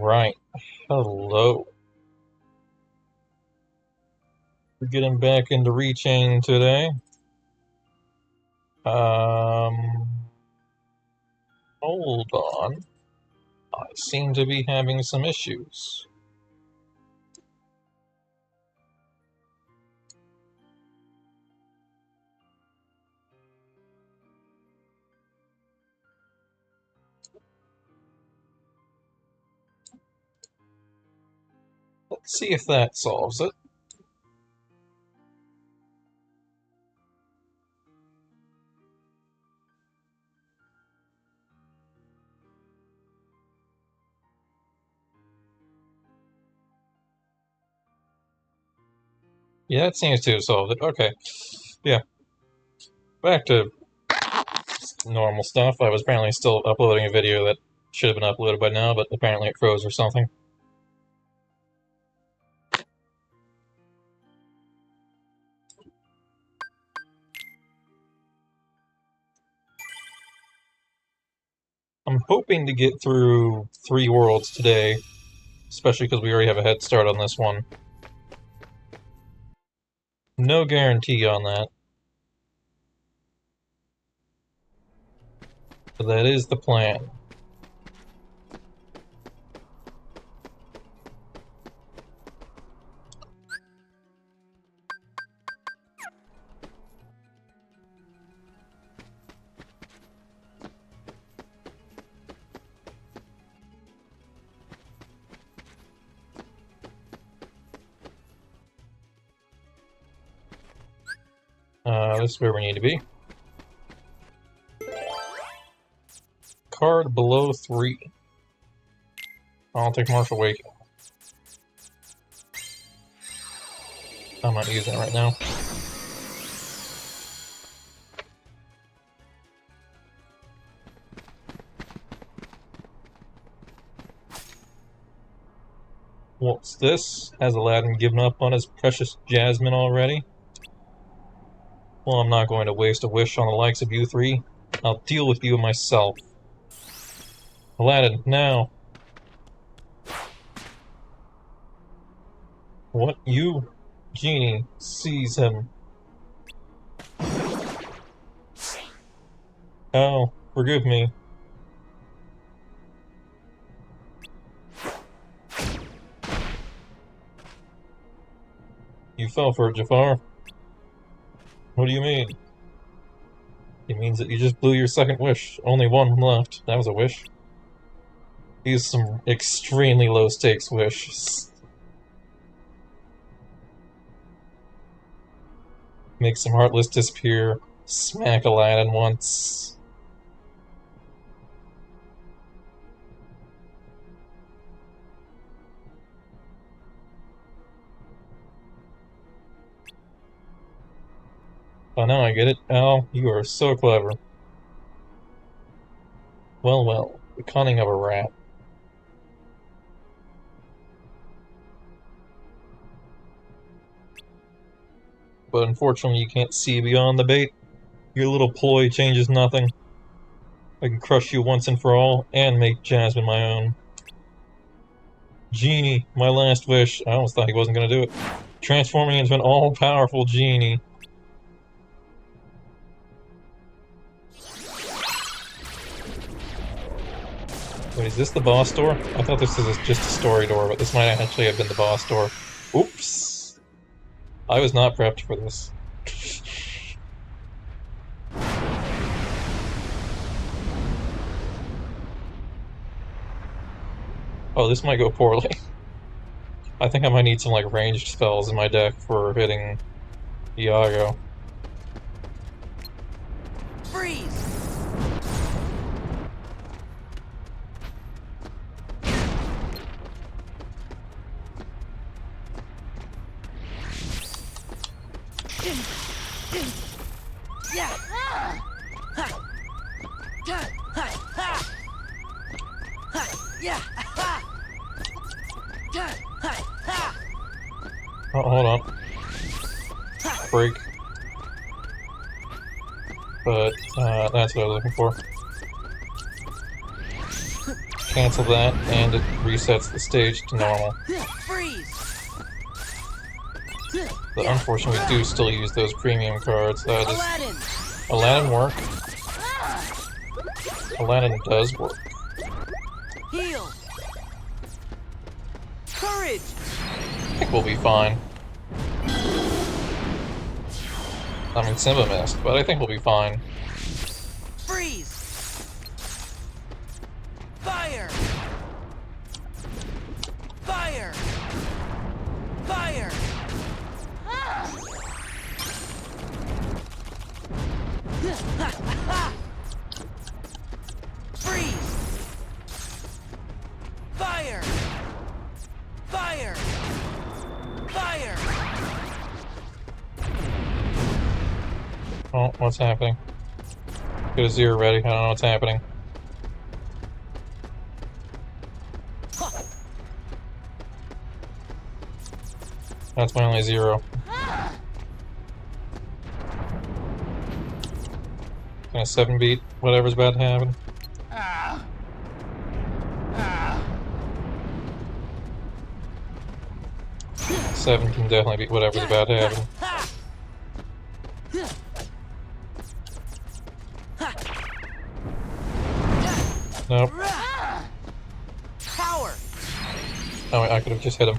Alright, hello. We're getting back into ReChain today. Hold on. I seem to be having some issues. Let's see if that solves it. Yeah, that seems to have solved it. Okay. Yeah. Back to normal stuff. I was apparently still uploading a video that should have been uploaded by now, but apparently it froze or something. I'm hoping to get through 3 worlds today, especially because we already have a head start on this one. No guarantee on that. But that is the plan. This is where we need to be. Card below 3. I'll take Martial Waking. I'm not using it right now. What's this? Has Aladdin given up on his precious Jasmine already? Well, I'm not going to waste a wish on the likes of you three. I'll deal with you myself. Aladdin, now! What? You? Genie, seize him. Oh, forgive me. You fell for it, Jafar. What do you mean? It means that you just blew your second wish. Only one left. That was a wish. These are some extremely low-stakes wishes. Make some Heartless disappear. Smack Aladdin once. Oh, now I get it. Al, you are so clever. Well, well, the cunning of a rat. But unfortunately you can't see beyond the bait. Your little ploy changes nothing. I can crush you once and for all, and make Jasmine my own. Genie, my last wish. I almost thought he wasn't gonna do it. Transforming into an all-powerful genie. Wait, is this the boss door? I thought this was just a story door, but this might actually have been the boss door. Oops! I was not prepped for this. Oh, this might go poorly. I think I might need some, like, ranged spells in my deck for hitting Iago. Freeze! Yeah! Yeah! Oh, hold on. Break. But, that's what I was looking for. cancel that, and it resets the stage to normal. Freeze! But unfortunately, we do still use those premium cards. Aladdin! Aladdin work. Aladdin does work. Heal! Courage! I think we'll be fine. I mean, Simba missed, but I think we'll be fine. Freeze! Fire! Fire! Fire! Freeze! Fire! Fire! Fire! Oh, what's happening? Get a zero ready. I don't know what's happening. That's my only zero. Can a 7 beat whatever's about to happen? 7 can definitely beat whatever's about to happen. Nope. Power! Oh, wait, I could have just hit him.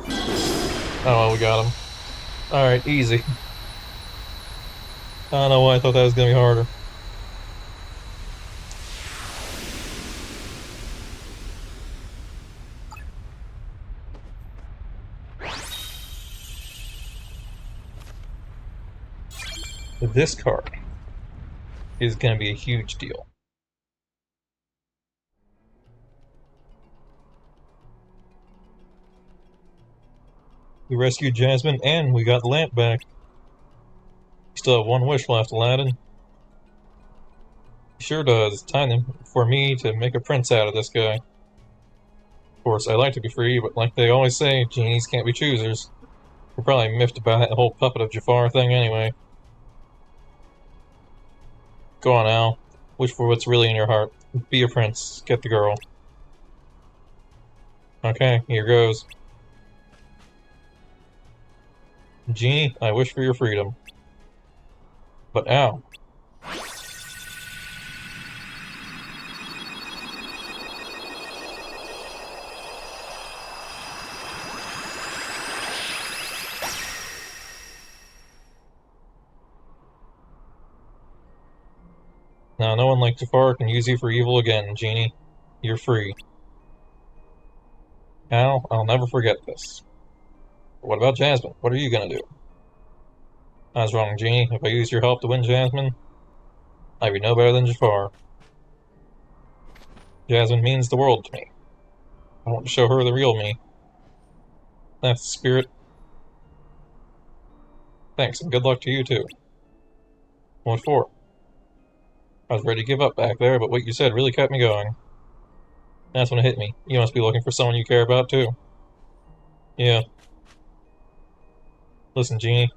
Oh well, we got him. Alright, easy. I don't know why I thought that was gonna be harder. But this card is gonna be a huge deal. We rescued Jasmine and we got the lamp back. We still have one wish left, Aladdin. Sure does. It's time for me to make a prince out of this guy. Of course, I like to be free, but like they always say, genies can't be choosers. We're probably miffed about that whole puppet of Jafar thing anyway. Go on, Al. Wish for what's really in your heart. Be a prince. Get the girl. Okay, here goes. Genie, I wish for your freedom. But Al. Now, no one like Jafar can use you for evil again, Genie. You're free. Al, I'll never forget this. But what about Jasmine? What are you gonna do? I was wrong, Genie. If I used your help to win Jasmine, I'd be no better than Jafar. Jasmine means the world to me. I want to show her the real me. That's the spirit. Thanks, and good luck to you too. What for? I was ready to give up back there, but what you said really kept me going. That's when it hit me. You must be looking for someone you care about too. Yeah. Listen, Genie.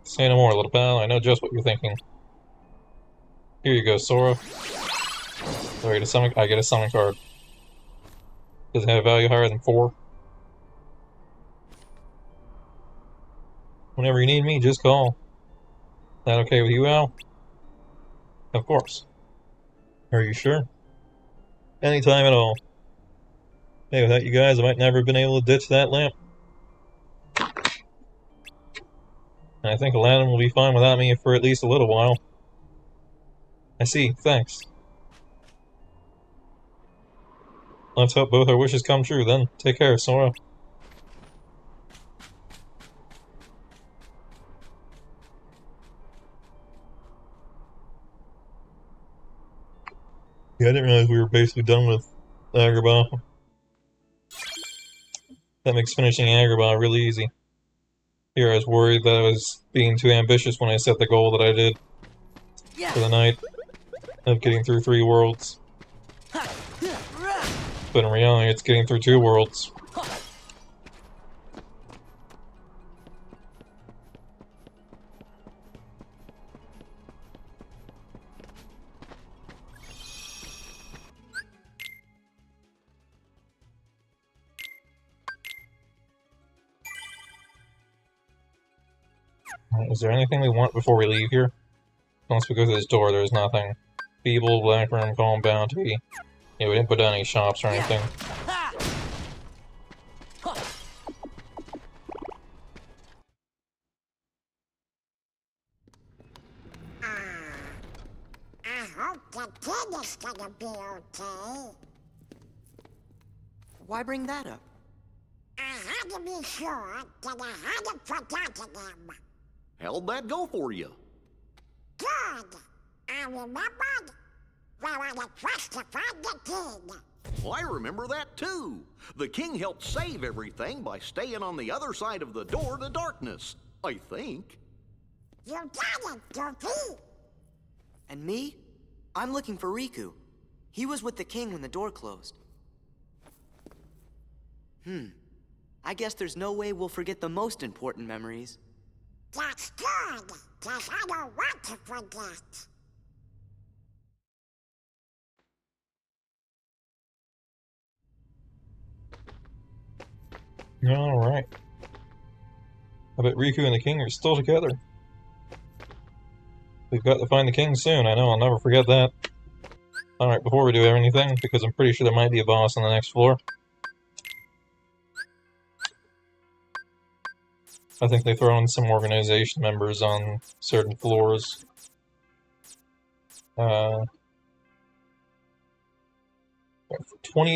Say no more, little pal. I know just what you're thinking. Here you go, Sora. Do I get a summon? I get a summon card. Does it have a value higher than 4? Whenever you need me, just call. That okay with you, Al? Of course. Are you sure? Anytime at all. Hey, without you guys, I might never have been able to ditch that lamp. And I think Aladdin will be fine without me for at least a little while. I see, thanks. Let's hope both our wishes come true then. Take care, Sora. Yeah, I didn't realize we were basically done with Agrabah. That makes finishing Agrabah really easy. Here, I was worried that I was being too ambitious when I set the goal that I did for the night of getting through 3 worlds. But in reality, it's getting through 2 worlds. Is there anything we want before we leave here? Once we go through this door, there's nothing. Feeble, Black Room, Calm Bounty. Yeah, we didn't put down any shops or anything. Ha! Huh. I hope the kid is gonna be okay. Why bring that up? I had to be sure that I hadn't forgotten him. How'd that go for you? Good. I remembered where I had first to find the king. Well, I remember that too. The king helped save everything by staying on the other side of the door to darkness, I think. You got it, Goofy. And me? I'm looking for Riku. He was with the king when the door closed. I guess there's no way we'll forget the most important memories. That's good, 'cause I don't want to forget. Alright. I bet Riku and the king are still together. We've got to find the king soon, I know, I'll never forget that. Alright, before we do anything, because I'm pretty sure there might be a boss on the next floor. I think they throw in some organization members on certain floors. 20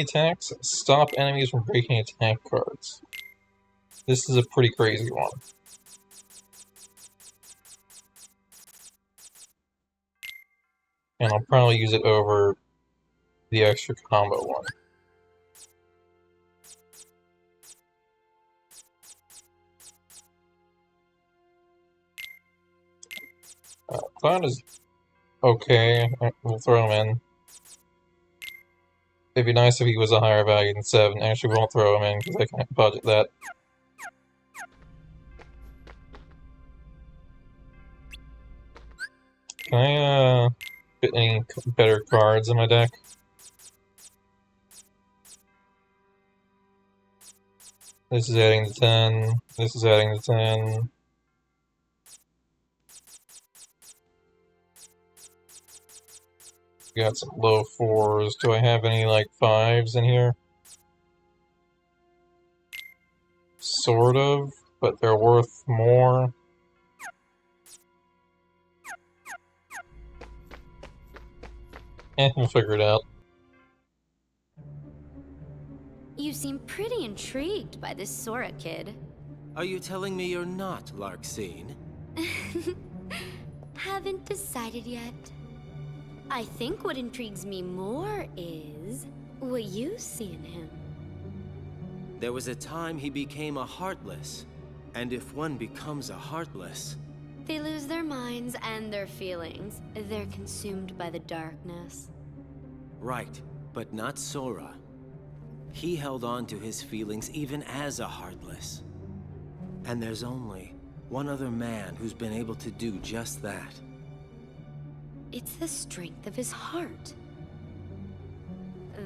attacks, stop enemies from breaking attack cards. This is a pretty crazy one. And I'll probably use it over the extra combo one. Cloud is okay. We'll throw him in. It'd be nice if he was a higher value than 7. Actually, we won't throw him in because I can't budget that. Can I, get any better cards in my deck? This is adding to 10. This is adding to 10. Got some low 4s. Do I have any, like, 5s in here? Sort of, but they're worth more. We'll figure it out. You seem pretty intrigued by this Sora kid. Are you telling me you're not Larxene? Haven't decided yet. I think what intrigues me more is what you see in him. There was a time he became a Heartless. And if one becomes a Heartless... They lose their minds and their feelings. They're consumed by the darkness. Right, but not Sora. He held on to his feelings even as a Heartless. And there's only one other man who's been able to do just that. It's the strength of his heart.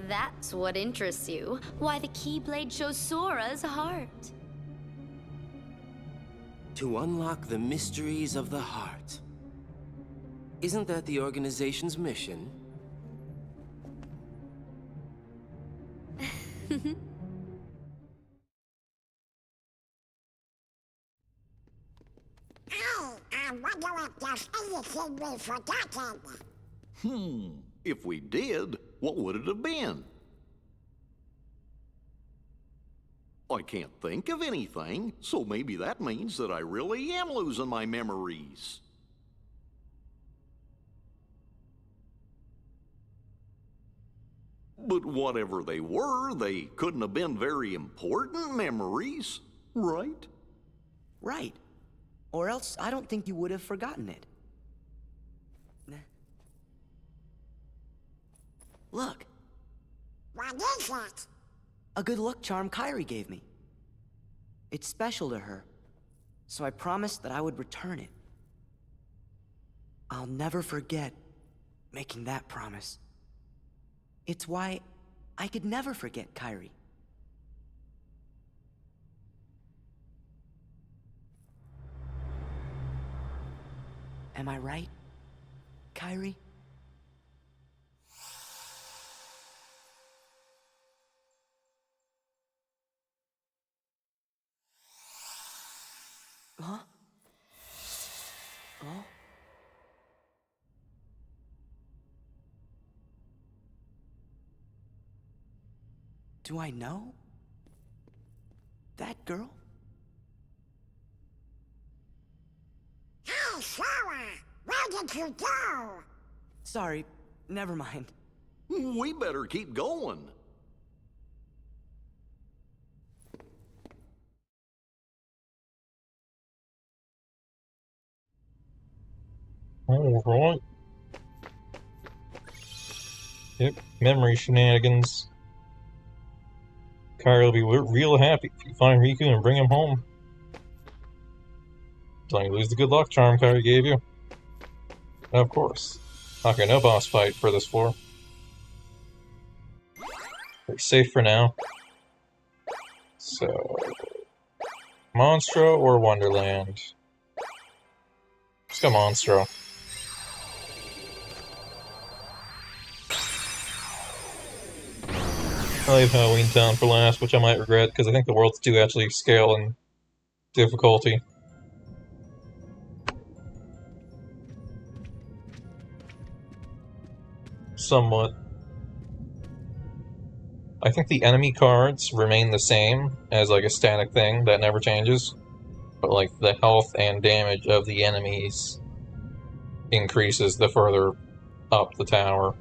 That's what interests you. Why the Keyblade shows Sora's heart. To unlock the mysteries of the heart. Isn't that the organization's mission? I wonder if there's anything we've forgotten. If we did, what would it have been? I can't think of anything, so maybe that means that I really am losing my memories. But whatever they were, they couldn't have been very important memories, right? Right. Or else I don't think you would have forgotten it. Look, What is it? a good luck charm Kairi gave me. It's special to her, so I promised that I would return it. I'll never forget making that promise. It's why I could never forget Kairi. Am I right, Kairi? Huh? Oh? Do I know? That girl? Hey, Sora! Where did you go? Sorry, never mind. We better keep going. Alright. Yep, memory shenanigans. Kairi will be real happy if you find Riku and bring him home. Don't you lose the good luck charm Kairi gave you. Of course. Okay, no boss fight for this floor. We're safe for now. So... Monstro or Wonderland? Let's go Monstro. I leave Halloween Town for last, which I might regret, because I think the worlds do actually scale in difficulty. Somewhat. I think the enemy cards remain the same as like a static thing that never changes, but like the health and damage of the enemies increases the further up the tower.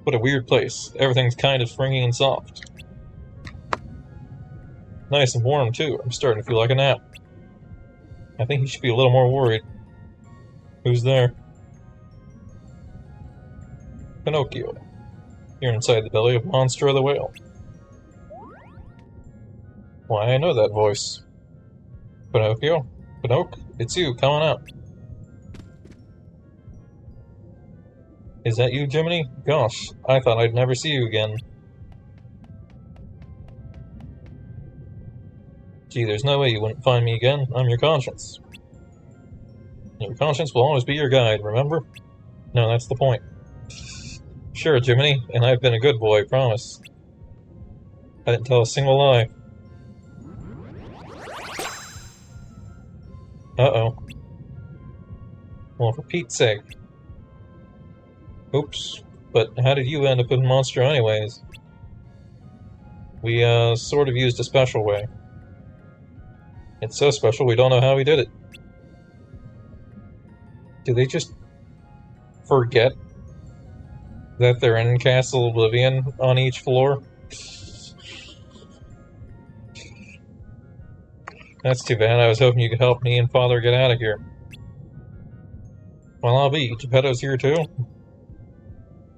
What a weird place. Everything's kind of springy and soft. Nice and warm too. I'm starting to feel like a nap. I think you should be a little more worried. Who's there? Pinocchio. You're inside the belly of Monstro the whale. Why, I know that voice. Pinocchio? Pinocchio? It's you, come on out. Is that you, Jiminy? Gosh, I thought I'd never see you again. Gee, there's no way you wouldn't find me again. I'm your conscience. Your conscience will always be your guide, remember? No, that's the point. Sure, Jiminy, and I've been a good boy, promise. I didn't tell a single lie. Uh-oh. Well, for Pete's sake. Oops. But how did you end up in Monstro anyways? We, sort of used a special way. It's so special we don't know how we did it. Do they just forget that they're in Castle Oblivion on each floor? That's too bad. I was hoping you could help me and Father get out of here. Well, I'll be. Geppetto's here too?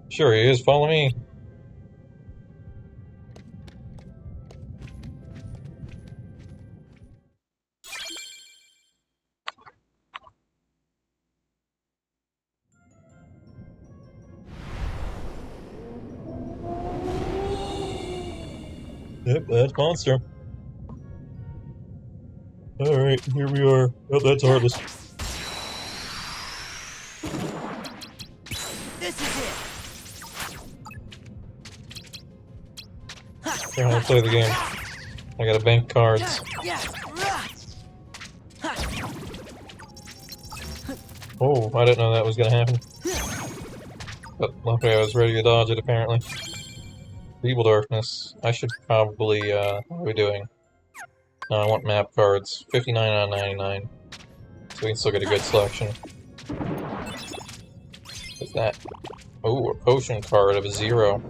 Sure he is. Follow me. Yep, that's Monstro. Alright, here we are. Oh, that's Heartless. This is it. I'm gonna play the game. I gotta bank cards. Oh, I didn't know that was gonna happen. But luckily I was ready to dodge it, apparently. Feeble Darkness. I should probably, what are we doing? No, I want map cards. 59 out of 99. So we can still get a good selection. What's that? Oh, a potion card of a 0.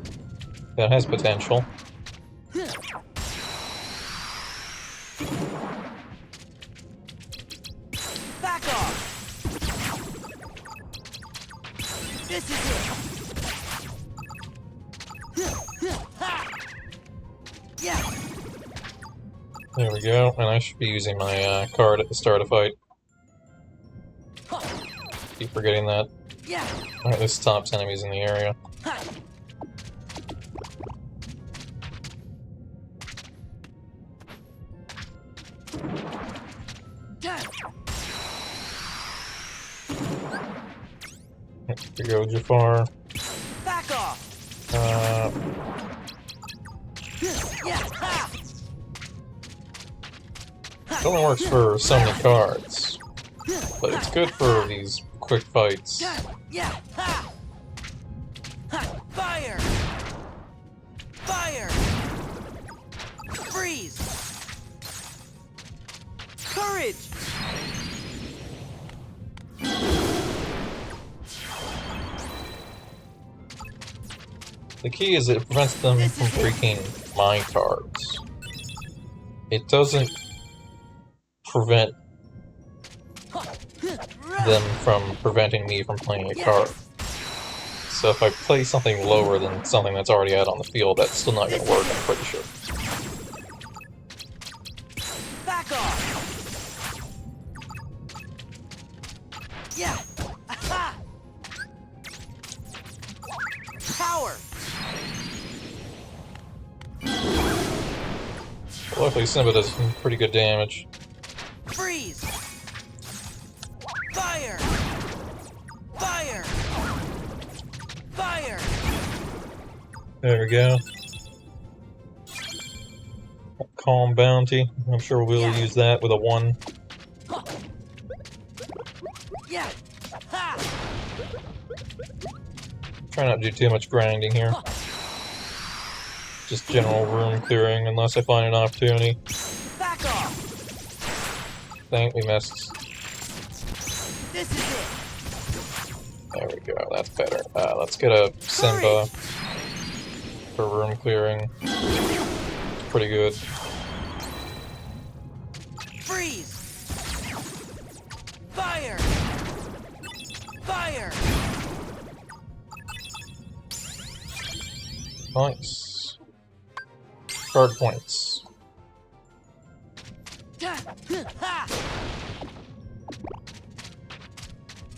That has potential. Back off. This is it. Yeah. There we go, and I should be using my card at the start of fight. Keep forgetting that. Yeah. Alright, this stops enemies in the area. Here we go, Jafar. Back off. Yeah. Ha. It only works for so many cards, but it's good for these quick fights. Yeah. Ha. Ha. Fire. Fire. Freeze. Courage. The key is it prevents them from freaking my cards. It doesn't prevent them from preventing me from playing a card. So if I play something lower than something that's already out on the field, that's still not going to work, I'm pretty sure. Back off. Yeah. Aha. Power. Luckily, Simba does some pretty good damage. Freeze. Fire. Fire. Fire. There we go. Calm Bounty. I'm sure we'll use that with a 1. Yeah. Ha. Try not to do too much grinding here. Just general room clearing unless I find an opportunity. Back off. Dang, we missed. This is it. There we go, that's better. Let's get a Simba for room clearing. It's pretty good. Freeze. Fire. Fire. Nice. Card points. Ha.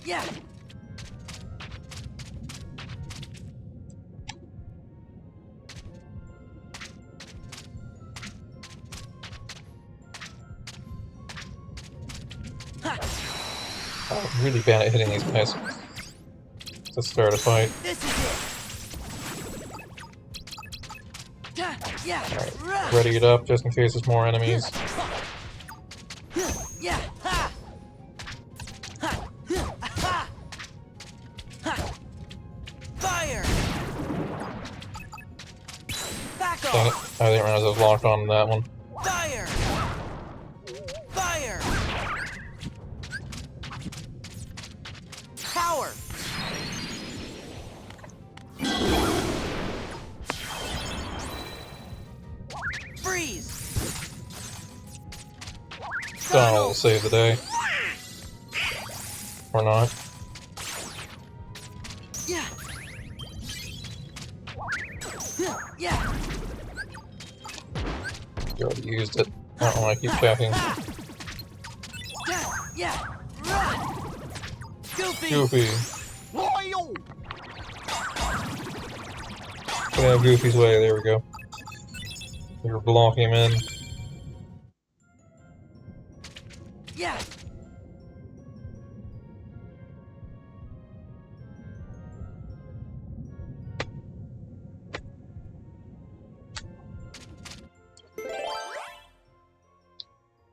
Yeah. I'm really bad at hitting these guys. Let's start a fight. This is it. Yeah. Alright, ready it up just in case there's more enemies. Yeah. Ha. Ha. Ha. Ha. Fire. Back Dang it, off. I didn't realize I was locked on that one. Fire. Fire. Power. Freeze. Donald will save the day. Or not. Yeah. Yeah. You already used it. I don't want to keep checking. Yeah. Run. Goofy. Goofy. Why-oh! Get out of Goofy's way, there we go. We were blocking him in. Yeah.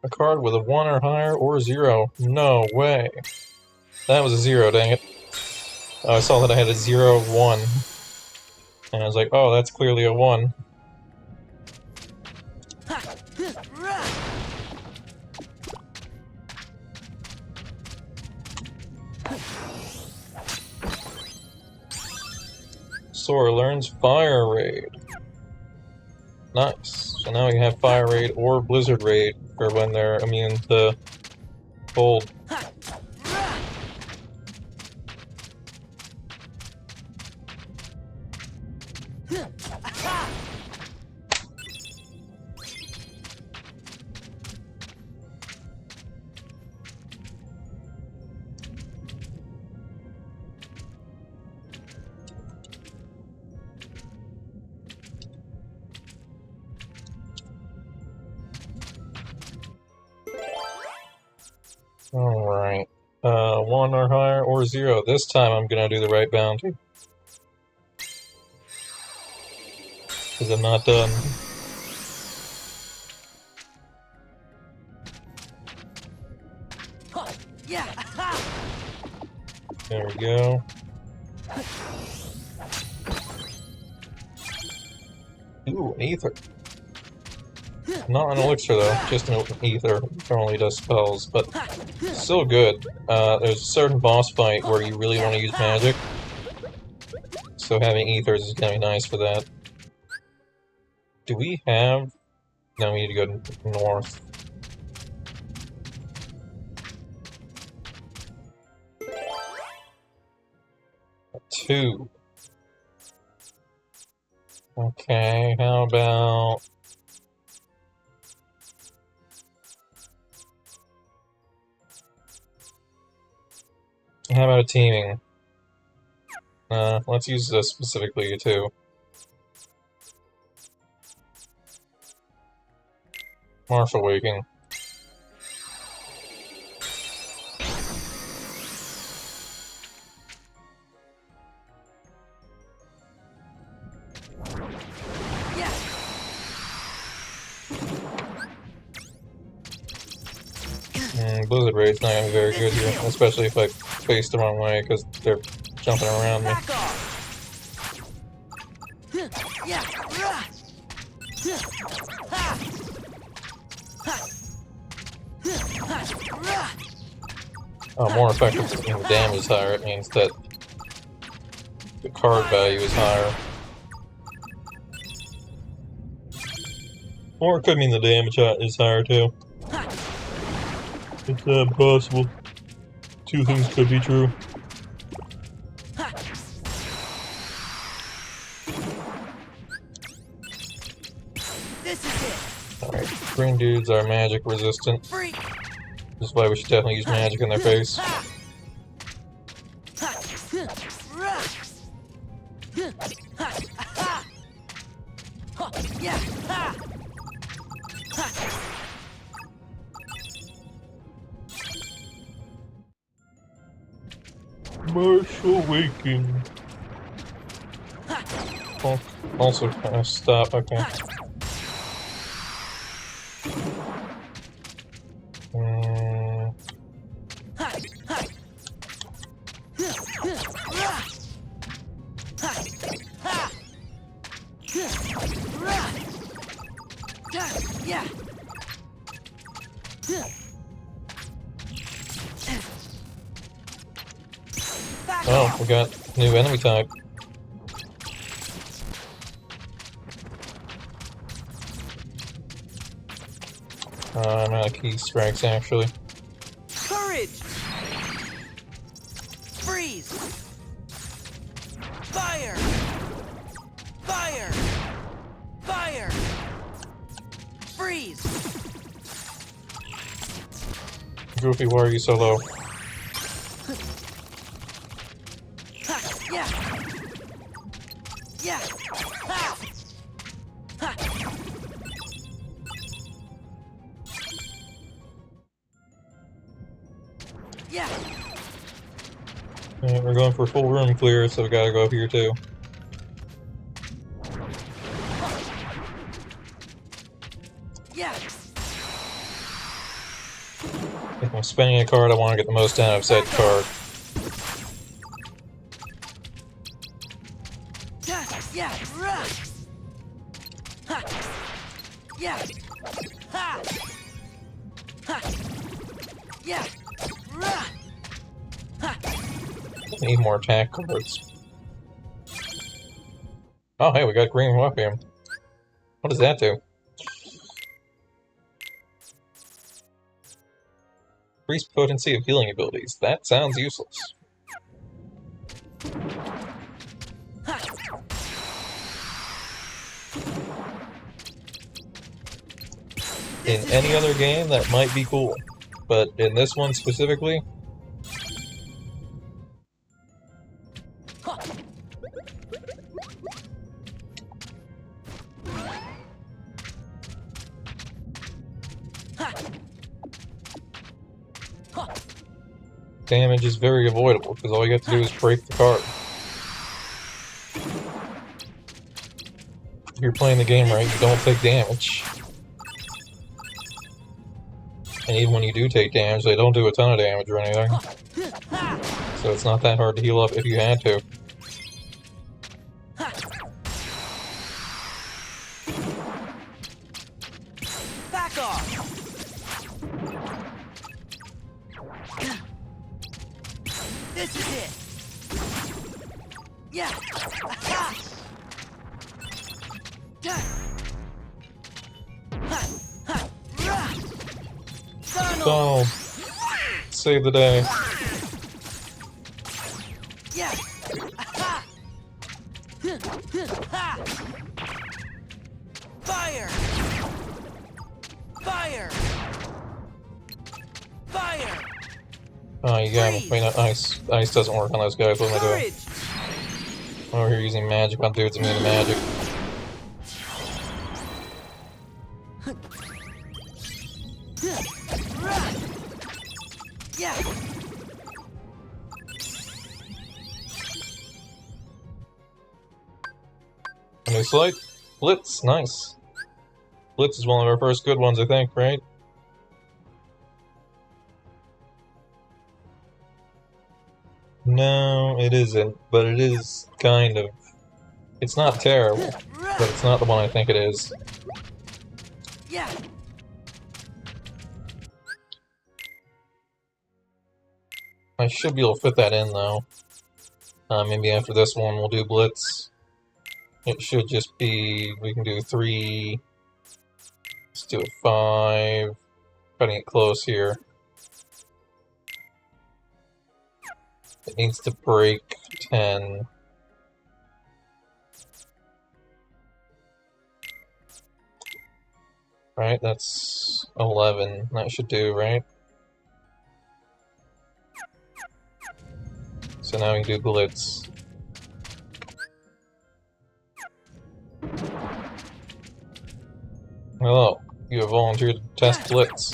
A card with a 1 or higher or 0. No way. That was a 0, dang it. I saw that I had a 0, 1. And I was like, oh, that's clearly a 1. Run. Sora learns Fire Raid. Nice. So now we have Fire Raid or Blizzard Raid for when they're immune to cold. Alright. 1 or higher or 0. This time I'm gonna do the right bounty. Because I'm not done. Yeah. There we go. Ooh, an ether. Not an elixir though, just an ether. It only does spells, but still good. There's a certain boss fight where you really want to use magic, so having ethers is gonna be nice for that. Do we have... No, we need to go north. Two. Okay, how about... How about a teaming? Let's use this specifically too. Martial Waking. Blizzard Raid's not gonna be very good here, especially if I face the wrong way because they're jumping around me. Back off. Yeah. Oh, more effective when the damage is higher, it means that the card value is higher. Or it could mean the damage is higher too. It's possible. Two things could be true. This is it. Alright, green dudes are magic resistant. Free. This is why we should definitely use magic in their face. Yeah. Martial Waking. Oh, also stop, okay. Yeah. Oh, we got new enemy type. I'm out of key strikes actually. Courage. Freeze. Fire. Fire. Fire. Freeze. Goofy, why are you so low? Yeah. Yeah. Ha. Ha. Yeah. We're going for full room clear, so we gotta go up here too. Yeah. If I'm spending a card, I want to get the most out of said card. Yeah. Run. Ha. Yeah. Ha. Ha. Yeah. Run. Ha. Need more attack cards. Oh, hey, we got green weapon. What does that do? Increase potency of healing abilities. That sounds useless. In any other game, that might be cool. But in this one specifically... damage is very avoidable, because all you have to do is break the card. If you're playing the game right, you don't take damage. And even when you do take damage, they don't do a ton of damage or anything. So it's not that hard to heal up if you had to. Back off! This is it! Yeah! Donald! Save the day. Yeah! Fire! Fire! Fire! Oh, you got him. Wait, no, ice. Ice doesn't work on those guys. What am I doing? Courage! I'm over here using magic on dudes immune to magic. Yeah! A new slate? Blitz, nice. Blitz is one of our first good ones, I think, right? No, it isn't, but it is kind of. It's not terrible, but it's not the one I think it is. Yeah! I should be able to fit that in, though. Maybe after this one we'll do Blitz. It should just be, we can do 3, let's do a 5, cutting it close here. It needs to break 10. Right, that's 11, that should do, right? So now we can do Blitz. Hello, you have volunteered to test Blitz.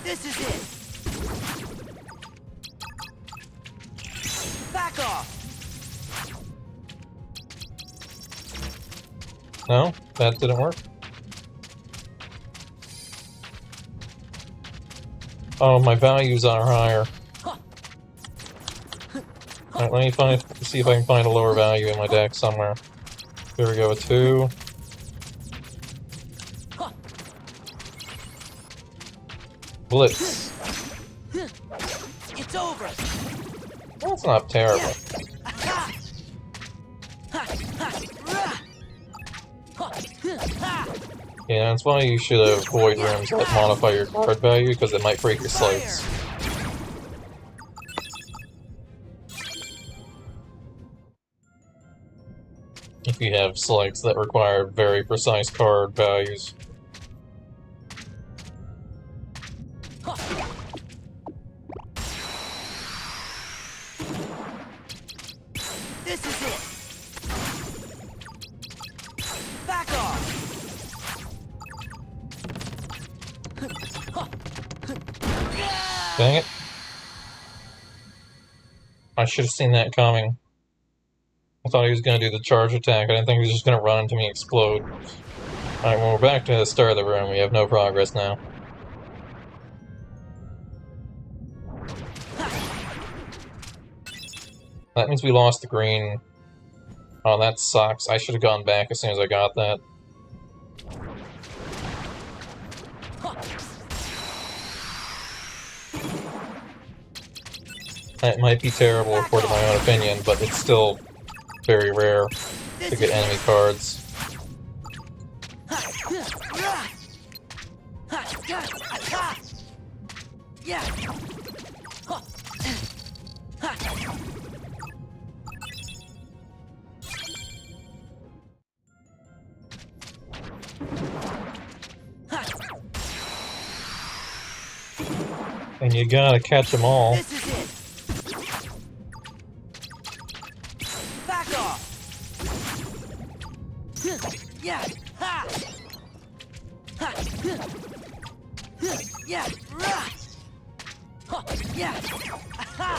This is it! Back off! No? That didn't work? Oh, my values are higher. Alright, let me see if I can find a lower value in my deck somewhere. Here we go, a 2. Blitz. It's over! That's not terrible. Yeah, that's why you should avoid rooms that modify your card value, because it might break your slates. If you have slates that require very precise card values. This is it! Back off! Dang it. I should have seen that coming. I thought he was going to do the charge attack. I didn't think he was just going to run into me and explode. Alright, well, we're back to the start of the room. We have no progress now. That means we lost the green. Oh, that sucks. I should have gone back as soon as I got that. That might be terrible according to my own opinion, but it's still very rare to get enemy cards. Yeah! And you gotta catch them all. This is it! Back off! Yeah! Ha! Ha! Yeah. Rah. Huh. Yeah. Aha.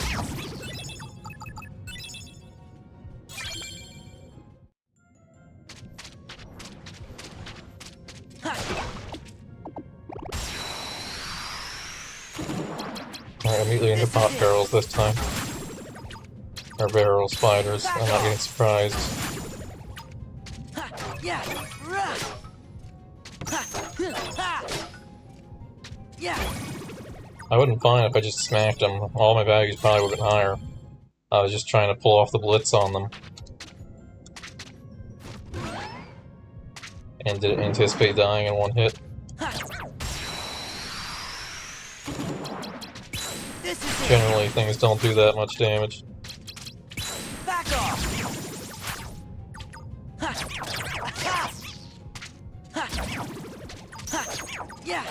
Alright, immediately into pot barrels this time. Or barrel spiders. I'm not getting surprised. Yeah. Rah. Ha. Yeah. I wouldn't find if I just smacked them. All my values probably would have been higher. I was just trying to pull off the blitz on them. And didn't anticipate dying in one hit. Generally, things don't do that much damage. Back off. Yeah.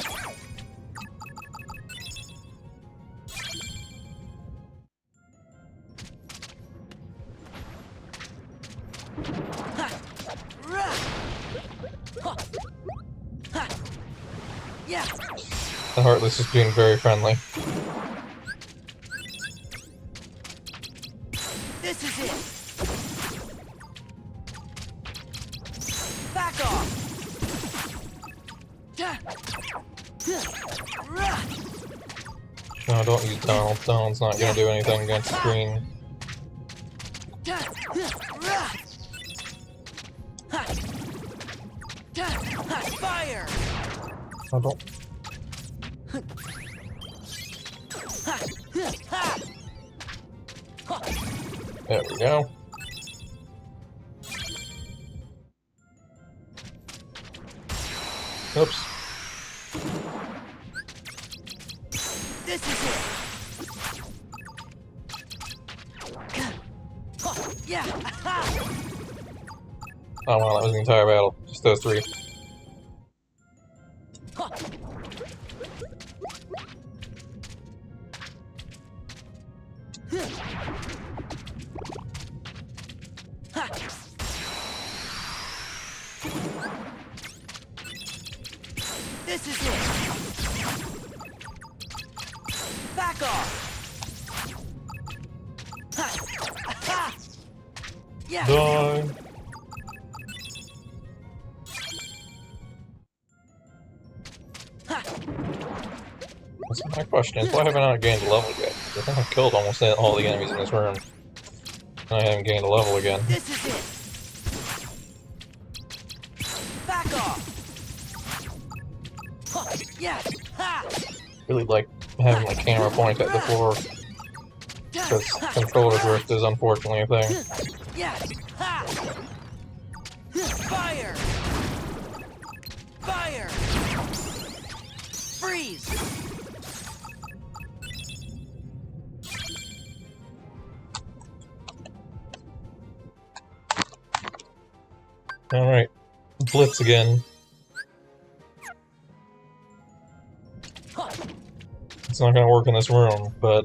Yeah. The Heartless is being very friendly. This is it. Back off. No, don't use Donald. Donald's not gonna do anything against green. Fire. Oh, don't. There we go. Oops. This is it. Yeah. Oh wow, that was the entire battle. Just those three. This is it. Back off. Yeah. Die. So my question is, why have I not gained a level yet? I think I've killed almost all the enemies in this room. And I haven't gained a level again. This is it. Back off. Yeah. Ha. Really like having my camera point at the floor. Because controller drift is unfortunately a thing. Yeah. Ha. Fire. Fire. Freeze. Alright. Blitz again. It's not gonna work in this room, but...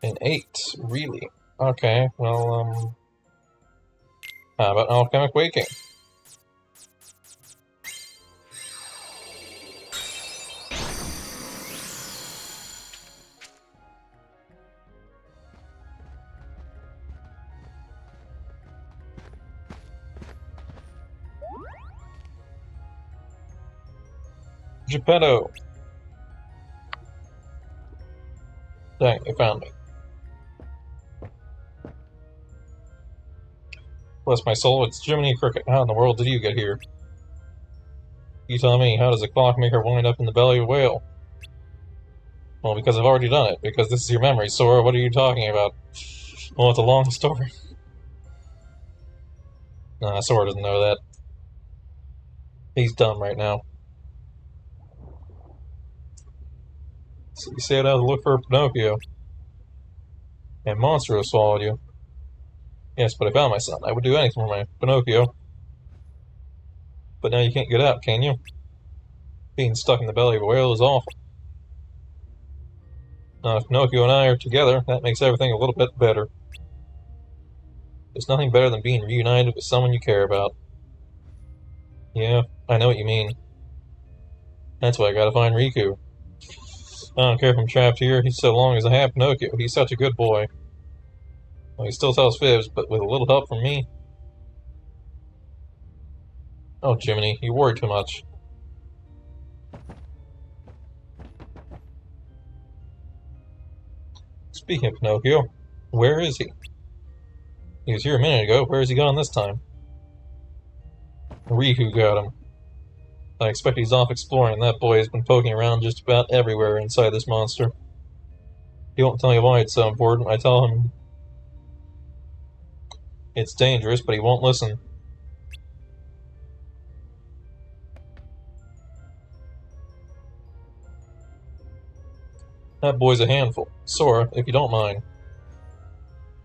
An 8, really? Okay, well, how about Alchemic Waking? Geppetto! Dang, they found me. Bless my soul, it's Jiminy Cricket. How in the world did you get here? You tell me, how does a clockmaker wind up in the belly of a whale? Well, because I've already done it. Because this is your memory, Sora. What are you talking about? Well, it's a long story. Nah, Sora doesn't know that. He's dumb right now. So you set out to look for Pinocchio. And Monstro swallowed you. Yes, but I found my son. I would do anything for my Pinocchio. But now you can't get out, can you? Being stuck in the belly of a whale is awful. Now, if Pinocchio and I are together, that makes everything a little bit better. There's nothing better than being reunited with someone you care about. Yeah, I know what you mean. That's why I gotta find Riku. I don't care if I'm trapped here, he's so long as I have Pinocchio. He's such a good boy. Well, he still tells fibs, but with a little help from me. Oh, Jiminy, you worry too much. Speaking of Pinocchio, where is he? He was here a minute ago. Where has he gone this time? Riku got him. I expect he's off exploring. That boy has been poking around just about everywhere inside this monster. He won't tell me why it's so important. I tell him it's dangerous, but he won't listen. That boy's a handful. Sora, if you don't mind.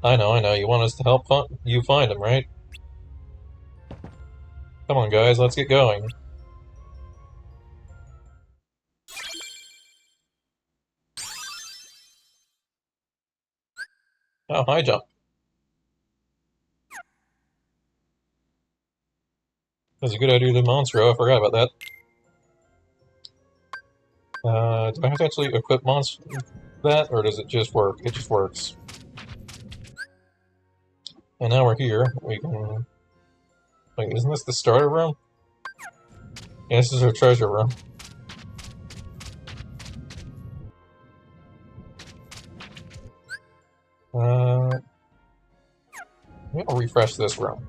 I know. You want us to help you find him, right? Come on, guys, let's get going. Oh, high jump. That's a good idea to Monstro. I forgot about that. Do I have to actually equip that, or does it just work? It just works. And now we're here. We can... Wait, isn't this the starter room? Yeah, this is our treasure room. I'll refresh this room.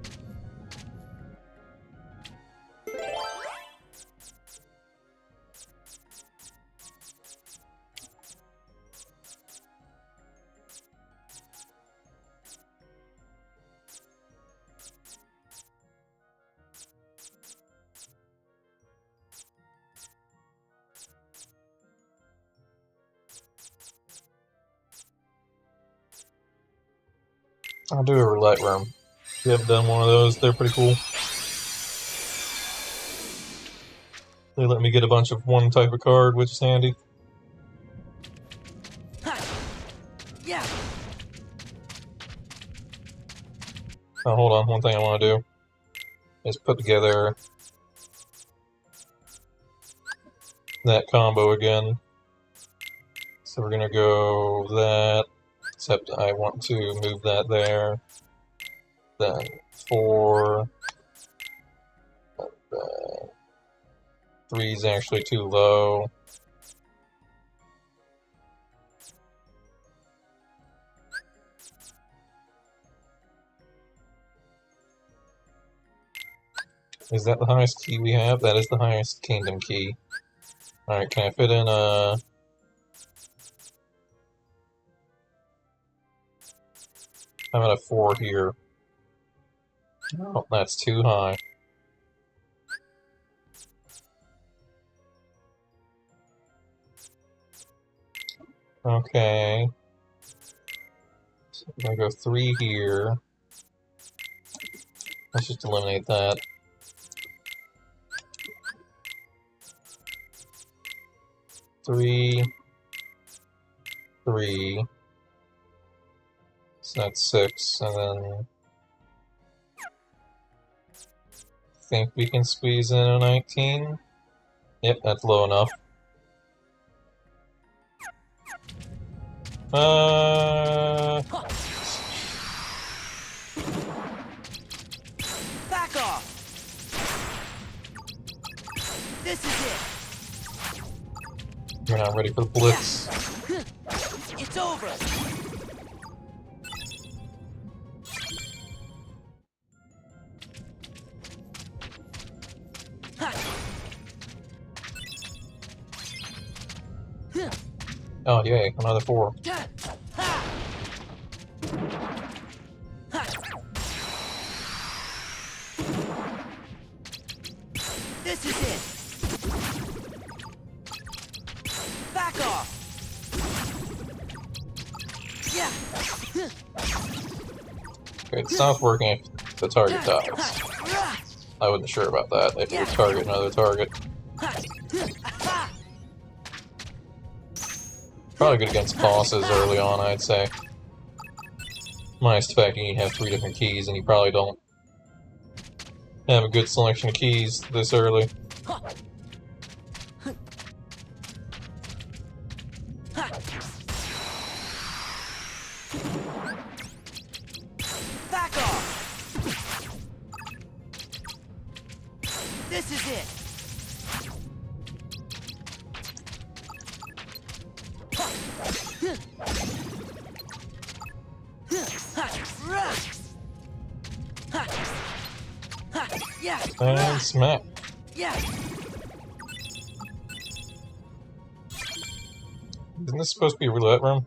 I'll do a roulette room. You haven't done one of those, they're pretty cool. They let me get a bunch of one type of card, which is handy. Yeah. Oh, hold on, one thing I want to do is put together that combo again. So we're gonna go that, except I want to move that there. Then 4. 3 is actually too low. Is that the highest key we have? That is the highest kingdom key. Alright, can I fit in a... I'm at a 4 here. Oh, that's too high. Okay. So I'm gonna go 3 here. Let's just eliminate that. Three. So that's 6, and then I think we can squeeze in a 19. Yep, that's low enough. Back off. This is it. We're not ready for the blitz. It's over. Oh, yay, another 4. This is it. Back off. Yeah. Okay, it stops working if the target dies. I wasn't sure about that, if you target another target. Probably good against bosses early on, I'd say. Minus the fact you have 3 different keys, and you probably don't have a good selection of keys this early. Back off! This is it! Yeah! And smack. Yeah! Isn't this supposed to be a roulette room?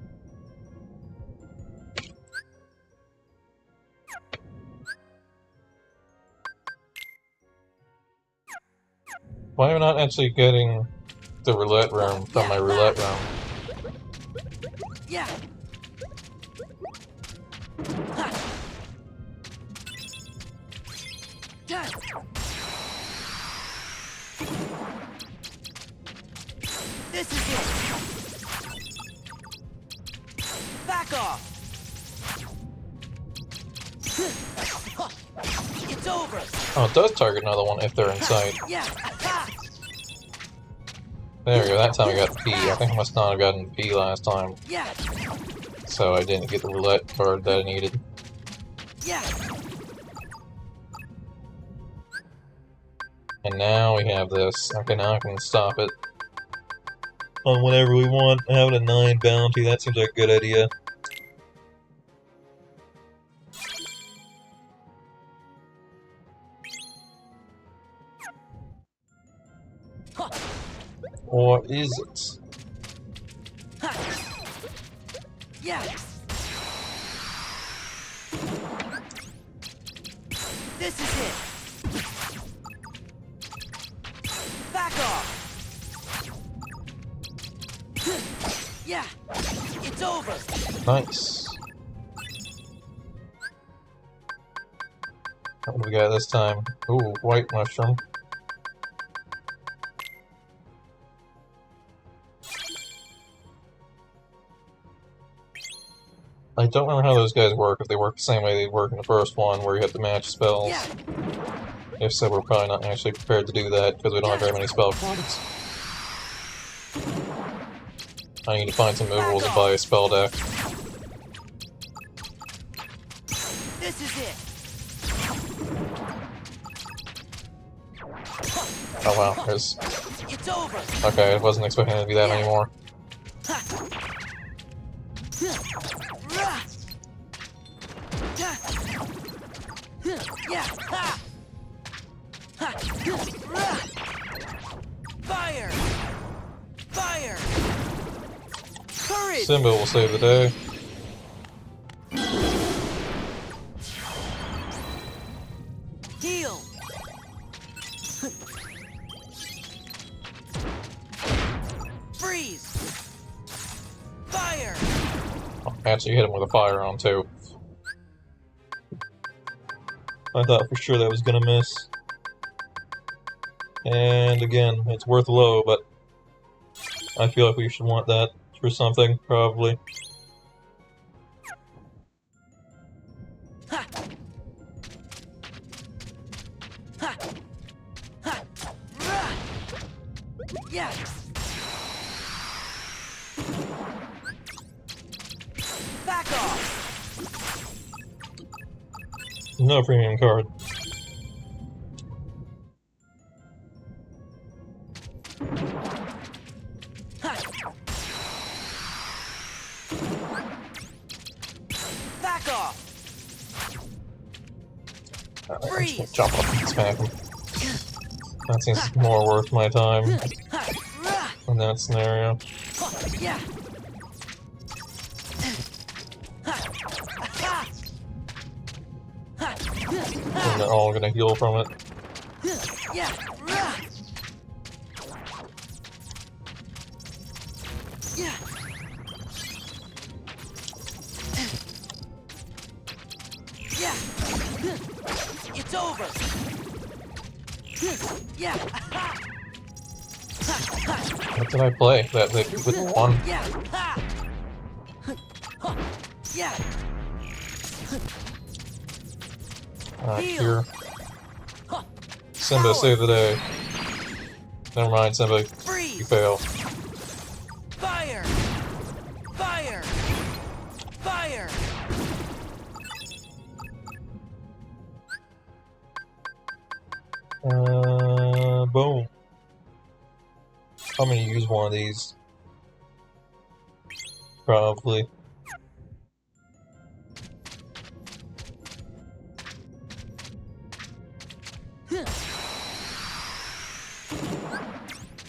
Why am I not actually getting the roulette room from my roulette room? Yeah! This is it! Back off! It's over! Oh, it does target another one if they're in sight. Yeah! There we go, that time I got the P. I think I must not have gotten the P last time, Yeah! so I didn't get the roulette card that I needed. Yeah! And now we have this. Okay, now I can stop it on whatever we want. Having a 9 bounty, that seems like a good idea. Or is it? Yeah! This is it! Back off! Yeah! It's over! Nice. What do we got this time? Ooh, white mushroom. I don't remember how those guys work, if they work the same way they work in the first one, where you have to match spells. Yeah! If so, we're probably not actually prepared to do that, because we don't have very many spell cards. I need to find some movables and buy a spell deck. This is it! Oh wow, there's... It's over! Okay, I wasn't expecting it to be that many more. Yeah! Fire! Fire! Courage! Simba will save the day. Heal! Freeze! Fire! Oh, actually hit him with a fire on too. I thought for sure that was gonna miss. And again, it's worth low, but I feel like we should want that for something, probably. Ha! Ha! Ha! Rah! Yeah! Back off! No premium card. Back off! Alright, I'm just gonna jump up and smack him. That seems more worth my time in that scenario. Yeah! And they're all gonna heal from it. Yeah! Yeah! Yeah! It's over! Yeah! What did I play? That with one? Yeah! Yeah! Here. Simba, save the day. Never mind, Simba. Freeze! You fail. Fire! Fire! Fire! Boom. I'm gonna use one of these. Probably.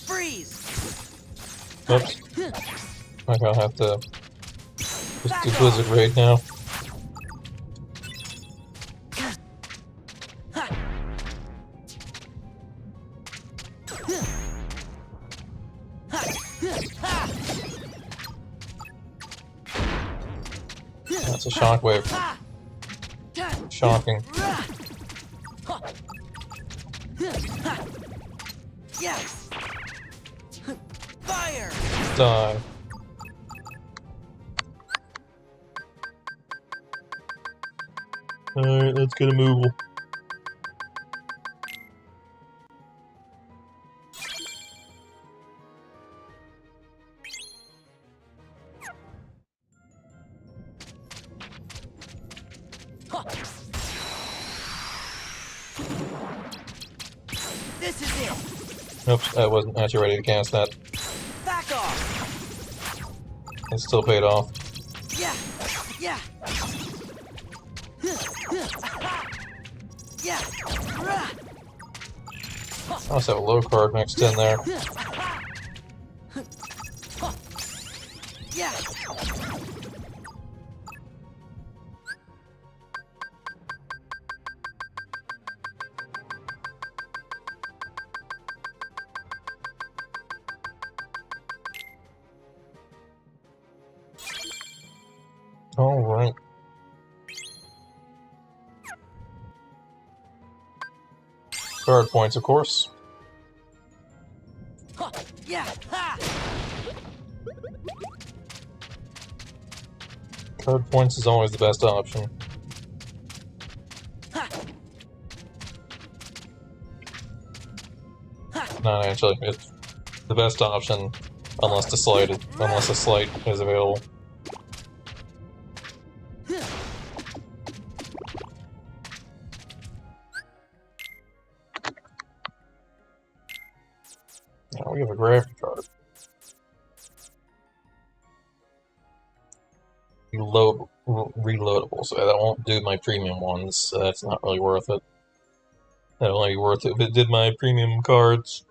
Freeze! Oops. I'm gonna have to just do Blizzard Raid now. That's a shockwave. Shocking. Yes! Fire! Die. Alright, let's get a move. This is it! Oops, I wasn't actually ready to cast that. Back off! It still paid off. Yeah! Yeah! Yeah! I also have a low card mixed in there. Yeah! Alright. Card points, of course. Yeah! Ha! Card points is always the best option. Not actually, it's the best option unless the slight is available. Now we have a gravity card. Reloadable, so that won't do my premium ones, so that's not really worth it. That'll only be worth it if it did my premium cards.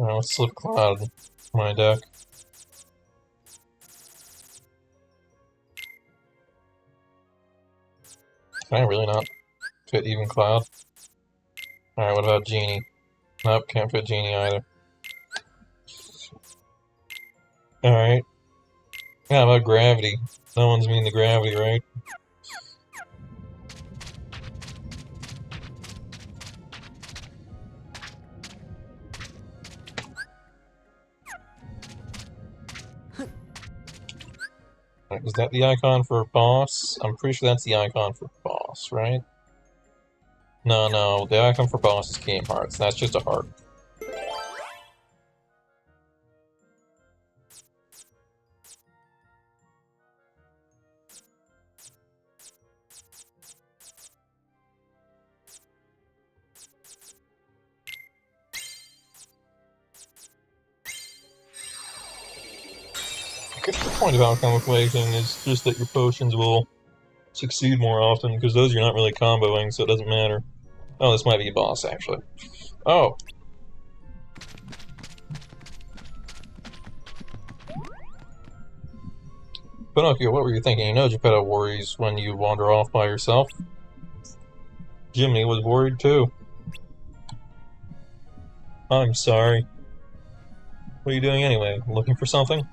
Oh, Slip Cloud in my deck. Can I really not fit even Cloud? Alright, what about Genie? Nope, can't fit Genie either. Alright. Yeah, how about Gravity? No one's mean to Gravity, right? Is that the icon for boss? I'm pretty sure that's the icon for boss, right? No, the icon for boss is Game Hearts. That's just a heart. I guess the point of outcome equation is just that your potions will succeed more often, because those you're not really comboing, so it doesn't matter. Oh, this might be a boss, actually. Oh! Pinocchio, what were you thinking? You know Geppetto worries when you wander off by yourself. Jimmy was worried too. I'm sorry. What are you doing anyway? Looking for something?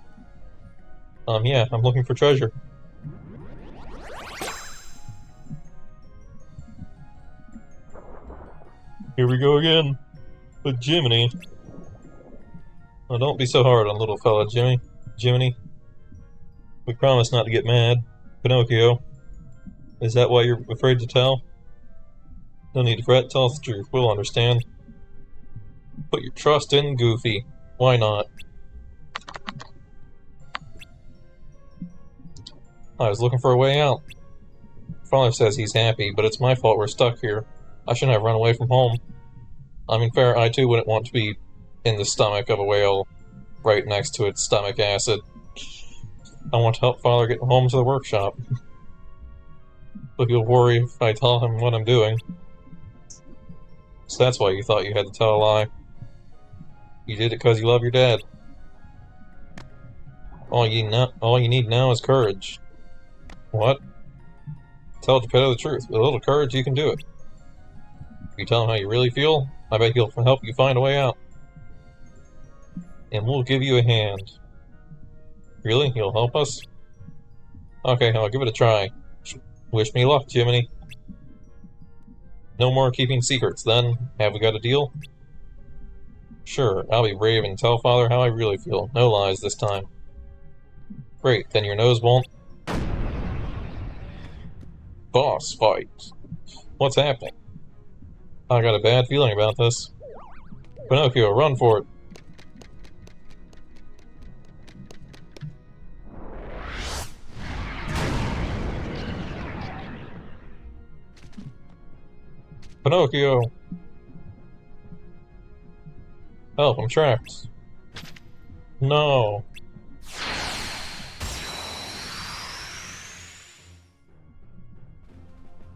Yeah, I'm looking for treasure. Here we go again. With Jiminy. Well, don't be so hard on little fella, Jiminy. We promise not to get mad. Pinocchio. Is that why you're afraid to tell? No need to fret, tell us the truth. We'll understand. Put your trust in Goofy. Why not? I was looking for a way out. Father says he's happy, but it's my fault we're stuck here. I shouldn't have run away from home. I mean, fair, I too wouldn't want to be in the stomach of a whale right next to its stomach acid. I want to help Father get home to the workshop. But he'll worry if I tell him what I'm doing. So that's why you thought you had to tell a lie. You did it because you love your dad. All you need now is courage. What? Tell Geppetto the truth. With a little courage, you can do it. If you tell him how you really feel, I bet he'll help you find a way out. And we'll give you a hand. Really? He'll help us? Okay, I'll give it a try. Wish me luck, Jiminy. No more keeping secrets, then. Have we got a deal? Sure, I'll be brave and tell Father how I really feel. No lies this time. Great, then your nose won't... Boss fight. What's happening? I got a bad feeling about this. Pinocchio, run for it. Pinocchio! Help, I'm trapped. No.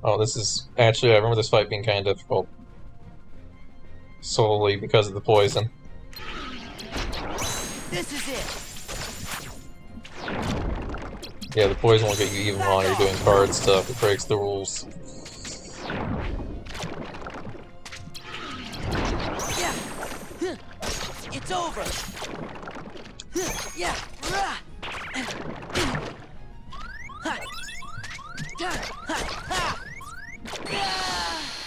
Oh, this is... Actually, I remember this fight being kind of difficult. Solely because of the poison. This is it. Yeah, the poison will get you even while you're doing card stuff. It breaks the rules. Yeah. It's over. Yeah.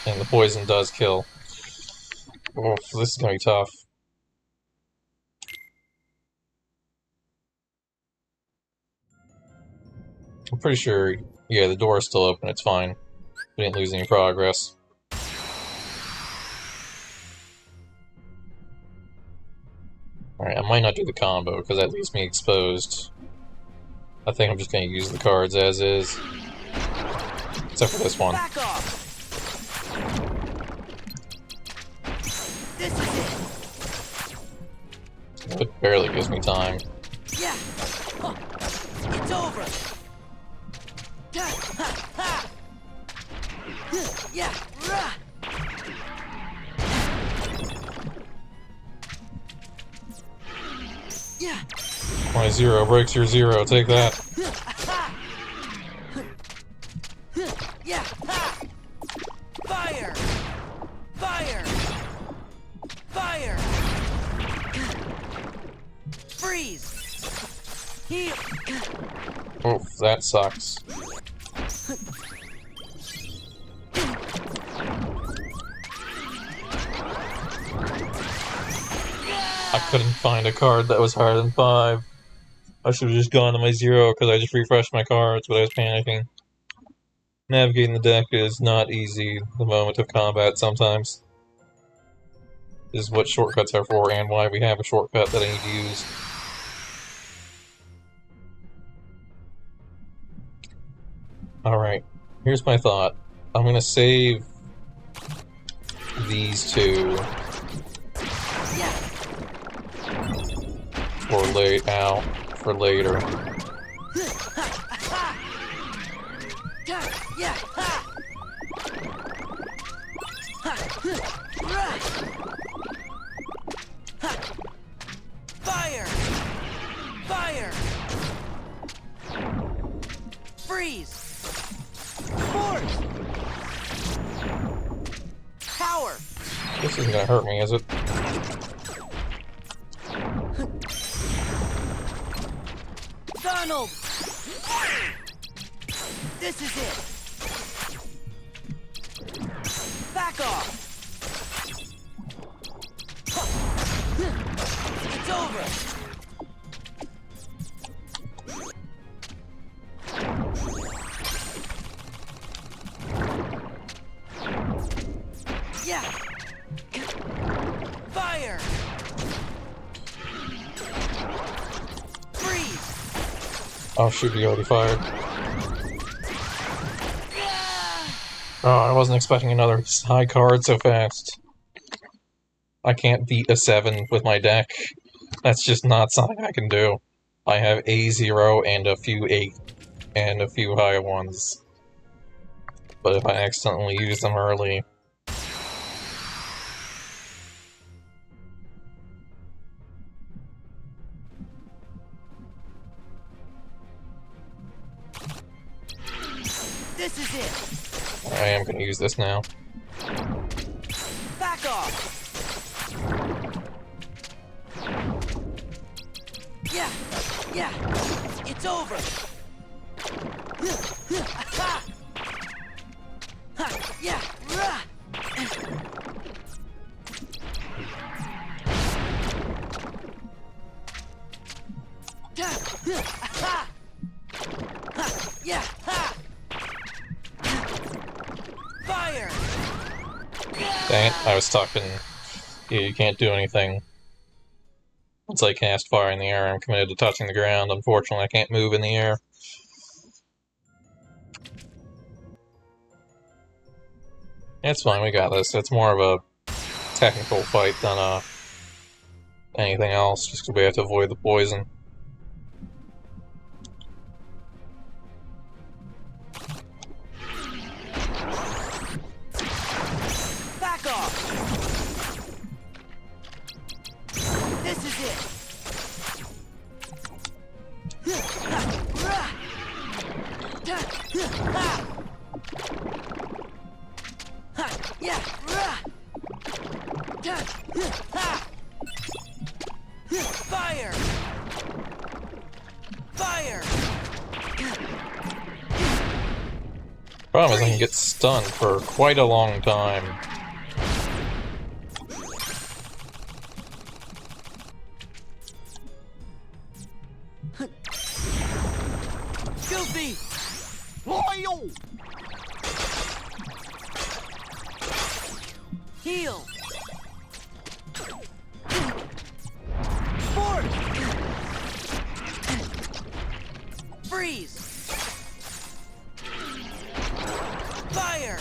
And the poison does kill. Oof, this is gonna be tough. I'm pretty sure, yeah, the door is still open, it's fine. We didn't lose any progress. Alright, I might not do the combo, because that leaves me exposed. I think I'm just gonna use the cards as is. Except for this one. Back off. This is it. It barely gives me time. Yeah. It's over. Yeah. Yeah. My 0 breaks your 0, take that. Yeah. Fire. Fire. Fire. Freeze. Heal. Oof, that sucks. I couldn't find a card that was higher than 5. I should have just gone to my 0 because I just refreshed my cards, but I was panicking. Navigating the deck is not easy the moment of combat sometimes. This is what shortcuts are for and why we have a shortcut that I need to use. Alright, here's my thought. I'm gonna save these two for later. Yeah. Fire. Fire. Freeze. Force. Power. This isn't gonna hurt me, is it? Donald. This is it. Back off. Yeah. Fire. Freeze. Oh shoot, he already fired. Yeah. Oh, I wasn't expecting another high card so fast. I can't beat a 7 with my deck. That's just not something I can do. I have a 0 and a few 8 and a few high ones. But if I accidentally use them early... This is it. I am going to use this now. Back off. Yeah. Yeah. It's over. Ha. Ha. Yeah. Rah. Ha. Ha. Yeah. Ha. Fire. Dang it, I was stuck and... Yeah, you can't do anything. Once I cast fire in the air, I'm committed to touching the ground. Unfortunately, I can't move in the air. It's fine, we got this. It's more of a technical fight than anything else, just because we have to avoid the poison. Back off. This is it. Yeah. Fire. Fire. Problem is I can get stunned for quite a long time. Filthy. Loyal! Heal. Force. Freeze. Fire.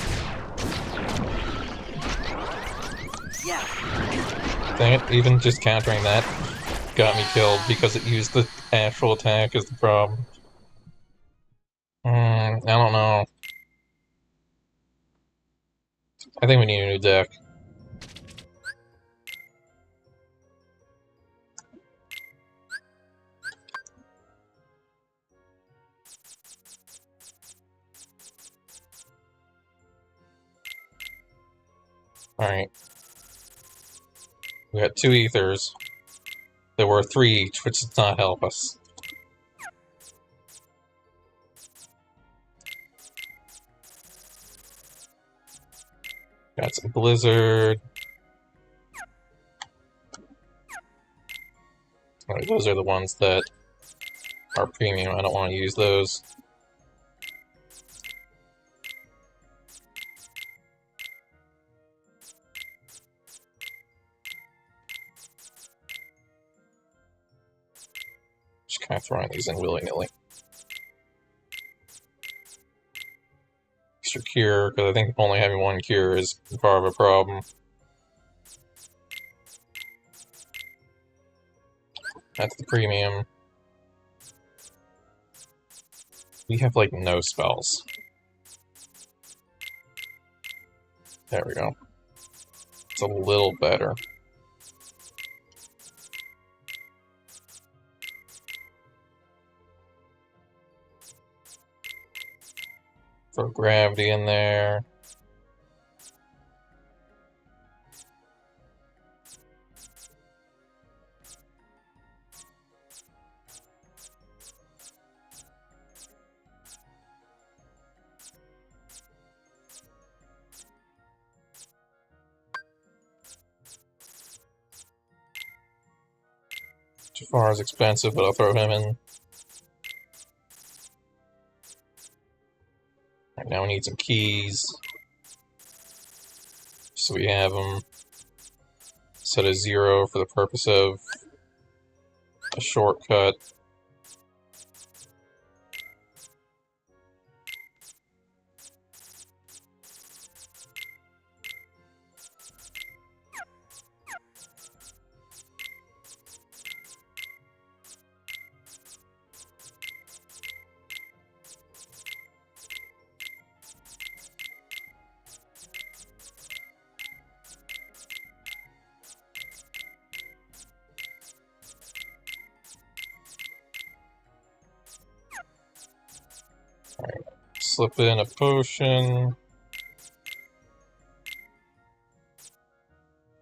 Yeah. Dang it, even just countering that got me killed because it used the actual attack as the problem. I don't know. I think we need a new deck. Alright. We got 2 ethers. There were 3 each, which does not help us. Got some blizzard. Alright, those are the ones that are premium. I don't want to use those. Just kind of throwing these in willy-nilly. Extra cure, because I think only having 1 cure is part of a problem. That's the premium. We have, like, no spells. There we go. It's a little better. Throw gravity in there. Jafar is expensive, but I'll throw him in. Right, now we need some keys. So we have them set as 0 for the purpose of a shortcut. Slip in a potion.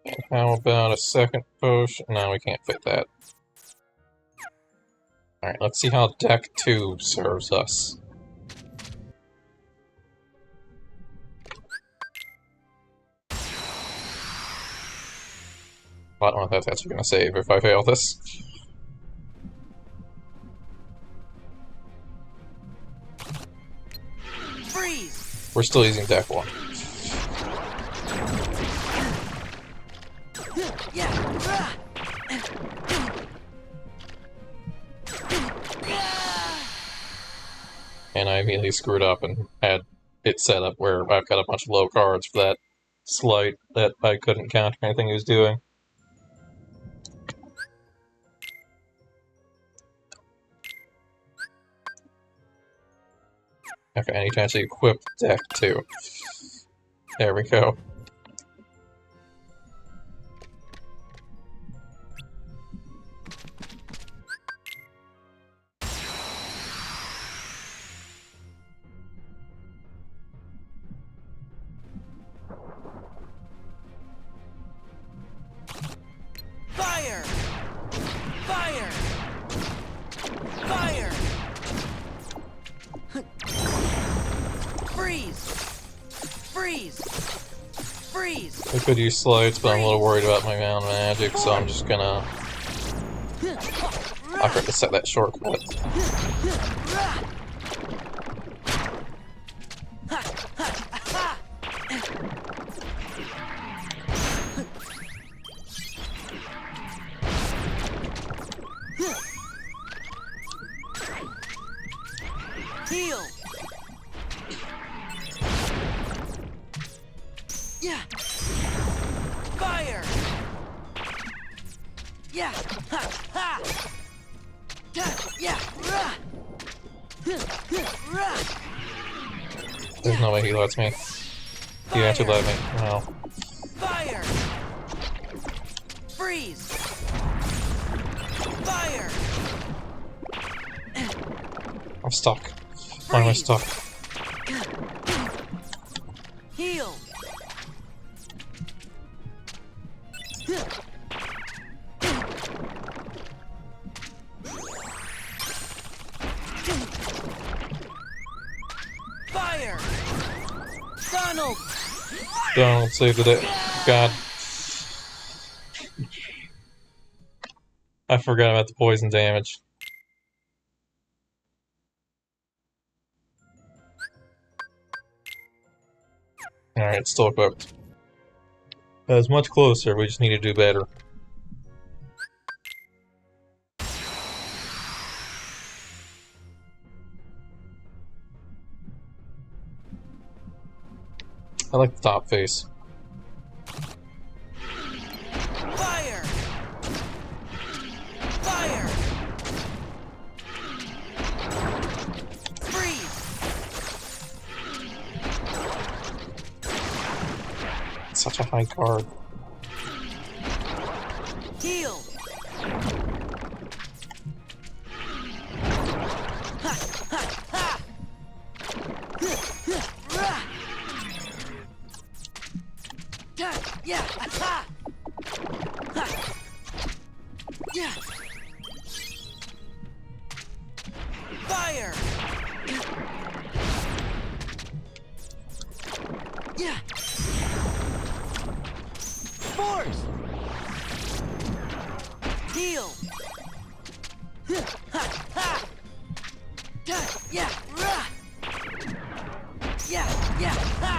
And how about a second potion? No, we can't fit that. Alright, let's see how deck 2 serves us. Well, I don't know if that's actually going to save if I fail this. Freeze! We're still using deck 1. Yeah. And I immediately screwed up and had it set up where I've got a bunch of low cards for that slight that I couldn't counter anything he was doing. Okay, I need to actually equip deck 2. There we go. Fire! Fire! Fire! Freeze! Freeze! Freeze! I could use slides, but I'm a little worried about my mound magic, so I'm just gonna offer to set that shortcut. Heal! Yeah! Fire! Yeah! Ha! Ha! Yeah! Rah! Rah! There's no way he lets me. He actually let me. No. Fire! Freeze! Fire! I'm stuck. Why am I stuck? Heal! Fire! Donald! Donald saved the day. God. I forgot about the poison damage. Alright, still equipped. That was much closer, we just need to do better. I like the top face. Fire! Fire! Freeze! It's such a high card. Heal! Ha! Ha! Ha! Rah! Yeah! Ha! Ha! Yeah! Fire! Yeah! Force! Heal! Ha! Ha! Yeah! Rah! Yeah! Yeah! Ha!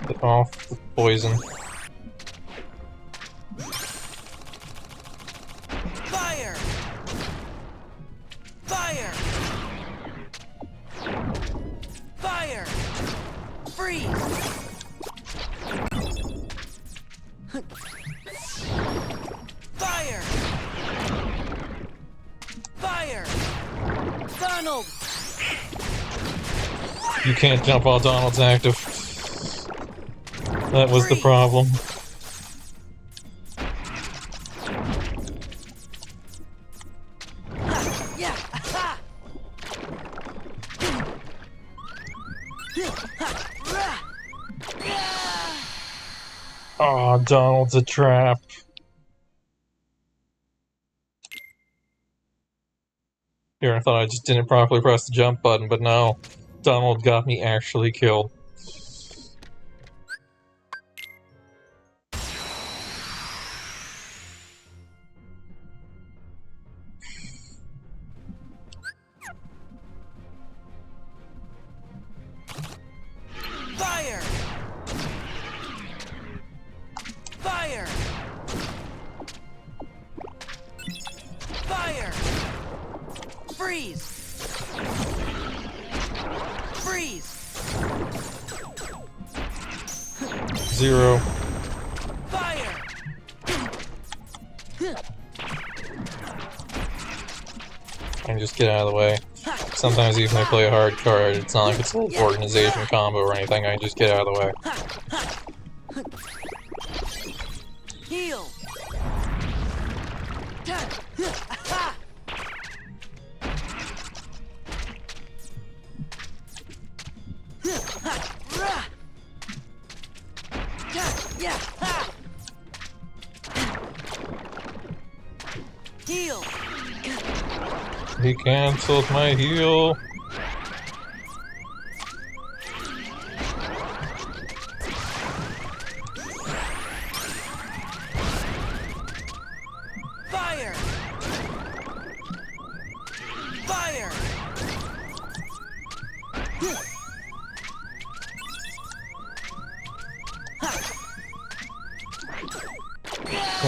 Get off the poison. Fire! Fire! Fire! Freeze! Fire! Fire! Donald! You can't jump while Donald's active. That was the problem. Yeah! Ha! Oh, Donald's a trap. Here, I thought I just didn't properly press the jump button, but no. Donald got me actually killed. Fire! Fire! Fire! Freeze! Freeze! 0. Fire! And just get out of the way. Sometimes even if I play a hard card, it's not like it's an organization combo or anything, I just get out of the way. Heal! Ha! Yeah! Ha! Heal! He canceled my heal. Fire! Fire!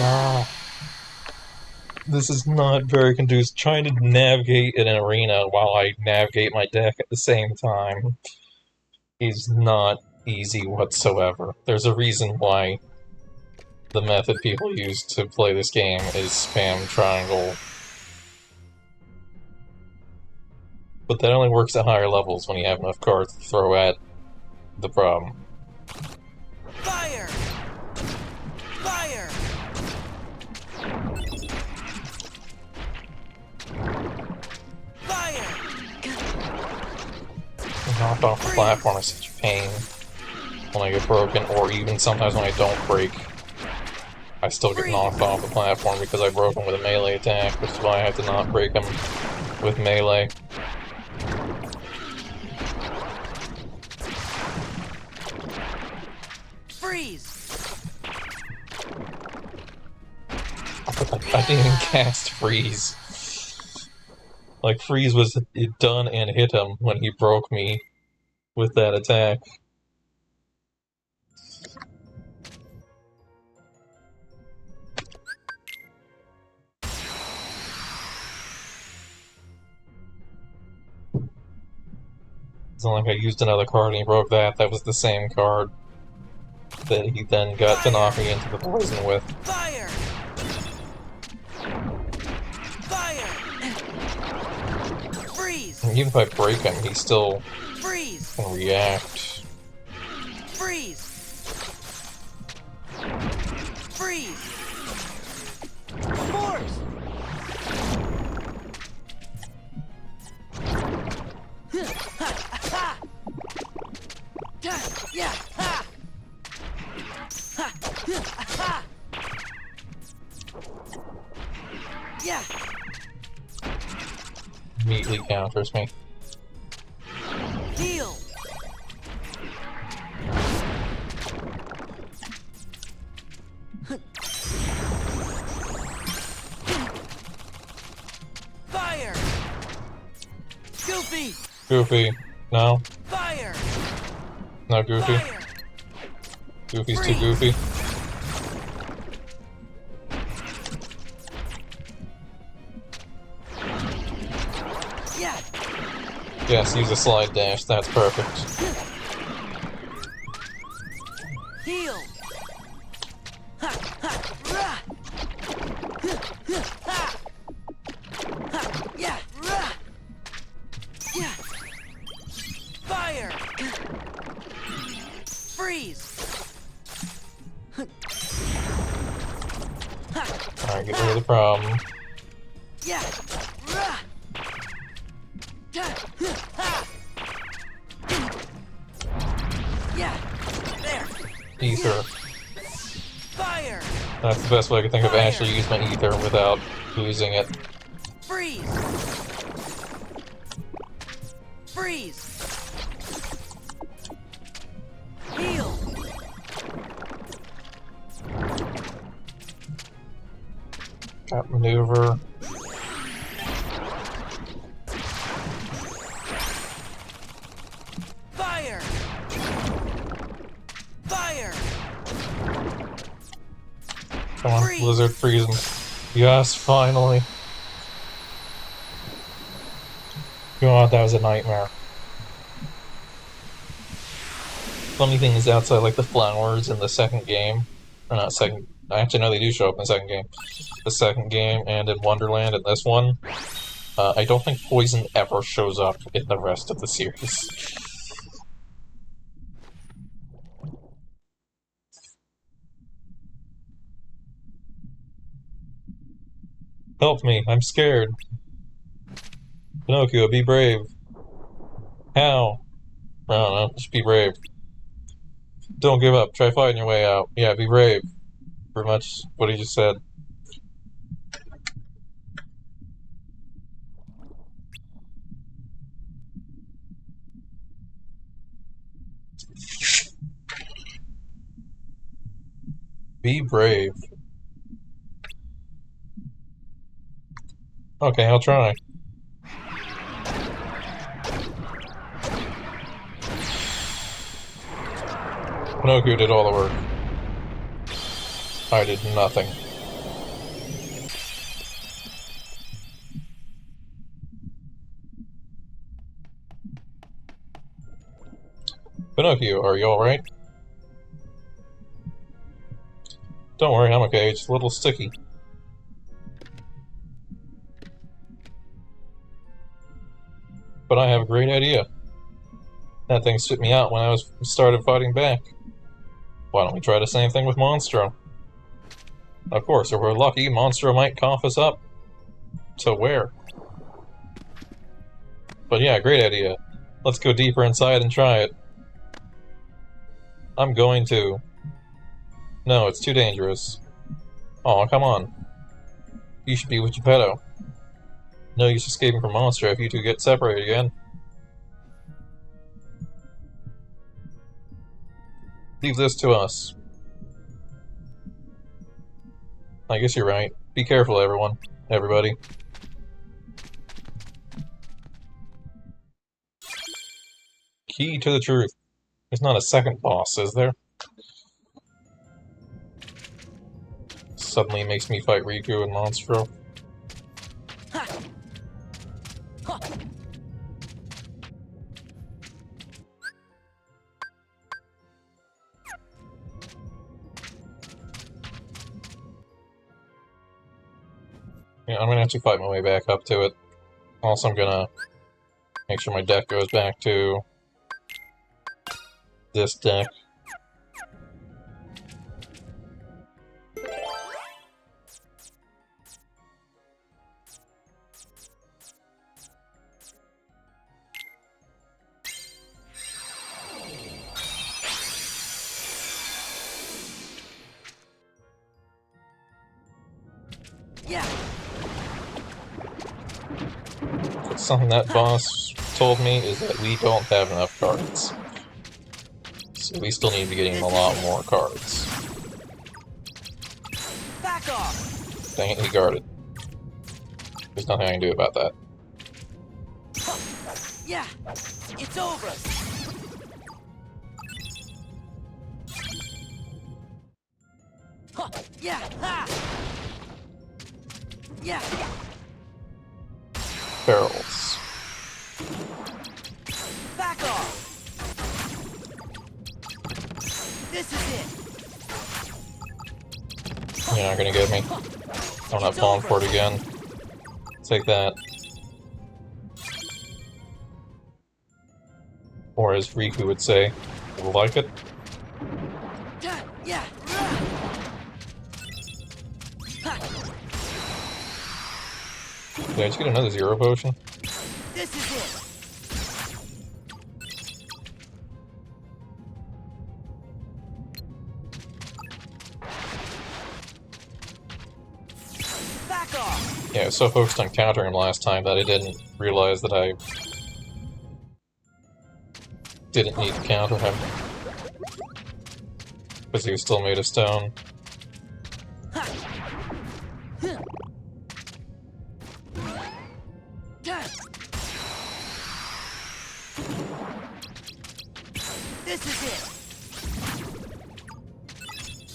Ah. This is not very conducive. Trying to navigate an arena while I navigate my deck at the same time is not easy whatsoever. There's a reason why the method people use to play this game is spam triangle. But that only works at higher levels when you have enough cards to throw at the problem. Fire! Fire! Fire! Knocked off the platform is such a pain when I get broken, or even sometimes when I don't break. I still get knocked off the platform because I broke him with a melee attack, which is why I have to not break him with melee. Freeze! I didn't even cast Freeze. Like, Freeze was done and hit him when he broke me with that attack. It's not like I used another card and he broke that. That was the same card that he then got to knock me into the poison with. Fire! Fire! Freeze! And even if I break him, he still Freeze! can react. Freeze! Freeze! Force! Yeah! Ha! Ha! Ha! Yeah! Immediately counters me. Heal! Fire! Goofy! Goofy. No. Fire! No Goofy. Fire! Goofy's too goofy. Yeah! Yes, use a slide dash. That's perfect. Heal! Ha! Ha! Rah! Ha! Ha! Yeah! Rah! Yeah! Fire! Freeze! Ha! Alright, get rid of the problem. Yeah! Rah! Ha! Yeah! There! Ether. Fire! That's the best way I can think of actually use my ether without losing it. Freeze! Freeze! Heal! Got maneuver. Fire! Fire! Come on, Freeze. Blizzard, freeze him. Yes, finally. God, that was a nightmare. Funny thing is, outside like the flowers in the second game, or not second. Actually, no, they do show up in the second game. The second game and in Wonderland in this one, I don't think poison ever shows up in the rest of the series. Help me, I'm scared. Pinocchio, be brave. How? I don't know, just be brave. Don't give up, try fighting your way out. Yeah, be brave. Pretty much what he just said. Be brave. Okay, I'll try. Pinocchio did all the work. I did nothing. Pinocchio, are you alright? Don't worry, I'm okay, it's a little sticky. But I have a great idea. That thing spit me out when I started fighting back. Why don't we try the same thing with Monstro? Of course, if we're lucky, Monstro might cough us up. So where? But yeah, great idea. Let's go deeper inside and try it. I'm going to. No, it's too dangerous. Aw, come on. You should be with Geppetto. No use escaping from Monstro if you two get separated again. Leave this to us. I guess you're right. Be careful, everyone. Everybody. Key to the truth. There's not a second boss, is there? Suddenly makes me fight Riku and Monstro. Ha! Ha! Yeah, I'm gonna have to fight my way back up to it. Also, I'm gonna make sure my deck goes back to this deck. Yeah! Something that boss told me is that we don't have enough cards. So we still need to be getting a lot more cards. Back off! Dang it, he guarded. There's nothing I can do about that. Yeah, it's over. Huh. Yeah, ha. Yeah. Barrels. Back off. This is it. You're not gonna get me. I'm not falling for it again. Take that. Or as Riku would say, like it? Yeah. Did I just get another zero potion? This is it. Back off. Yeah, I was so focused on countering him last time that I didn't realize that I didn't need to counter him. Because he was still made of stone. This is it.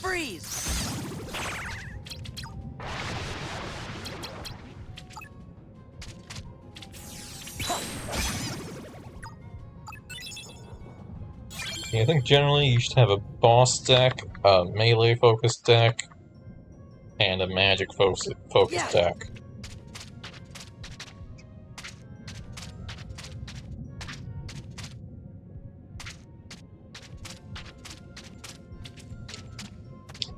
Freeze. Yeah, I think generally you should have a boss deck, a melee focused deck, and a magic focused deck.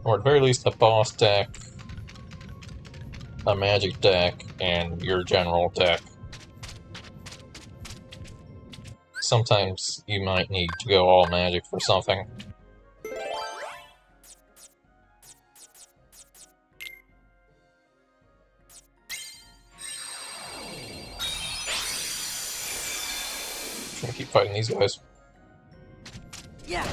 Or at very least a boss deck, a magic deck, and your general deck. Sometimes you might need to go all magic for something. Just gonna keep fighting these guys. Yeah.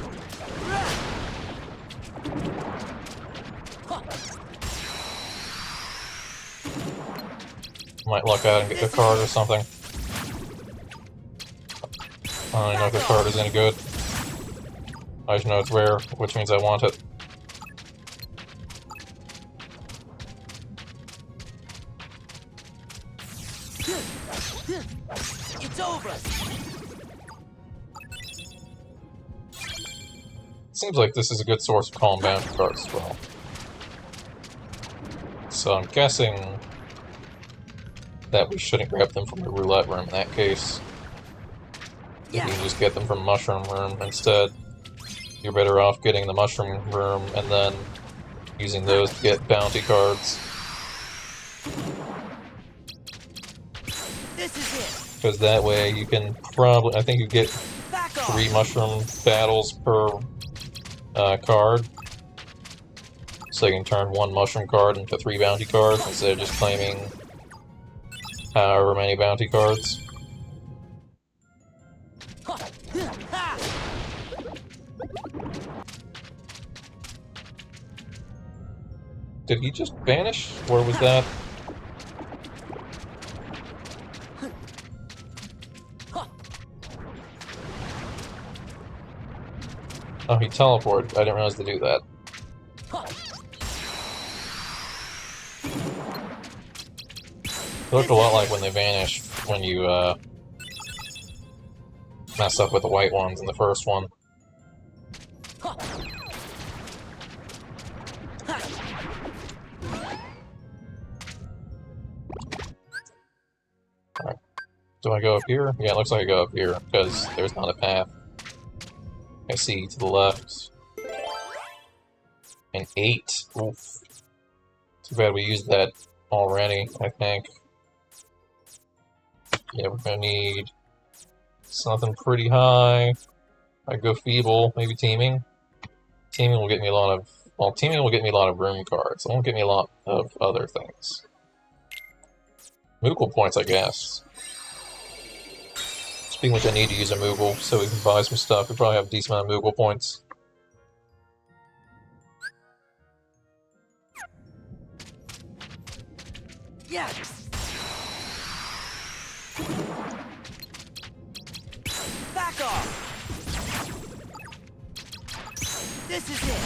Might luck out and get the card or something. I don't know if the card is any good. I just know it's rare, which means I want it. It's over. Seems like this is a good source of calm bounty cards as well. So I'm guessing that we shouldn't grab them from the roulette room in that case. Yeah. If you just get them from mushroom room instead, you're better off getting the mushroom room and then using those to get bounty cards. This is it. Because that way you can probably, I think you get Back off. 3 mushroom battles per card. So you can turn 1 mushroom card into 3 bounty cards instead of just claiming however many bounty cards. Ha. Did he just vanish? Where was that? Oh, he teleported. I didn't realize to do that. It looked a lot like when they vanished when you messed up with the white ones in the first one. Alright. Do I go up here? Yeah, it looks like I go up here, because there's not a path. I see to the left. An 8. Oof. Too bad we used that already, I think. Yeah, we're gonna need something pretty high. I go feeble, maybe teaming. Teaming will get me a lot of... Well, teaming will get me a lot of room cards. It won't get me a lot of other things. Moogle points, I guess. Speaking of which, I need to use a Moogle so we can buy some stuff. We probably have a decent amount of Moogle points. Yeah. off! This is it!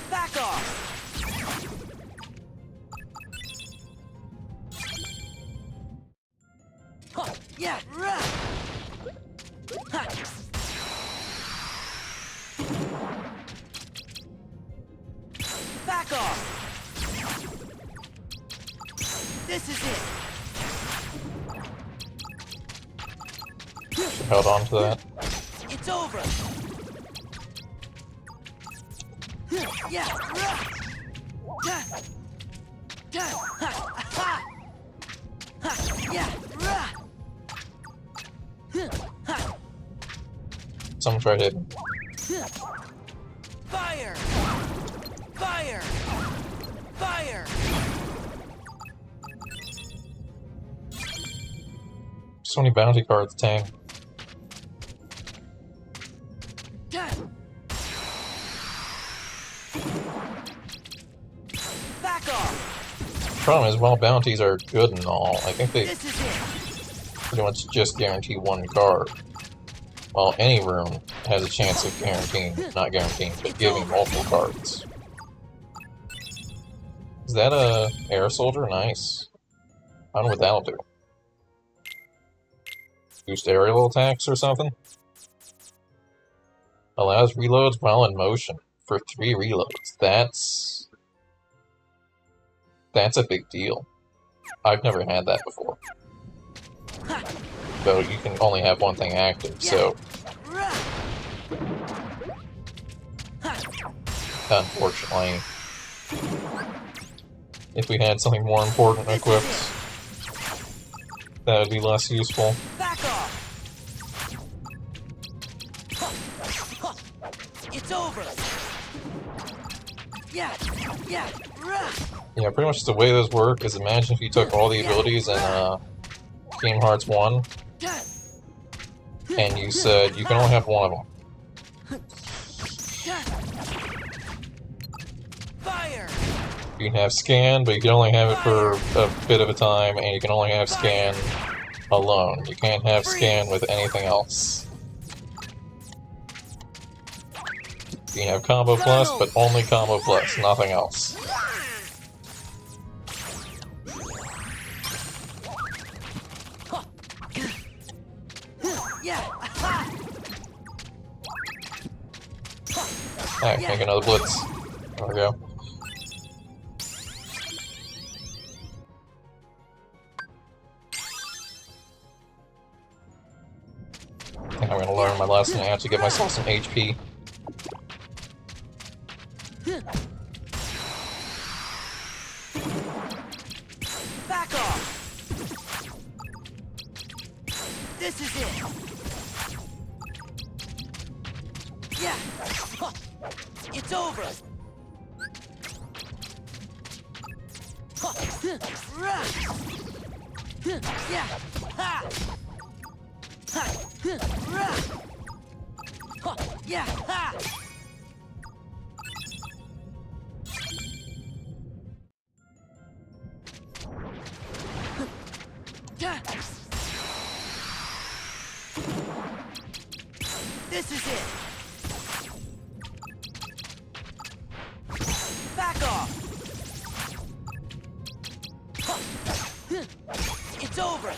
Back off! Huh, yeah, rah! Ha. Back off! This is it! Held on to that. It's over! Yeah! rah. Ha. Ha. Ha. Ha. Ha. Yeah! rah. Ha. Someone tried hitting. Fire! Fire! Fire! So many bounty cards, dang. Back off! Problem is, while bounties are good and all, I think they This is it! pretty much just guarantee one card. While any room has a chance of guaranteeing, not guaranteeing, but giving multiple cards. Is that a air soldier? Nice. I don't know what that'll do. Boost aerial attacks or something? Allows reloads while in motion for 3 reloads. That's a big deal. I've never had that before. Though you can only have one thing active, so unfortunately, if we had something more important equipped, that would be less useful. Back off! It's over! Yeah! Yeah! rah. Yeah, pretty much the way those work is, imagine if you took all the abilities in Kingdom Hearts 1 and you said you can only have one of them. Fire! You can have scan, but you can only have it for a bit of a time, and you can only have scan alone. You can't have scan with anything else. You can have combo plus, but only combo plus, nothing else. Yeah! Alright, make another blitz. There we go. I'm gonna learn my lesson and actually get myself some HP. Back off! This is it! Yeah! It's over! Yeah! Ha! Ha! Yeah! Ha! This is it! Back off! It's over!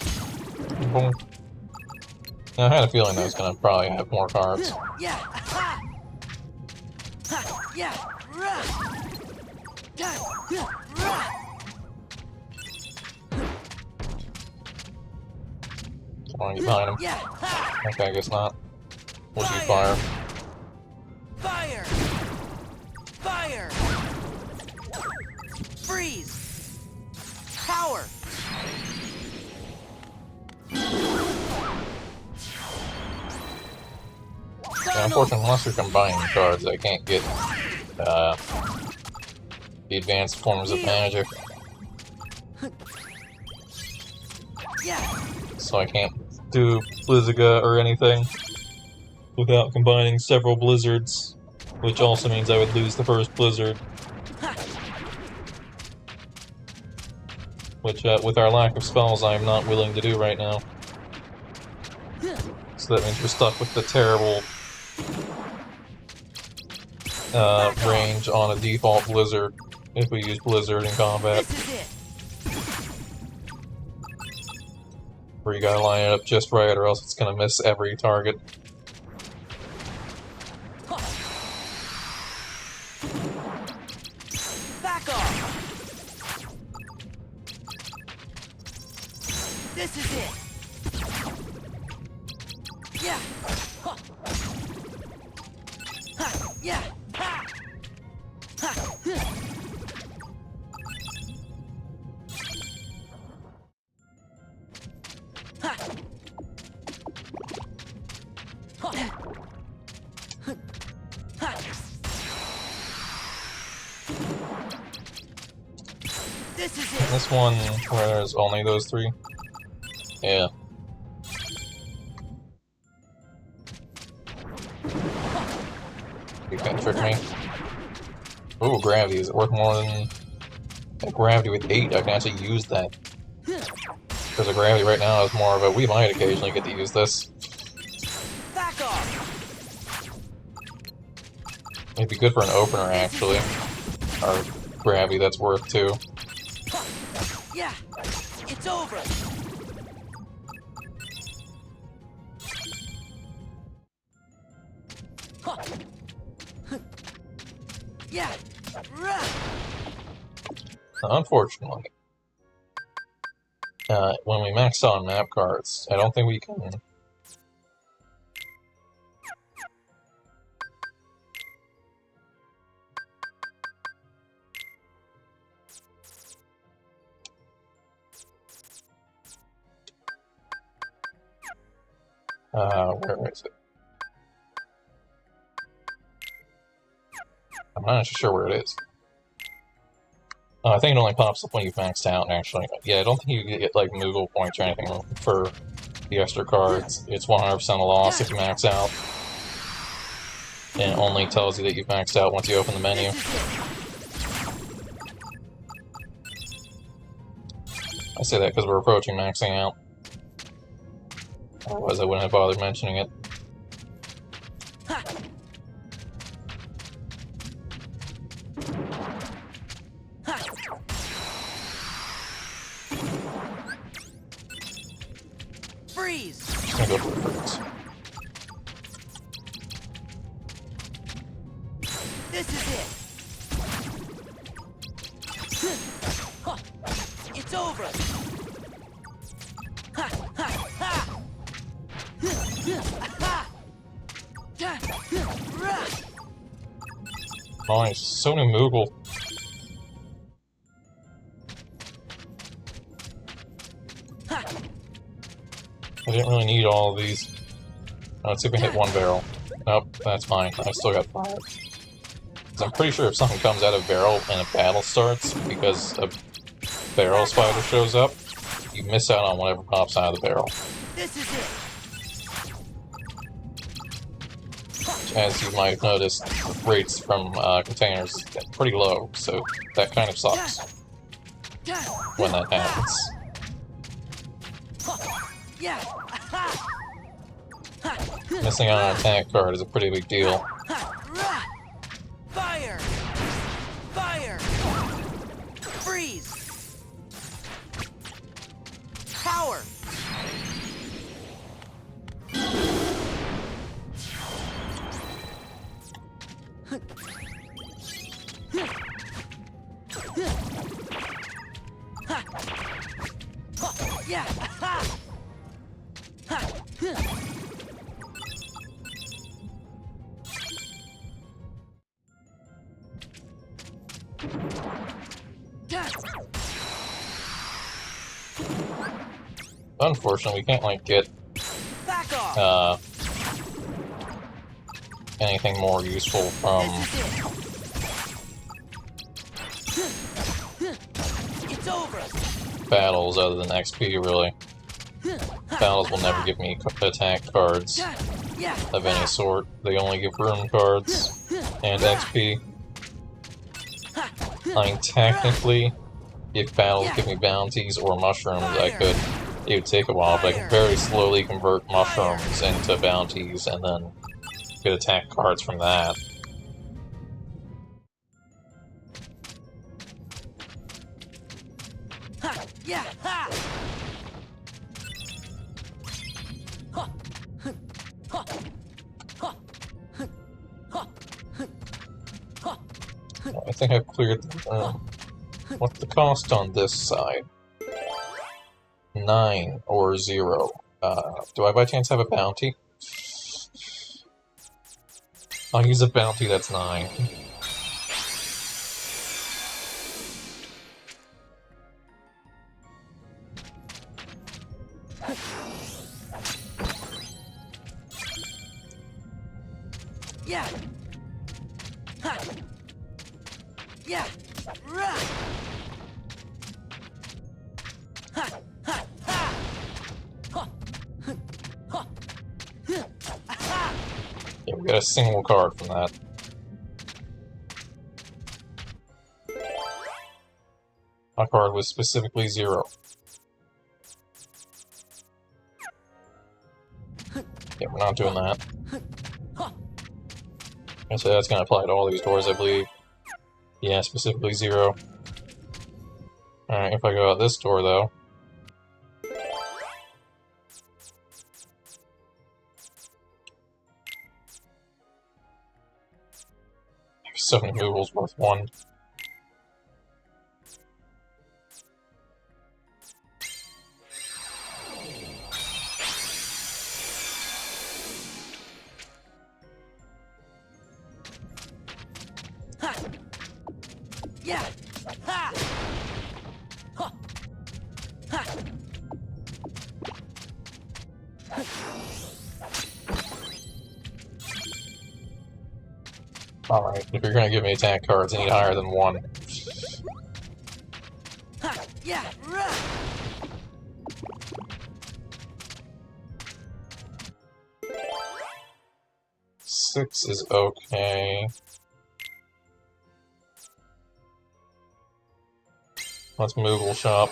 Boom. Now, I had a feeling I was gonna probably have more cards. Yeah! Ha! Ha! Yeah! Rah! Rah! Come on, get behind him. Yeah! Ha! Okay, I guess not. We'll shoot fire. Fire! Fire! Freeze! Power! Yeah, unfortunately, unless you're combining cards, I can't get the advanced forms of magic. Yeah. So I can't do Blizzaga or anything without combining several blizzards, which also means I would lose the first blizzard. Which, with our lack of spells, I am not willing to do right now. So that means we're stuck with the terrible range on a default blizzard if we use blizzard in combat. This is it. Where you gotta line it up just right, or else it's gonna miss every target. Back off. This is it. Yeah. Huh. Ha. Yeah. Ha. Ha. Ha. Ha. Ha. This is it. This one, where there's only those three. Yeah. You can't trick me. Ooh, gravity. Is it worth more than... Gravity with 8, I can actually use that. Because the gravity right now is more of a, we might occasionally get to use this. Back off. It'd be good for an opener, actually. Or gravity that's worth 2. Yeah. It's over. Yeah. Unfortunately, when we max out on map cards, I don't think we can... where is it? I'm not actually sure where it is. I think it only pops up when you've maxed out, actually. Yeah, I don't think you get, like, movable points or anything for the extra cards. It's 100% a loss if you max out. And it only tells you that you've maxed out once you open the menu. I say that because we're approaching maxing out. Otherwise I wouldn't have bothered mentioning it. Freeze! I'm gonna go for the freeze. This is it. It's over. Nice, so many Moogle. I didn't really need all of these. Let's see if we hit one barrel. Nope, that's fine. I still got 5. Because I'm pretty sure if something comes out of barrel and a battle starts because a barrel spider shows up, you miss out on whatever pops out of the barrel. This is it. As you might have noticed, rates from containers are pretty low, so that kind of sucks when that happens. Yeah. Missing out on an attack card is a pretty big deal. Fire! Fire! Freeze! Power! Yeah! Unfortunately, we can't, like, get Back off! anything more useful from It's over! battles other than XP, really. Battles will never give me attack cards of any sort. They only give room cards and XP. I mean, technically, if battles give me bounties or mushrooms, I could... It would take a while, but I can very slowly convert mushrooms into bounties and then get attack cards from that. I think I've cleared what's the cost on this side? 9 or 0. Do I by chance have a bounty? I'll use a bounty that's 9. Yeah, we got a single card from that. My card was specifically 0. Yeah, we're not doing that. And so that's going to apply to all these doors, I believe. Yeah, specifically 0. Alright, if I go out this door, though... 7 movables worth 1. Alright, if you're gonna give me attack cards, I need higher than 1. Six is okay. Let's movable shop.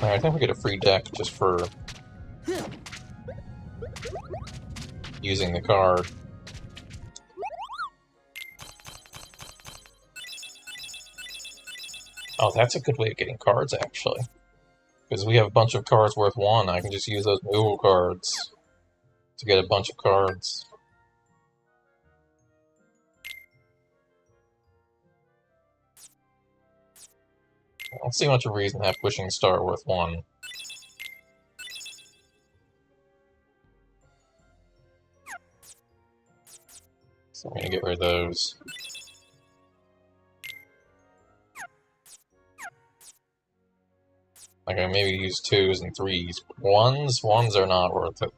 Alright, I think we get a free deck just for using the card. Oh, that's a good way of getting cards, actually. Because we have a bunch of cards worth 1, I can just use those movable cards to get a bunch of cards. I don't see much of a reason to have Wishing Star worth 1. So I'm gonna get rid of those. Like, I maybe use 2s and 3s. 1s are not worth it.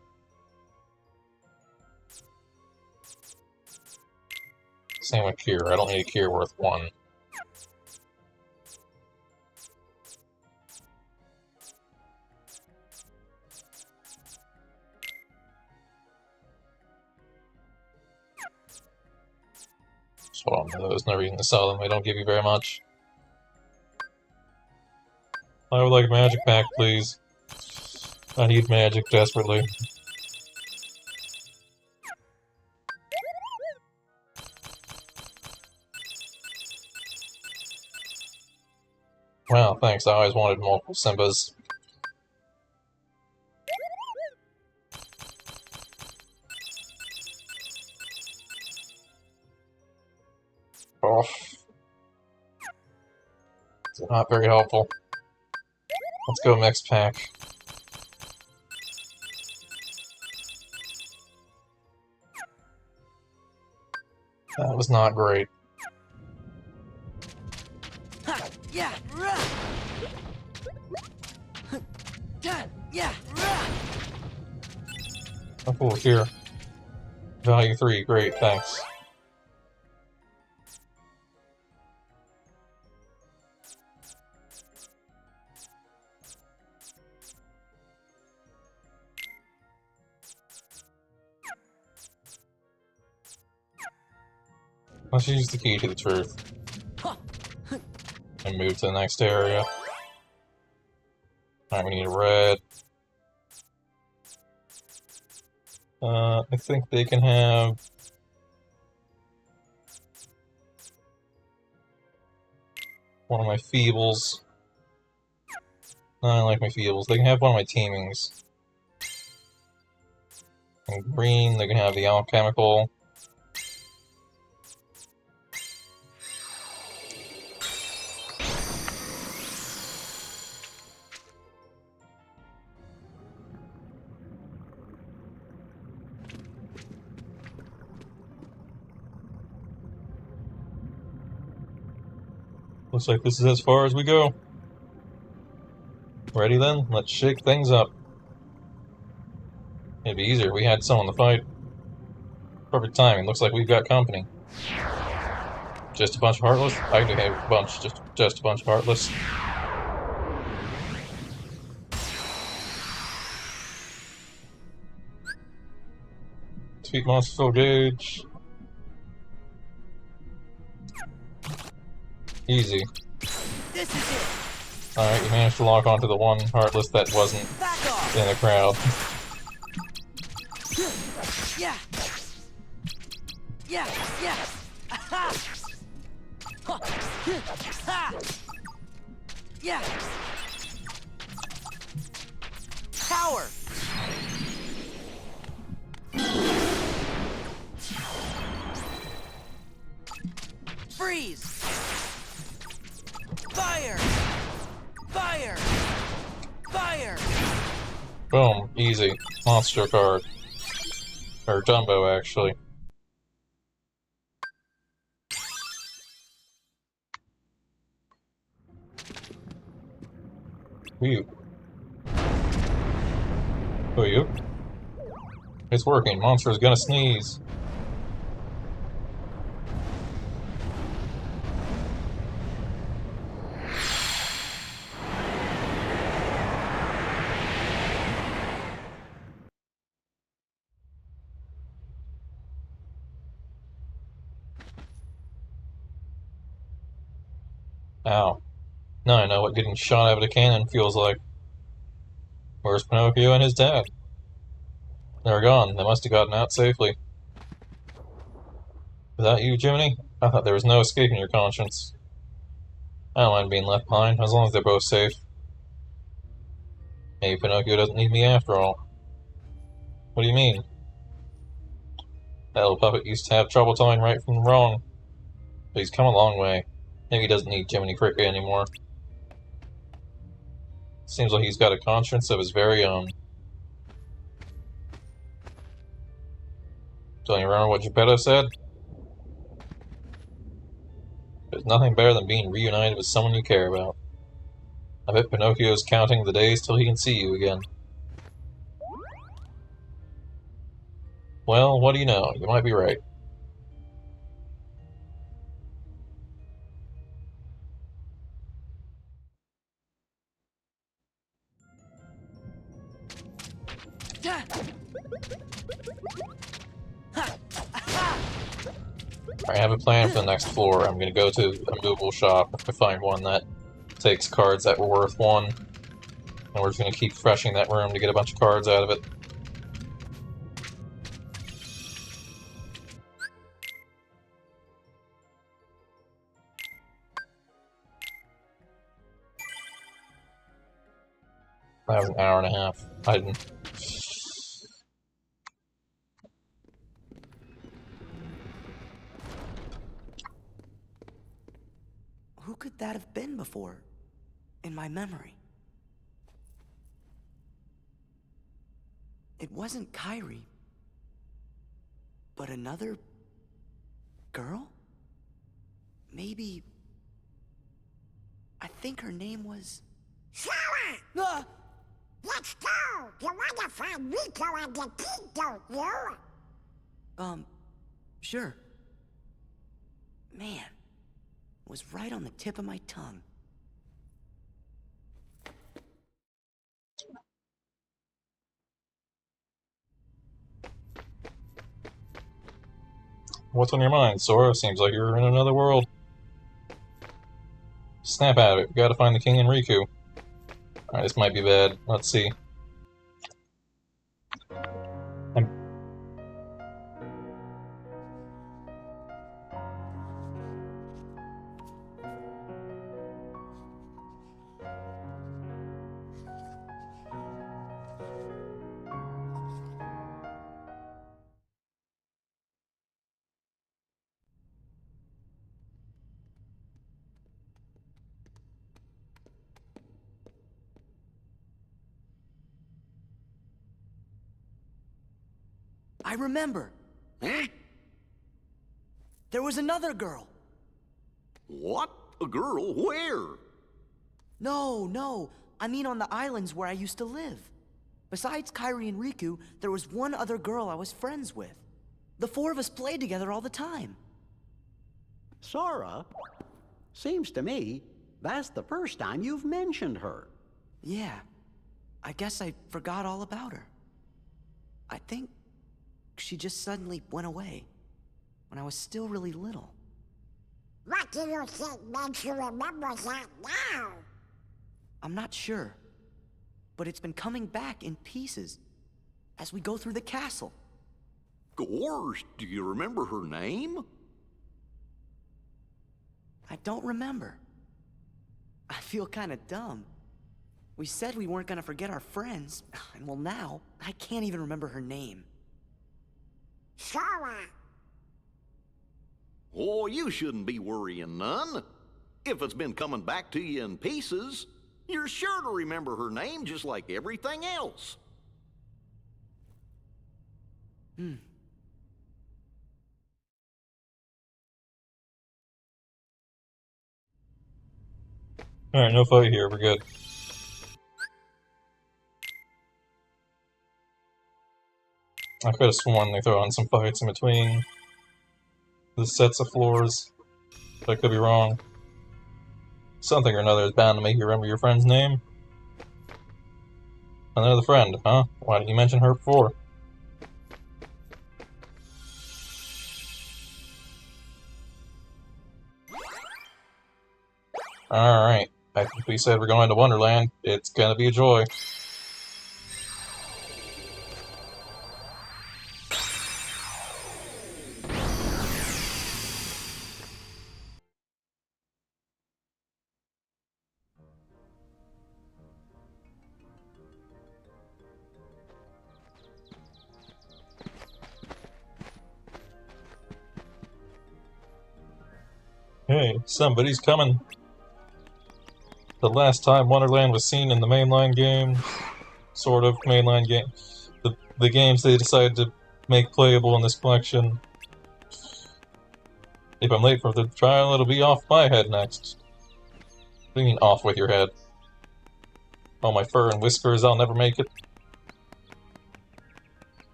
Same with Cure. I don't need a Cure worth 1. Just hold on to those. No reason to sell them. They don't give you very much. I would like a magic pack, please. I need magic desperately. Wow, thanks. I always wanted multiple Simbas. Oh. It's not very helpful. Let's go mix pack. That was not great. Oh, cool, here. Value 3, great, thanks. Let's use the key to the truth. And move to the next area. Alright, we need a red. I think they can have... one of my feebles. No, I don't like my feebles. They can have one of my teamings. And green, they can have the alchemical. Looks like this is as far as we go. Ready then? Let's shake things up. It'd be easier if we had someone to fight. Perfect timing. Looks like we've got company. Just a bunch of heartless? I do have a bunch. Just a bunch of heartless. Sweet Monstro gauge. Easy. This is it. Alright, you managed to lock onto the one heartless that wasn't Back off. in the crowd. Yeah. Yeah. Yeah. Aha. Huh. Ha. Yeah. Power. Freeze. Fire. Fire. Fire. Boom. Easy. Monstro card. Or Dumbo, actually. Who are you? Who are you? It's working. Monstro's gonna sneeze. Ow. Now I know what getting shot out of a cannon feels like. Where's Pinocchio and his dad? They're gone. They must have gotten out safely. Is that you, Jiminy? I thought there was no escaping your conscience. I don't mind being left behind, as long as they're both safe. Maybe Pinocchio doesn't need me after all. What do you mean? That little puppet used to have trouble telling right from wrong. But he's come a long way. Maybe he doesn't need Jiminy Cricket anymore. Seems like he's got a conscience of his very own. Don't you remember what Geppetto said? There's nothing better than being reunited with someone you care about. I bet Pinocchio's counting the days till he can see you again. Well, what do you know? You might be right. Yeah. Ha. Aha. I have a plan for the next floor. I'm gonna go to a movable shop to find one that takes cards that were worth one. And we're just gonna keep refreshing that room to get a bunch of cards out of it. That was an hour and a half. I didn't... Who could that have been before? In my memory. It wasn't Kyrie. But another... girl? Maybe... I think her name was... Sarah! Ah. Let's go! You wanna find Rico and the kid, don't you? Sure. Man, it was right on the tip of my tongue. What's on your mind, Sora? Seems like you're in another world. Snap out of it. We gotta find the king and Riku. Alright, this might be bad. Let's see. I remember. Huh? There was another girl. What? A girl? Where? No. I mean on the islands where I used to live. Besides Kairi and Riku, there was one other girl I was friends with. The four of us played together all the time. Sora? Seems to me that's the first time you've mentioned her. Yeah. I guess I forgot all about her. I think she just suddenly went away when I was still really little. What do you think makes you remember that now? I'm not sure, but it's been coming back in pieces as we go through the castle. Gorge, do you remember her name? I don't remember. I feel kind of dumb. We said we weren't gonna forget our friends, and well now, I can't even remember her name. Sora. Oh, you shouldn't be worrying none. If it's been coming back to you in pieces, you're sure to remember her name just like everything else. Alright, no fight here, we're good. I could have sworn they throw on some fights in between the sets of floors, but I could be wrong. Something or another is bound to make you remember your friend's name. Another friend, huh? Why didn't you mention her before? Alright, I think we said we're going to Wonderland. It's gonna be a joy. Hey, somebody's coming. The last time Wonderland was seen in the mainline game, sort of mainline game, the games they decided to make playable in this collection. If I'm late for the trial, it'll be off my head next. What do you mean off with your head? All my fur and whiskers, I'll never make it.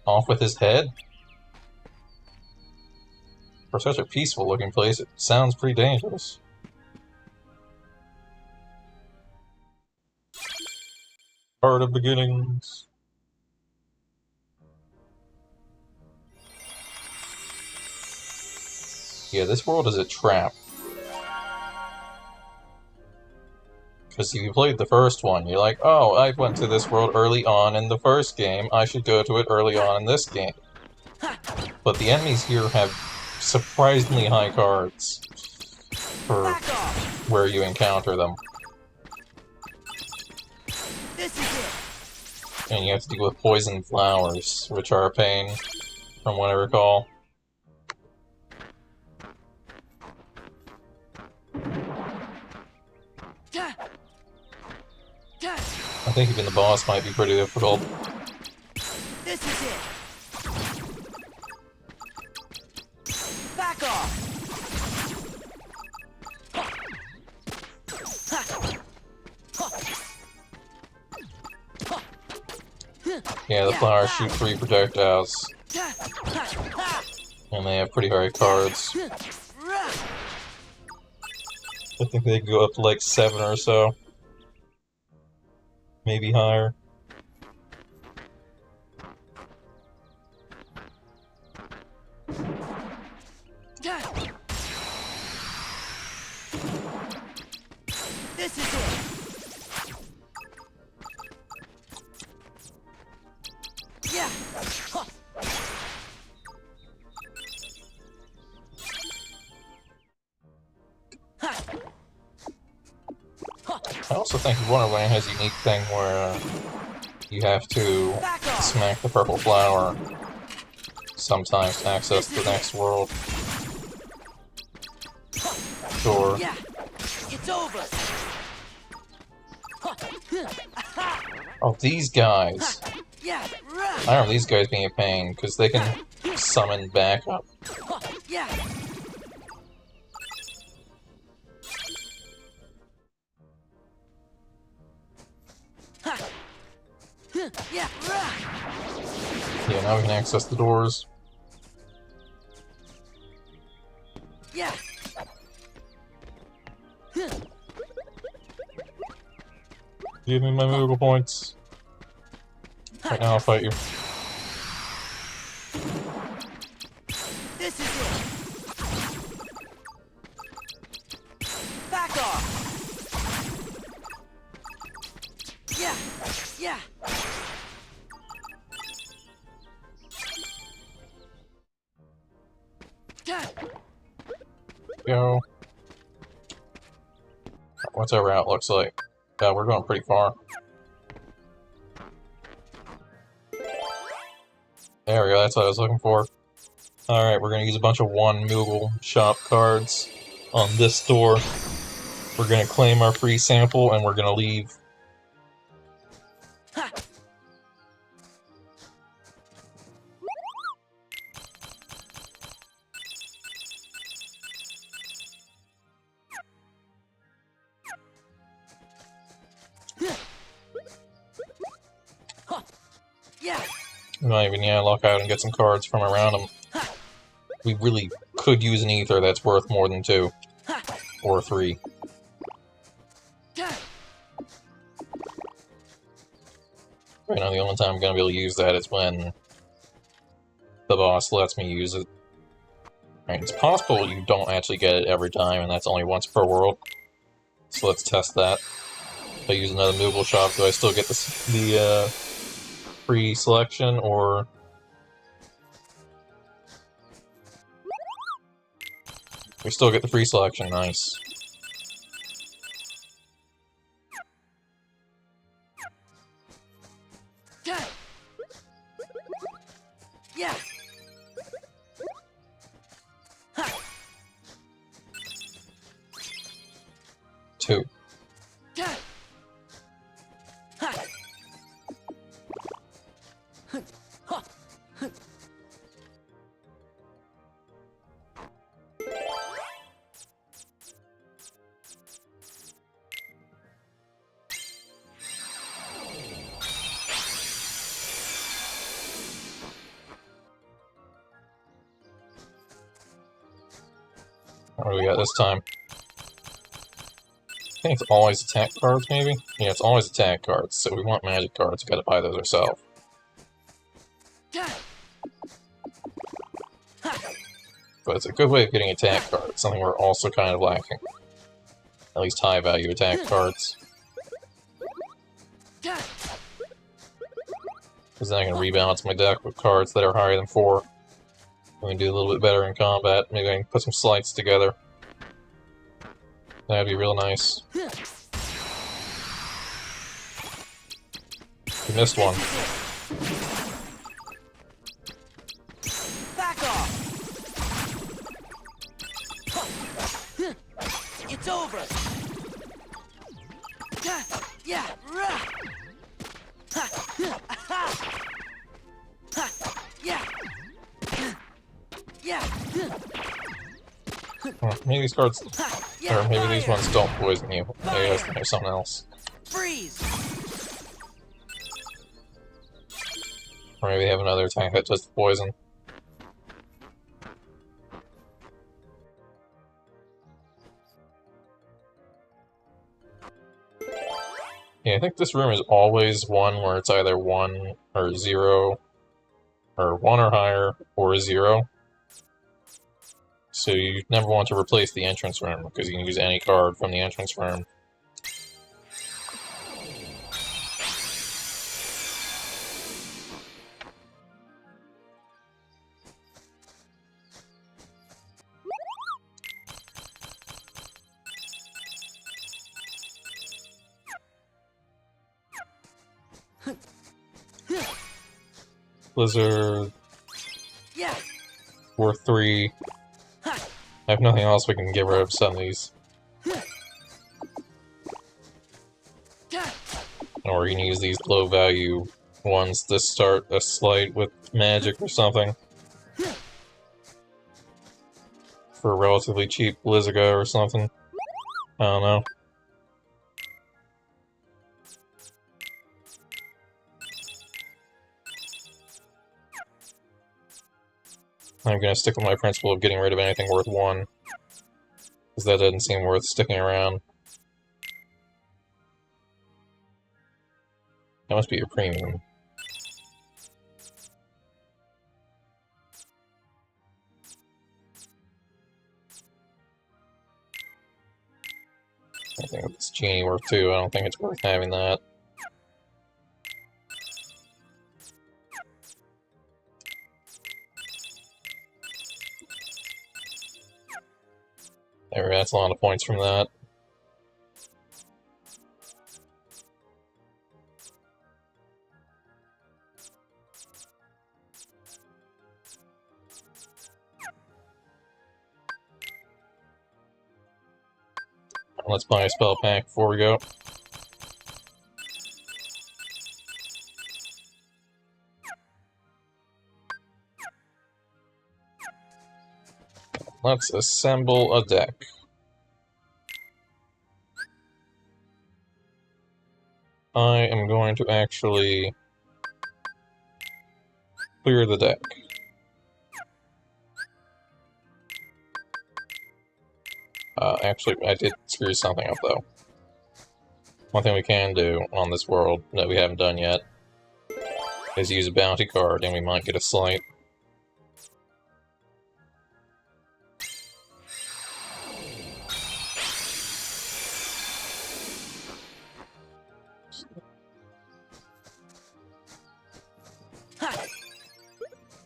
Off with his head? For such a peaceful looking place, it sounds pretty dangerous. Part of beginnings. Yeah, this world is a trap. Because if you played the first one, you're like, oh, I went to this world early on in the first game, I should go to it early on in this game. But the enemies here have surprisingly high cards for where you encounter them. This is it. And you have to deal with poison flowers, which are a pain, from what I recall. I think even the boss might be pretty difficult. This is it. Back off. Yeah, the flowers shoot 3 projectiles, and they have pretty high cards. I think they go up to like 7 or so. Maybe higher. This is it. Yeah. Huh. I also think Wonderland has a unique thing where you have to smack the purple flower sometimes to access the next world. Sure. Yeah. It's over. Oh, these guys. Yeah. I don't know these guys being a pain, because they can summon backup. Yeah. Yeah. Yeah, now we can access the doors. Yeah. Give me my Moogle points. Right now I'll fight you. This is it. Back off. Yeah. Yeah. Go. What's our route looks like? Yeah, we're going pretty far. There we go, that's what I was looking for. Alright, we're gonna use a bunch of one Moogle shop cards on this door. We're gonna claim our free sample and we're gonna leave. Yeah. We might even, yeah, lock out and get some cards from around them. We really could use an ether that's worth more than 2. Or 3. Right now, the only time I'm gonna be able to use that is when the boss lets me use it. Right, it's possible you don't actually get it every time, and that's only once per world. So let's test that. If I use another Moogle shop, do I still get the free selection, or... We still get the free selection, nice. Yeah. 2. What do we got this time? I think it's always attack cards, maybe? Yeah, it's always attack cards, so we want magic cards, we gotta buy those ourselves. But it's a good way of getting attack cards, something we're also kind of lacking. At least high value attack cards. Because then I can rebalance my deck with cards that are higher than 4. We can do a little bit better in combat. Maybe I can put some slights together. That'd be real nice. We missed one. Back off. It's over. Yeah. Yeah. Yeah. Maybe these cards, Yeah. or maybe these Fire. ones don't poison you. Maybe there's something else. Freeze. Or maybe they have another attack that does poison. Yeah, I think this room is always one where it's either 1 or 0, or 1 or higher, or 0. So you never want to replace the entrance room, because you can use any card from the entrance room. Blizzard. Yeah. Worth 3. I have nothing else we can get rid of some of these. Or you can use these low value ones to start a slight with magic or something. For a relatively cheap Blizzaga or something. I don't know. I'm gonna stick with my principle of getting rid of anything worth 1. Because that doesn't seem worth sticking around. That must be your premium. I think it's Genie worth 2. I don't think it's worth having that. There, that's a lot of points from that. Let's buy a spell pack before we go. Let's assemble a deck. I am going to actually clear the deck. Actually, I did screw something up, though. One thing we can do on this world that we haven't done yet is use a bounty card, and we might get a slight.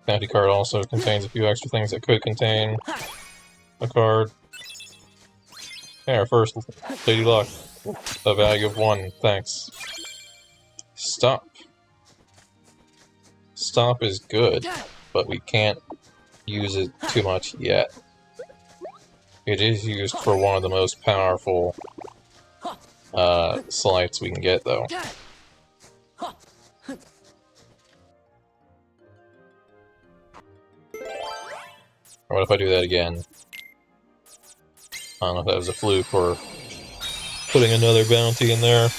Bounty card also contains a few extra things that could contain a card. Yeah, our first Lady Luck. A value of 1, thanks. Stop. Stop is good, but we can't use it too much yet. It is used for one of the most powerful slights we can get, though. Or what if I do that again? I don't know if that was a fluke or putting another bounty in there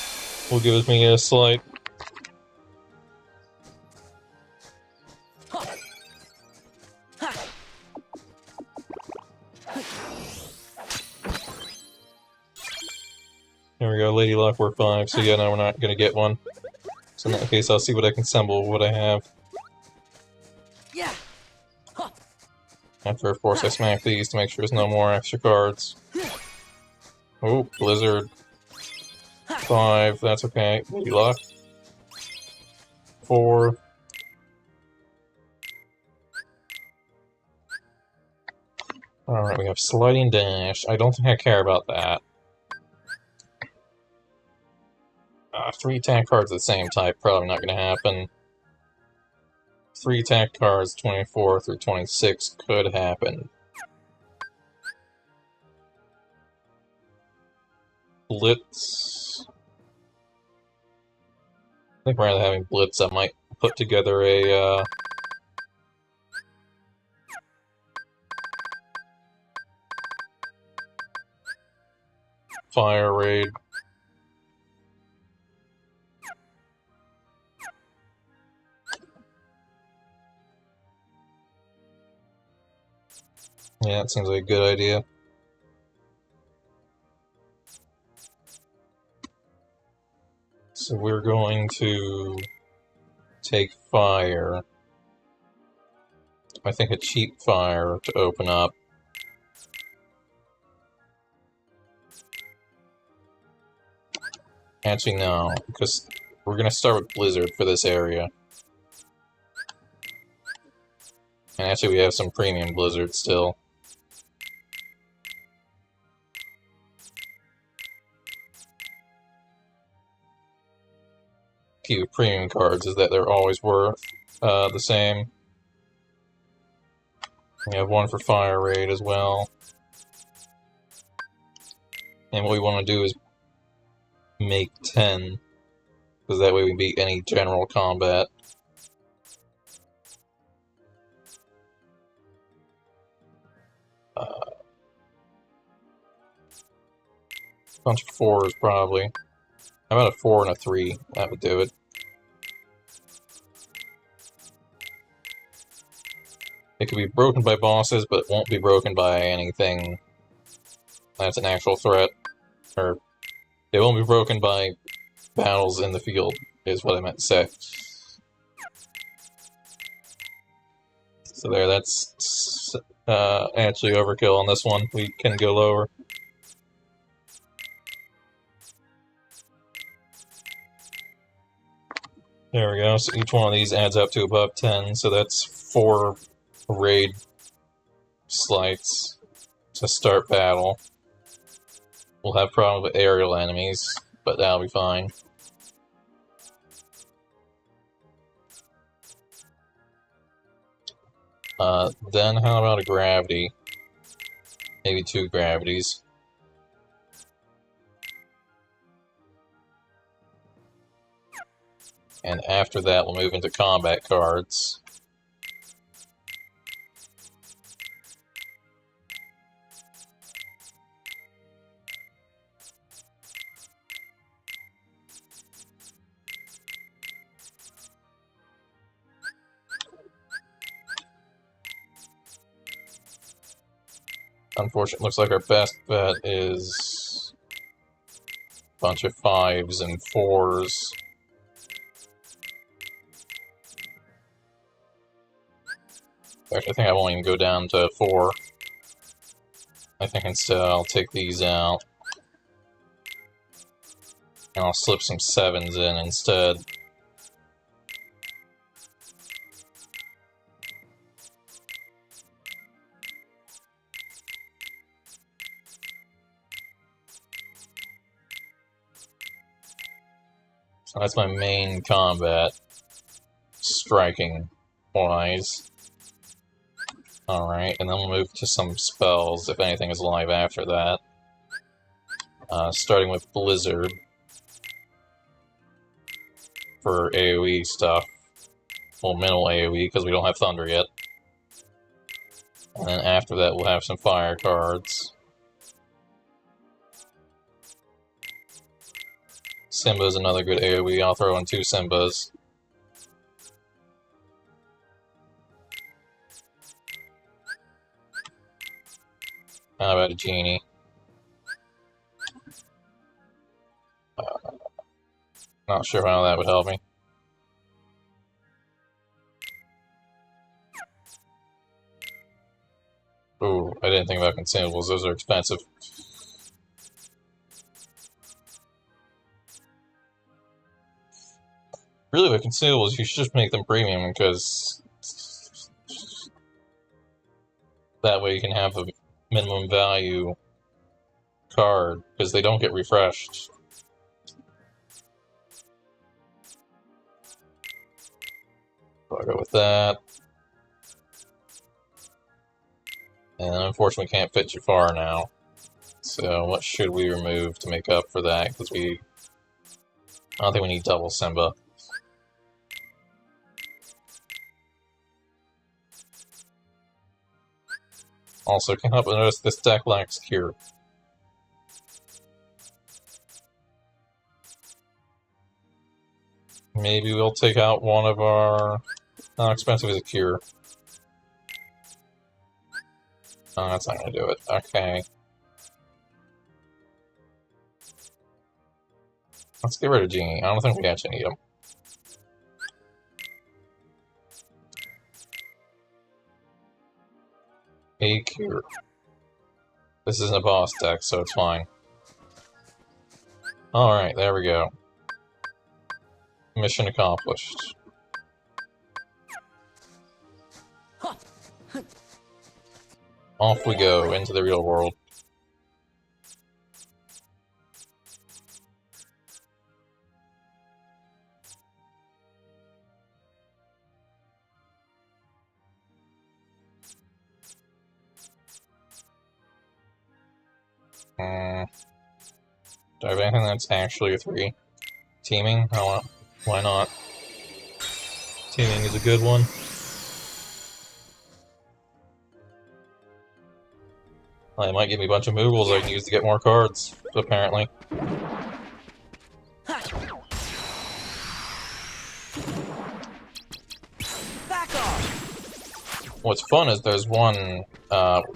will give me a slight. There we go, Lady Luck worth 5, so yeah, now we're not gonna get one. So in that case, I'll see what I can assemble, what I have. Yeah. After, of course, I smack these to make sure there's no more extra cards. Oh, Blizzard. 5, that's okay. Lady Luck. 4. Alright, we have Sliding Dash. I don't think I care about that. 3 attack cards of the same type, probably not going to happen. 3 attack cards, 24 through 26, could happen. Blitz. I think rather than having Blitz, I might put together a, Fire Raid. Yeah, that seems like a good idea. So we're going to take fire. I think a cheap fire to open up. Actually, no, because we're gonna start with Blizzard for this area. And actually, we have some premium Blizzard still. Key with premium cards is that they're always worth the same. We have one for Fire Raid as well. And what we want to do is make 10, because that way we beat any general combat. Bunch of 4s, probably. How about a 4 and a 3? That would do it. It could be broken by bosses, but it won't be broken by anything that's an actual threat. Or, it won't be broken by battles in the field, is what I meant to say. So there, that's actually overkill on this one. We can go lower. There we go, so each one of these adds up to above 10, so that's 4 raid slights to start battle. We'll have problems with aerial enemies, but that'll be fine. Then how about a gravity? Maybe 2 gravities. And after that, we'll move into combat cards. Unfortunately, looks like our best bet is a bunch of 5s and 4s. Actually, I think I won't even go down to 4. I think instead I'll take these out. And I'll slip some 7s in instead. So that's my main combat, striking-wise. Alright, and then we'll move to some spells, if anything is alive after that. Starting with Blizzard. For AoE stuff. Well, minimal AoE, because we don't have Thunder yet. And then after that, we'll have some fire cards. Simba's another good AoE. I'll throw in 2 Simbas. How about a Genie? Not sure how that would help me. Ooh, I didn't think about consumables. Those are expensive. Really, with consumables, you should just make them premium, because that way you can have a minimum value card, because they don't get refreshed. So I'll go with that. And unfortunately, can't fit Jafar now. So what should we remove to make up for that? Because I don't think we need double Simba. Also, can't help but notice this deck lacks Cure. Maybe we'll take out one of our... How expensive is a Cure? Oh, that's not gonna do it. Okay. Let's get rid of Genie. I don't think we actually need him. A Cure. This isn't a boss deck, so it's fine. Alright, there we go. Mission accomplished. Off we go into the real world. Do I have anything that's actually a 3? Teaming? Oh, why not? Teaming is a good one. Well, it might give me a bunch of Moogles I can use to get more cards, apparently. Back off. What's fun is there's one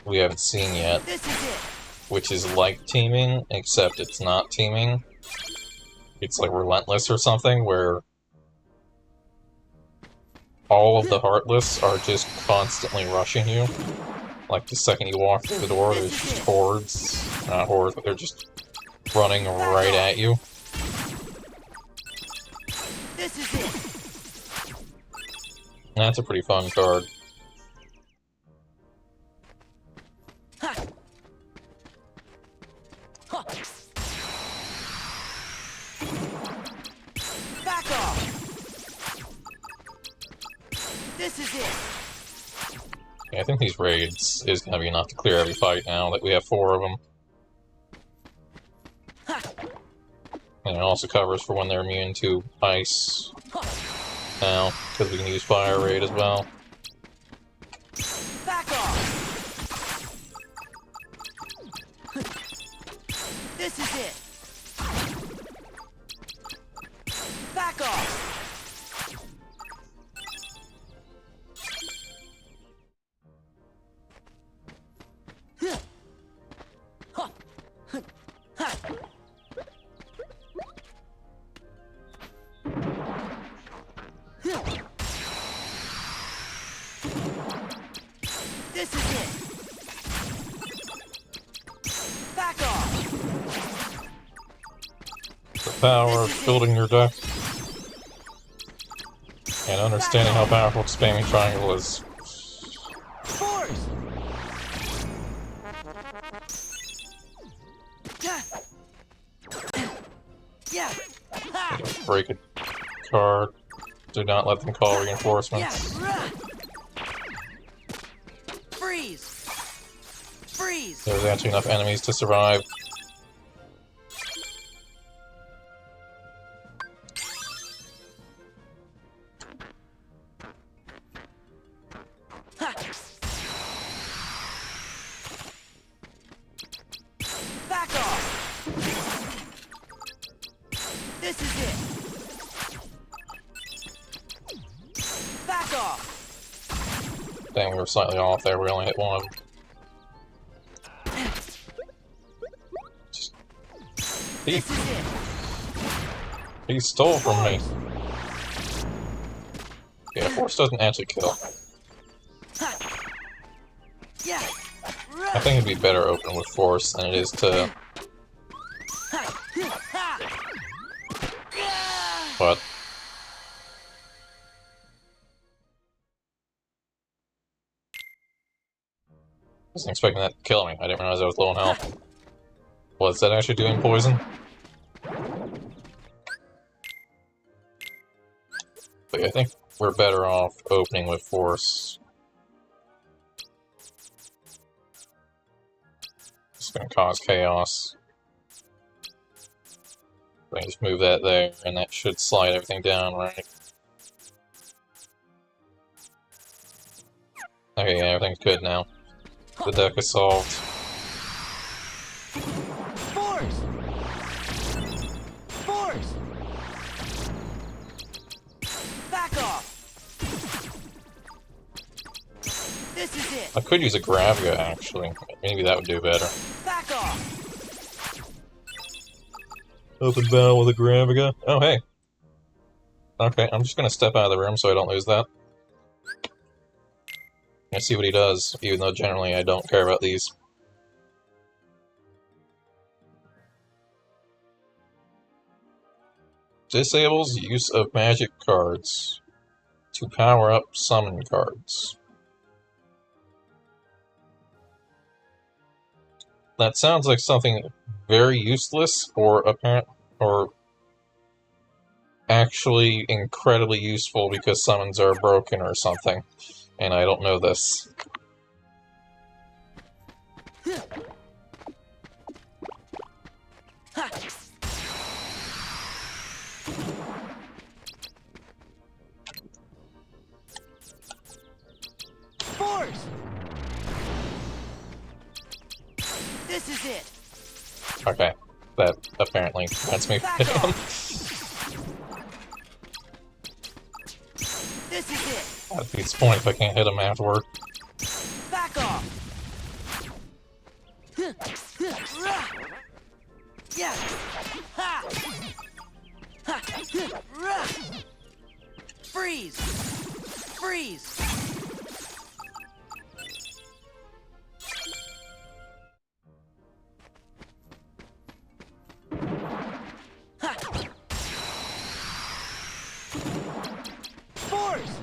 we haven't seen yet, This is it. which is like teaming, except it's not teaming. It's like Relentless or something, where all of the Heartless are just constantly rushing you. Like, the second you walk through the door, there's just hordes. Not hordes, but they're just running right at you. This is it. That's a pretty fun card. Back off. This is it. Yeah, I think these raids is going to be enough to clear every fight now that we have 4 of them. And it also covers for when they're immune to ice now, because we can use fire raid as well. Back off. This is it. Back off. This is it. Back off. The power of building your deck and understanding how powerful spamming triangle is. Force. Yeah. Ha. Break a card. Do not let them call reinforcements. Yeah. Freeze. Freeze. There's actually enough enemies to survive. Ha. Back off. This is it. Back off. Dang, we were slightly off there. We only hit 1 of them. This is it. He stole from me. Yeah, Force doesn't actually kill. Ha. Yeah. I think it'd be better open with Force than it is to... But... Wasn't expecting that to kill me. I didn't realize I was low on health. Was that actually doing poison? But yeah, I think we're better off opening with Force. It's gonna cause chaos. I can just move that there, and that should slide everything down, right? Okay, yeah, everything's good now. The deck is solved. Force. Force. Back off. This is it. I could use a Agrabah, actually. Maybe that would do better. Back off. Open battle with a Agrabah. Oh, hey. Okay, I'm just gonna step out of the room so I don't lose that. I see what he does, even though generally I don't care about these. disables use of magic cards to power up summon cards. That sounds like something very useless or apparent or actually incredibly useful because summons are broken or something, and I don't know this. Force! This is it! Okay, that apparently lets me Back hit him. off! This is it! That beats the point if I can't hit him afterward. Back off! Yeah! Ha! Ha! Freeze! Freeze! Ha! Force!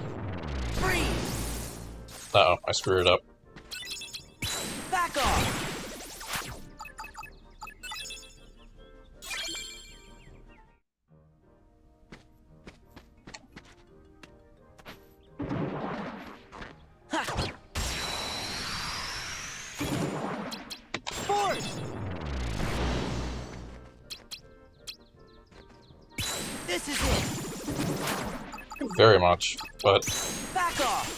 Freeze! Uh-oh, I screwed up. Back off! Ha! Force! This is it! Very much, but Back off!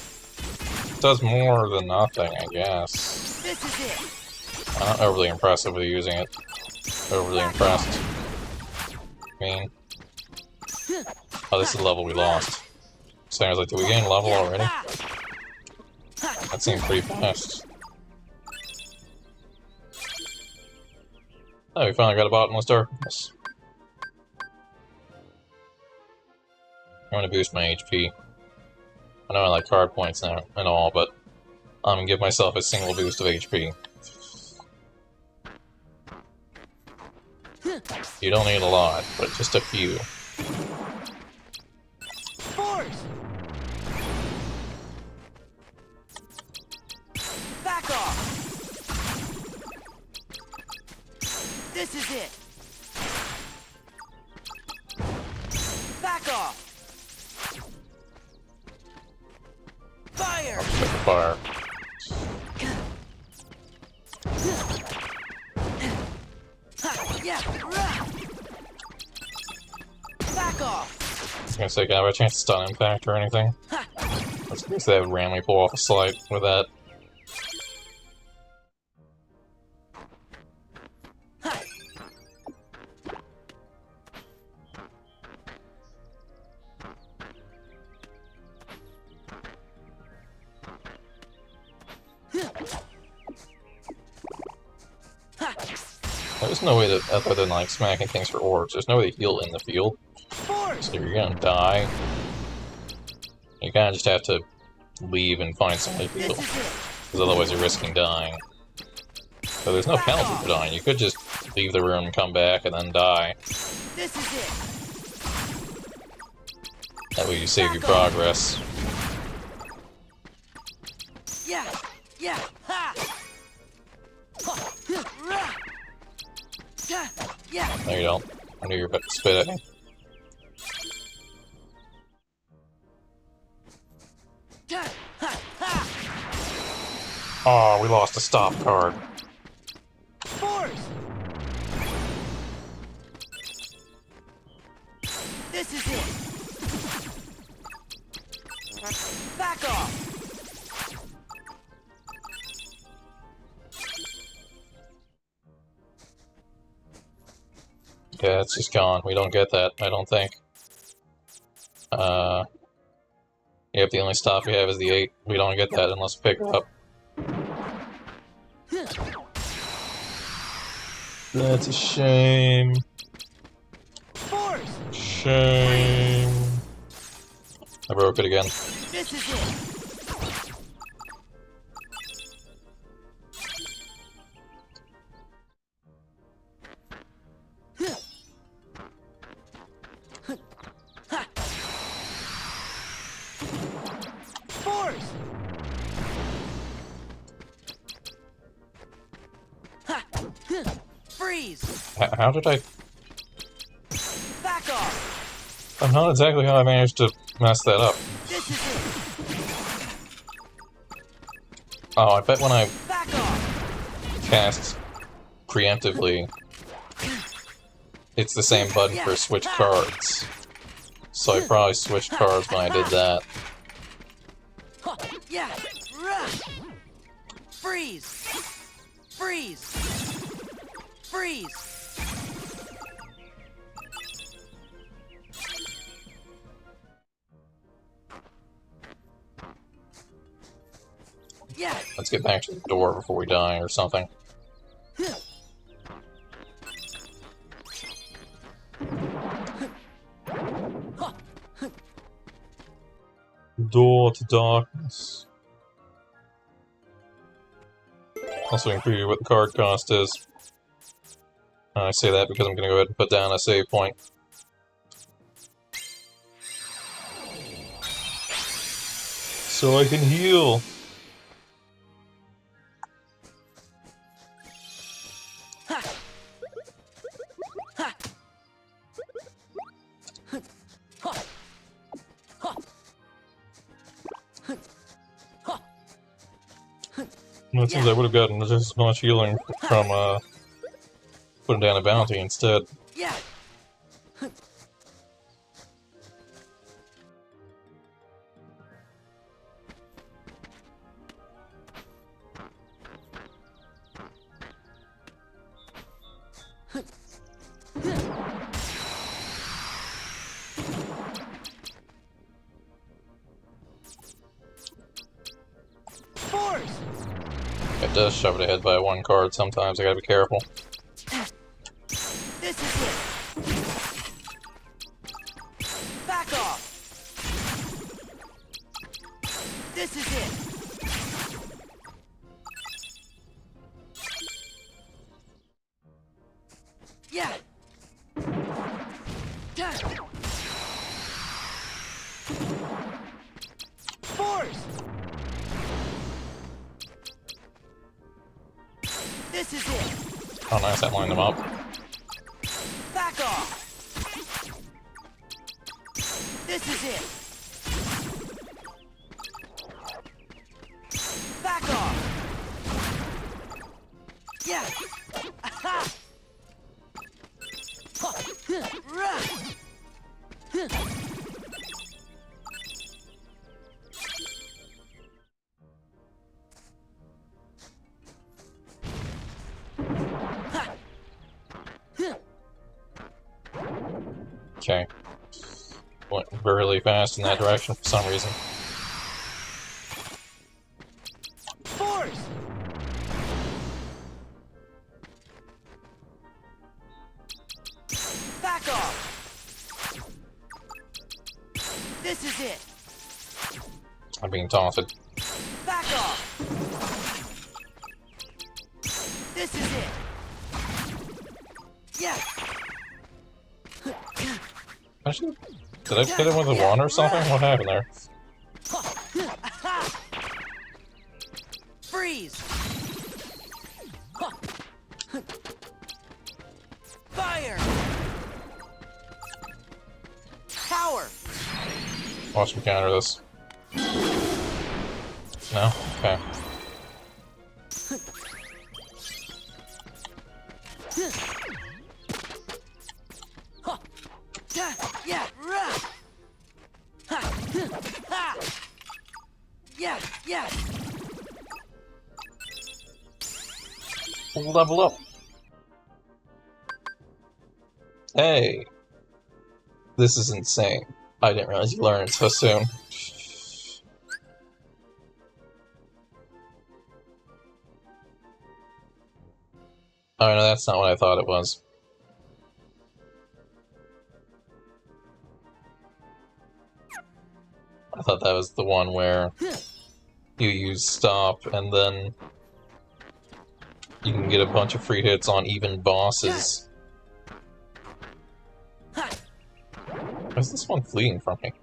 it does more than nothing, I guess. This is it! I'm not overly impressed with using it. Overly impressed. I mean... Oh, this is the level we lost. So I was like, did we gain level already? That seemed pretty fast. Oh, we finally got a bottomless darkness. I'm gonna boost my HP. I know I like card points now and all, but I'm gonna give myself a single boost of HP. You don't need a lot, but just a few. Force! Back off! This is it! Back off! Fire! Pick a fire. Ha! Yeah! Rah! Back off! I was gonna say, can I have a chance to stun impact or anything? Ha! Let's guess they would randomly pull off a slide with that. Ha! There's no way to, other than like smacking things for orbs, there's no way to heal in the field. Force! So if you're gonna die, you kinda just have to leave and find somebody to heal. This is it! Because otherwise you're risking dying. So there's no penalty for dying. You could just leave the room, come back, and then die. This is it! That way you save your progress. Yeah! Yeah! Ha! Ha! Rah! Yeah! Yeah! No, you don't. I knew you were about to spit at me. Ha! Ha! Ha! Oh, we lost a stop card. Force! This is it! Back off! Yeah, it's just gone. We don't get that, I don't think. Yep, the only stop we have is the 8. We don't get that unless we pick it up. That's a shame. Force! Shame. I broke it again. This is it! Freeze! How did I... Back off! I'm not exactly how I managed to mess that up. This is it! Oh, I bet when I Back off! cast preemptively, it's the same button for switch cards. So I probably switched cards when I did that. Yeah! Rah. Freeze! Freeze! Freeze! Yeah! Let's get back to the door before we die or something. Door to darkness. Also, we can preview what the card cost is. I say that because I'm going to go ahead and put down a save point. So I can heal! Well, it seems I would have gotten just as much healing from putting down a bounty instead. Yeah! Force! It does shove it ahead by one card sometimes, I gotta be careful. This is it! Back off! This is it! Yeah! Force! This is it! Oh nice, that lined them up. Back off! This is it! Back off! Yeah! Aha! Rah. Okay. Went really fast in that direction for some reason. Force! Back off! This is it! I'm being taunted. Back off! This is it! Yeah! Actually, did I hit him with a wand or something? What happened there? Freeze! Fire! Power! Watch me counter this. No? Okay. Yeah! Rah. Ha. Ha. Yeah! Yeah! Level up! Hey! This is insane. I didn't realize you learned so soon. Oh no, that's not what I thought it was. I thought that was the one where you use stop and then you can get a bunch of free hits on even bosses. Why is this one fleeing from me?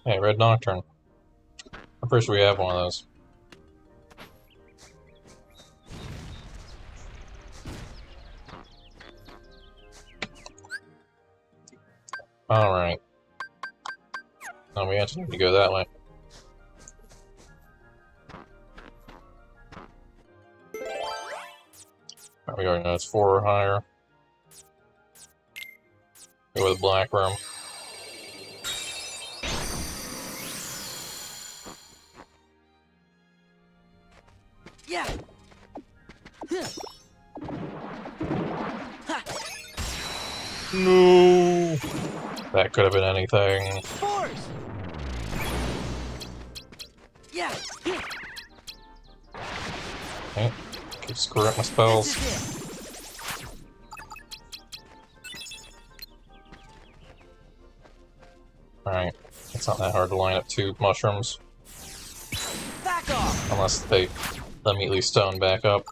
Hey, Red Nocturne. I'm pretty sure we have one of those. Alright. Oh, we actually need to go that way. We already know it's 4 or higher. Go with the black room. Yeah. No! That could have been anything. Force. Yeah. Okay. Keep screwing up my spells. This is it. Alright. It's not that hard to line up 2 mushrooms. Back off. Unless they immediately stone back up.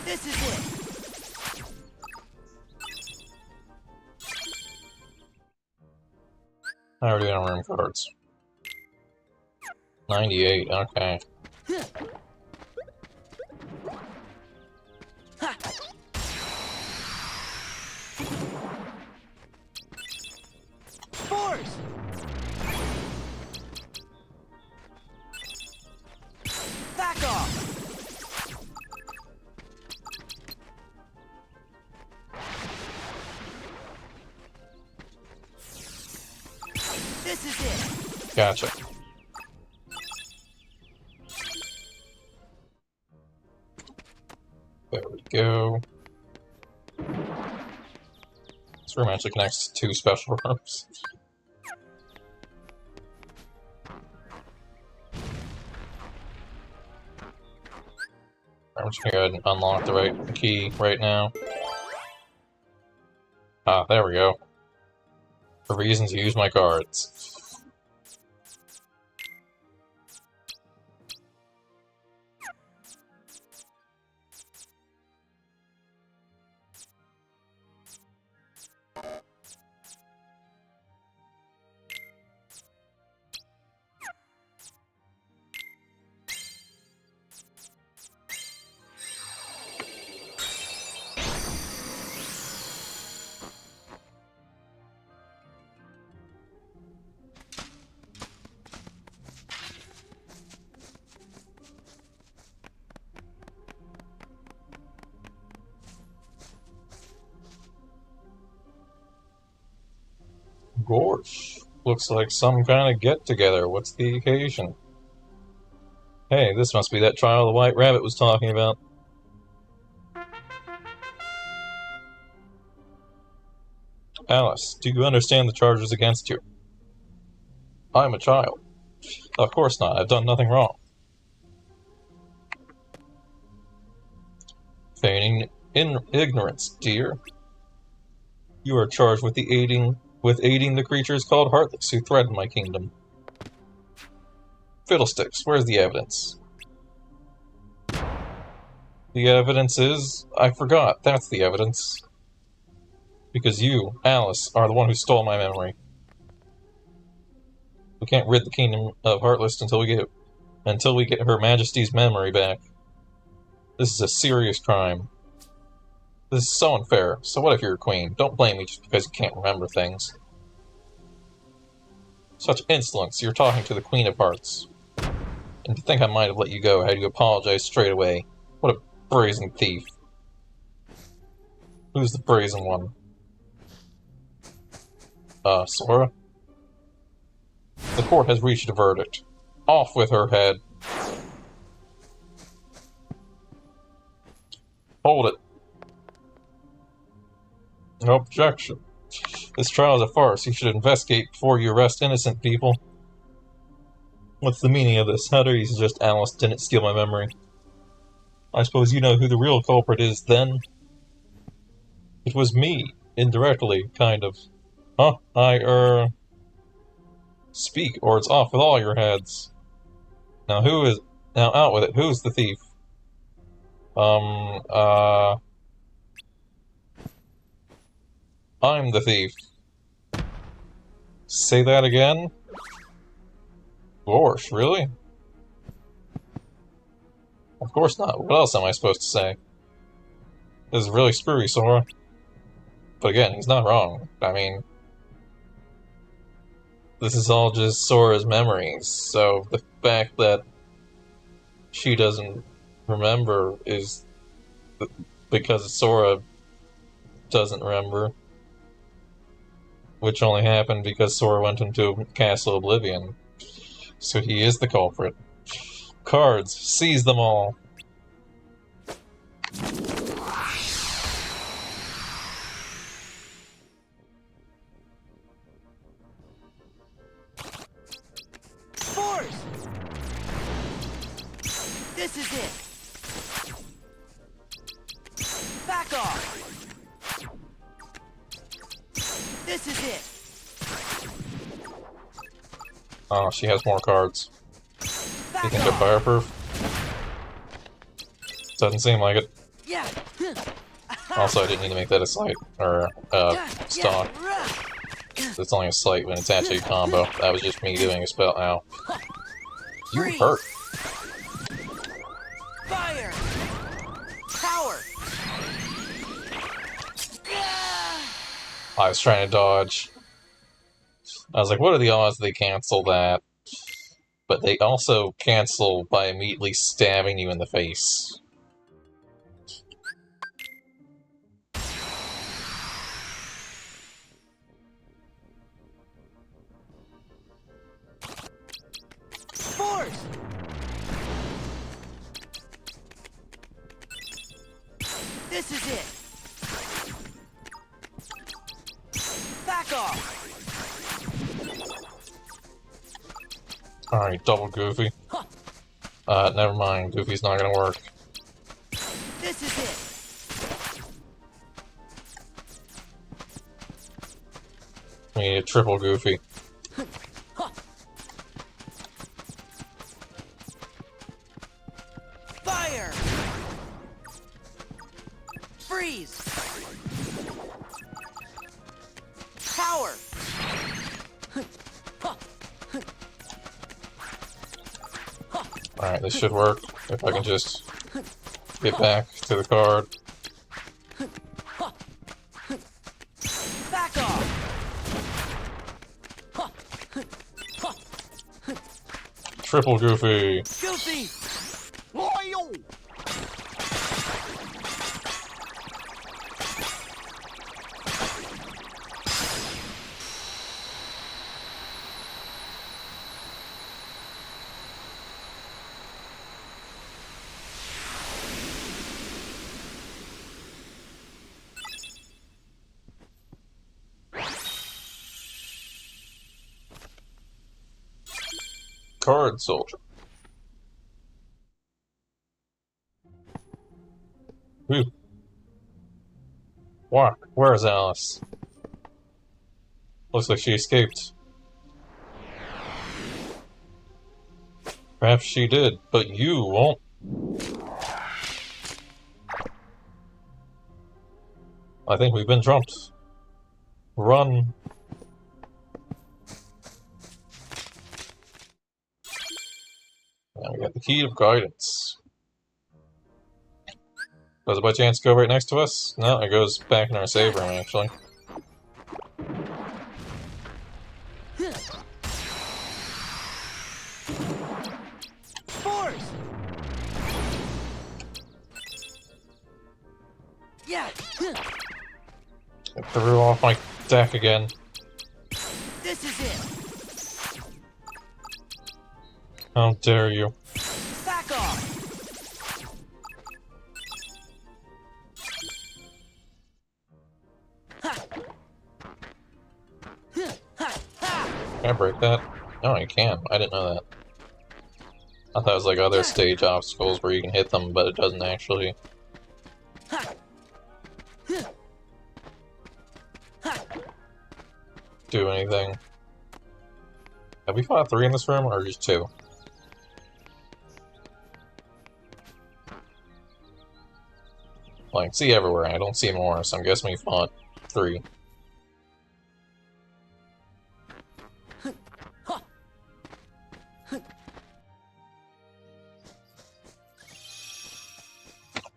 This is it. How are we doing on room cards? 98, okay. Force. Back off. This is it. Gotcha. There we go. This room actually connects to 2 special rooms. I'm just gonna go ahead and unlock the right key right now. Ah, there we go. For reasons, use my cards. Gorsh. Looks like some kind of get-together. What's the occasion? Hey, this must be that trial the White Rabbit was talking about. Alice, do you understand the charges against you? I'm a child. Of course not. I've done nothing wrong. Feigning ignorance, dear. You are charged with aiding the creatures called Heartless who threaten my kingdom. Fiddlesticks, where's the evidence? The evidence is... I forgot, that's the evidence. Because you, Alice, are the one who stole my memory. We can't rid the kingdom of Heartless until we get Her Majesty's memory back. This is a serious crime. This is so unfair. So what if you're a queen? Don't blame me just because you can't remember things. Such insolence. You're talking to the Queen of Hearts. And to think I might have let you go had you apologized straight away. What a brazen thief. Who's the brazen one? Sora? The court has reached a verdict. Off with her head. Hold it. No objection. This trial is a farce. You should investigate before you arrest innocent people. What's the meaning of this? How do you suggest Alice didn't steal my memory? I suppose you know who the real culprit is, then? It was me. Indirectly, kind of. Huh? Speak, or it's off with all your heads. Now out with it. Who's the thief? I'm the thief. Say that again? Gosh, really? Of course not. What else am I supposed to say? This is really screwy, Sora. But again, he's not wrong. I mean, this is all just Sora's memories, so the fact that she doesn't remember is because Sora doesn't remember, which only happened because Sora went into Castle Oblivion. So he is the culprit. Cards, seize them all. Force! This is it! Back off! This is it! Oh, she has more cards. You Back think they're off! fireproof? Doesn't seem like it. Yeah! Also, I didn't need to make that a slight, or stock. It's only a slight when it's actually a combo. That was just me doing a spell. Ow. You Freeze. hurt. Fire! Power! I was trying to dodge. I was like, what are the odds they cancel that? But they also cancel by immediately stabbing you in the face. Force! This is it! Back off! Alright, double Goofy. Never mind. Goofy's not gonna work. This is it! We need a triple Goofy. Fire! Freeze! Power! Alright, this should work. If I can just get back to the card. Back off! Triple Goofy! Goofy! Loyal! Card Soldier. Ooh. What? Where is Alice? Looks like she escaped. Perhaps she did, but you won't. I think we've been trumped. Run. Now we got the key of guidance. Does it by chance go right next to us? No, it goes back in our save room, actually. Force! Yeah! I threw off my deck again. This is it! How dare you. Back off! Can I break that? No, I can. I didn't know that. I thought it was like other stage obstacles where you can hit them, but it doesn't actually. Do anything. Have we fought 3 in this room, or just 2? Well, I can see everywhere, I don't see more, so I'm guessing we fought 3.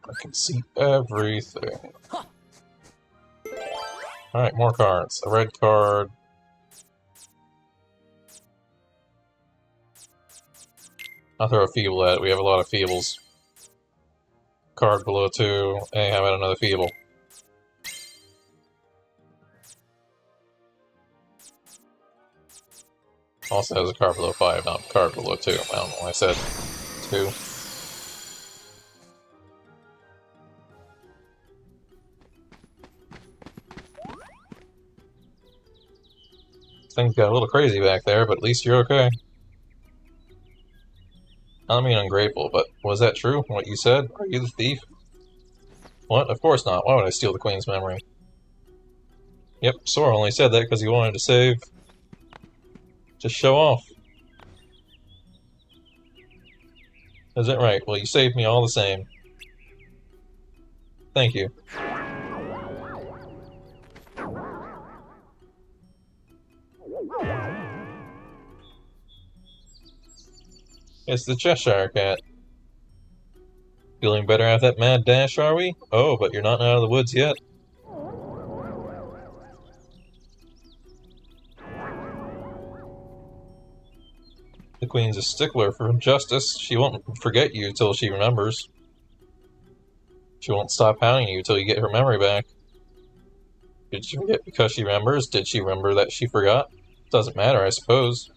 I can see everything. Alright, more cards. A red card. I'll throw a feeble at it. We have a lot of feebles. Card below 2. Hey, how about another feeble? Also has a card below 5, not a card below 2. I don't know why I said 2. Things got a little crazy back there, but at least you're okay. I don't mean ungrateful, but was that true, what you said? Are you the thief? What? Of course not. Why would I steal the Queen's memory? Yep, Sora only said that because he wanted to save. Just show off. Is that right? Well, you saved me all the same. Thank you. It's the Cheshire Cat. Feeling better after that mad dash, are we? Oh, but you're not out of the woods yet. The Queen's a stickler for justice. She won't forget you till she remembers. She won't stop hounding you till you get her memory back. Did she forget because she remembers? Did she remember that she forgot? Doesn't matter, I suppose.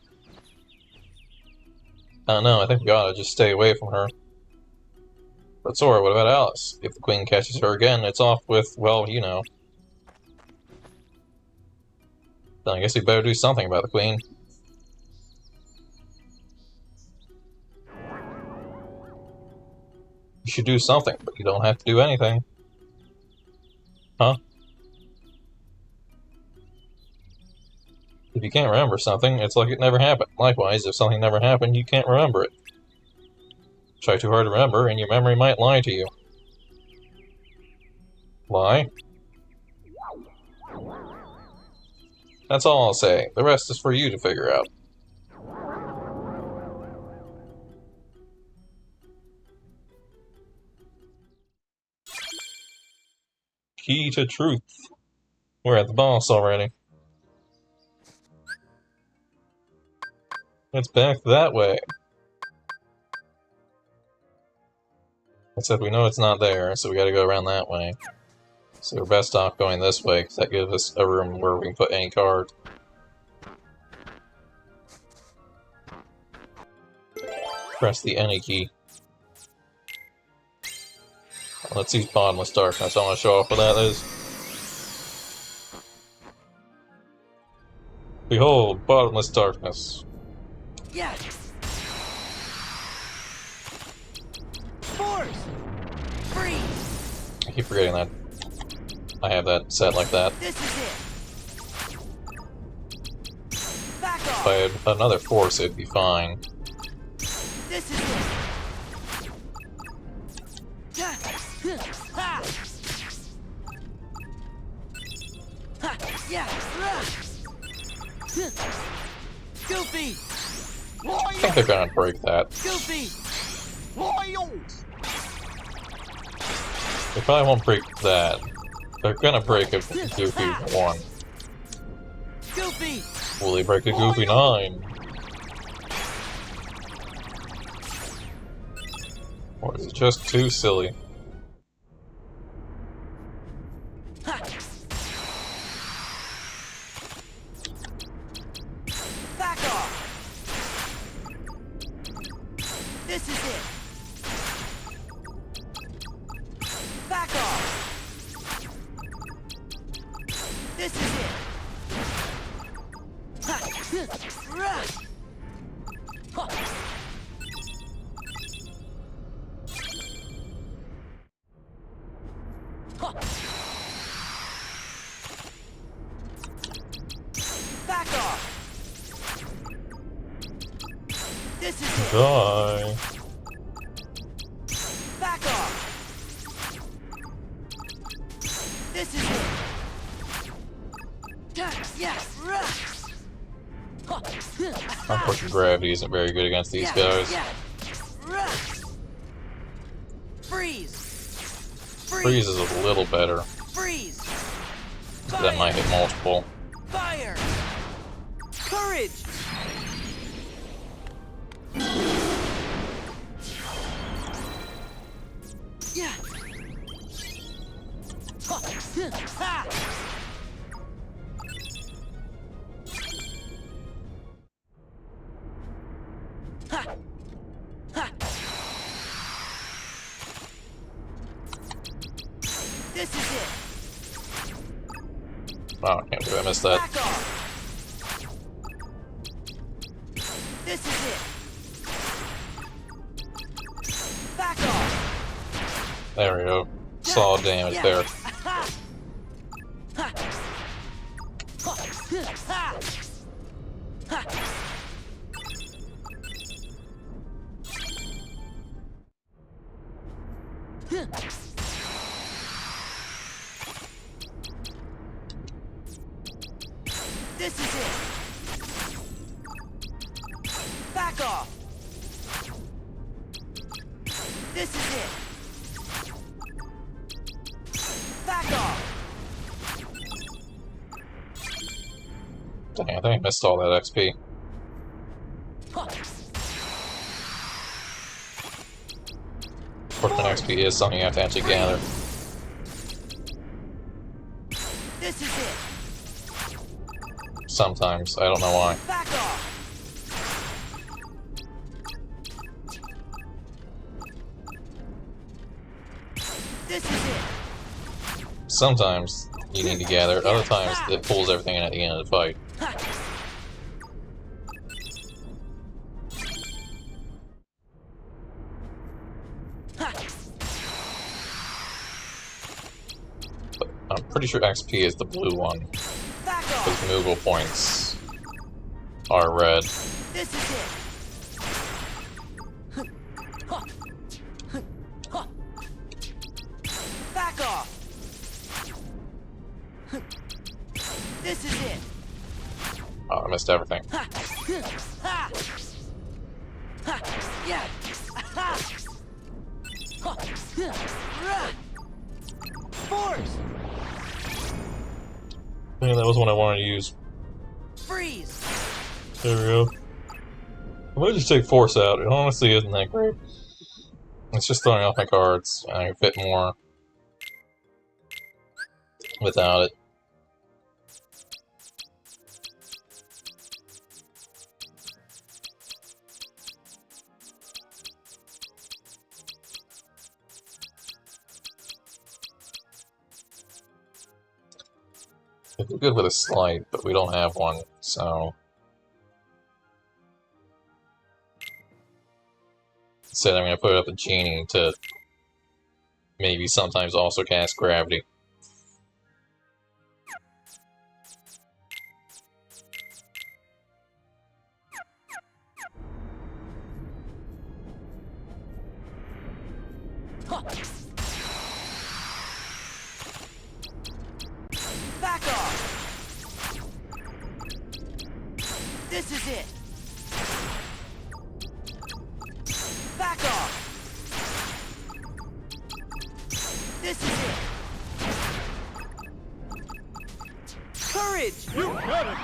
I don't know, I think we ought to just stay away from her. But Sora, what about Alice? If the Queen catches her again, it's off with, well, you know. Then I guess we better do something about the Queen. You should do something, but you don't have to do anything. Huh? If you can't remember something, it's like it never happened. Likewise, if something never happened, you can't remember it. Try too hard to remember, and your memory might lie to you. Lie? That's all I'll say. The rest is for you to figure out. Key to truth. We're at the boss already. It's back that way. Except we know it's not there, so we gotta go around that way. So we're best off going this way, because that gives us a room where we can put any card. Press the any key. Let's use Bottomless Darkness. I want to show off what that is. Behold, Bottomless Darkness. Yes! Force! Freeze! I keep forgetting that. I have that set like that. This is it! Back off! If I had another force, it'd be fine. This is it! Ha! Ha! Yeah! Goofy! I think they're gonna break that. Goofy! They probably won't break that. They're gonna break a Goofy 1. Goofy! Will they break a Goofy 9? Or is it just too silly? Back off! This is it! Back off! This is it! Back off! This is it! Die. Back off! This is it! Yes! Unfortunately, gravity isn't very good against these guys. Freeze! Freeze is a little better. Freeze! That might hit multiple. Fire! Courage! Yeah! Ha! Ha! Ha! This is it! Oh, I can't believe I missed that. Back off! This is it! Back off! There we go. Solid damage there. Ha! Ha! Ha! Ha! This is it. Back off. This is it. Back off. Dang, I think I missed all that XP. Fortune XP is something you have to actually gather. This is it. Sometimes. I don't know why. Back off. This is it. Sometimes you need to gather, other times it pulls everything in at the end of the fight. But I'm pretty sure XP is the blue one, Back because off. removal points are red. This is it. Back off. This is it. Oh, I missed everything. Ha! Ha! Ha! Yeah! Ha! Ha! Rah! Force! Yeah, that was one I wanted to use. Freeze! There we go. I might just take Force out. It honestly isn't that great. It's just throwing off my cards. I can fit more without it. It'd be good with a slide, but we don't have one, so... Instead, I'm going to put up a genie to maybe sometimes also cast gravity. Back off! This is it! Back off! This is it! Courage! You got it!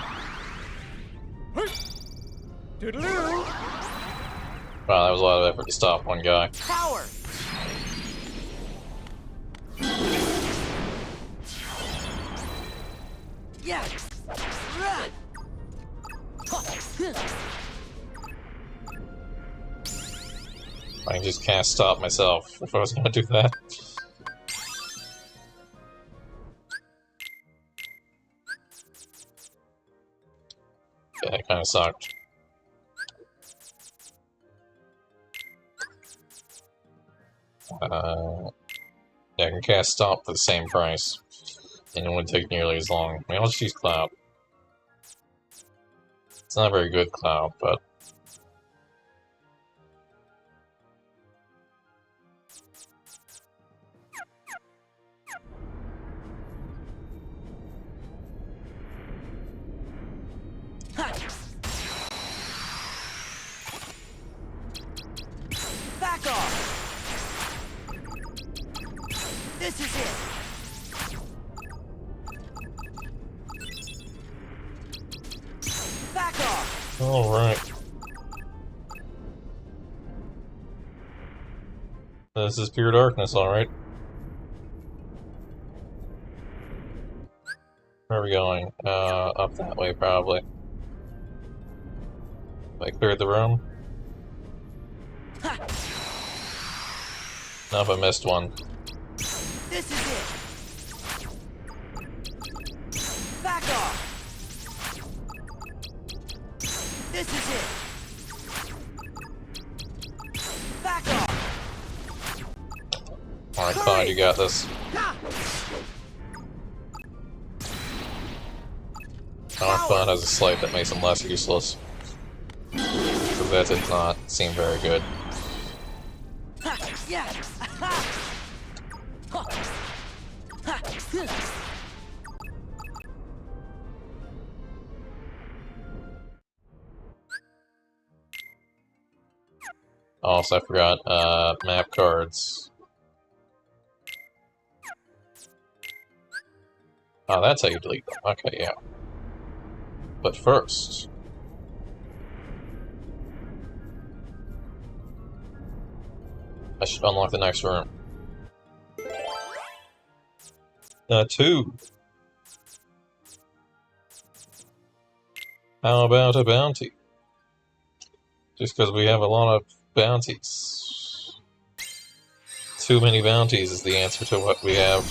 Toodaloo! Wow, that was a lot of effort to stop one guy. Power! Yeah! Run! I can just cast stop myself if I was going to do that. Yeah, that kind of sucked. Yeah, I can cast stop for the same price, and it wouldn't take nearly as long. I mean, I'll just use Cloud. It's not a very good Cloud, but... Back off! This Alright. This is pure darkness, alright. Where are we going? Up that way, probably. I cleared the room? Nope, I missed one. This is it. Back off. This is it. Back off. Alright, Clyde, you got this. Clyde has a slight that makes him less useless. So that did not seem very good. Yeah. Also, I forgot, map cards. Oh, that's how you delete them. Okay, yeah. But first... I should unlock the next room. 2. How about a bounty? Just because we have a lot of bounties. Too many bounties is the answer to what we have.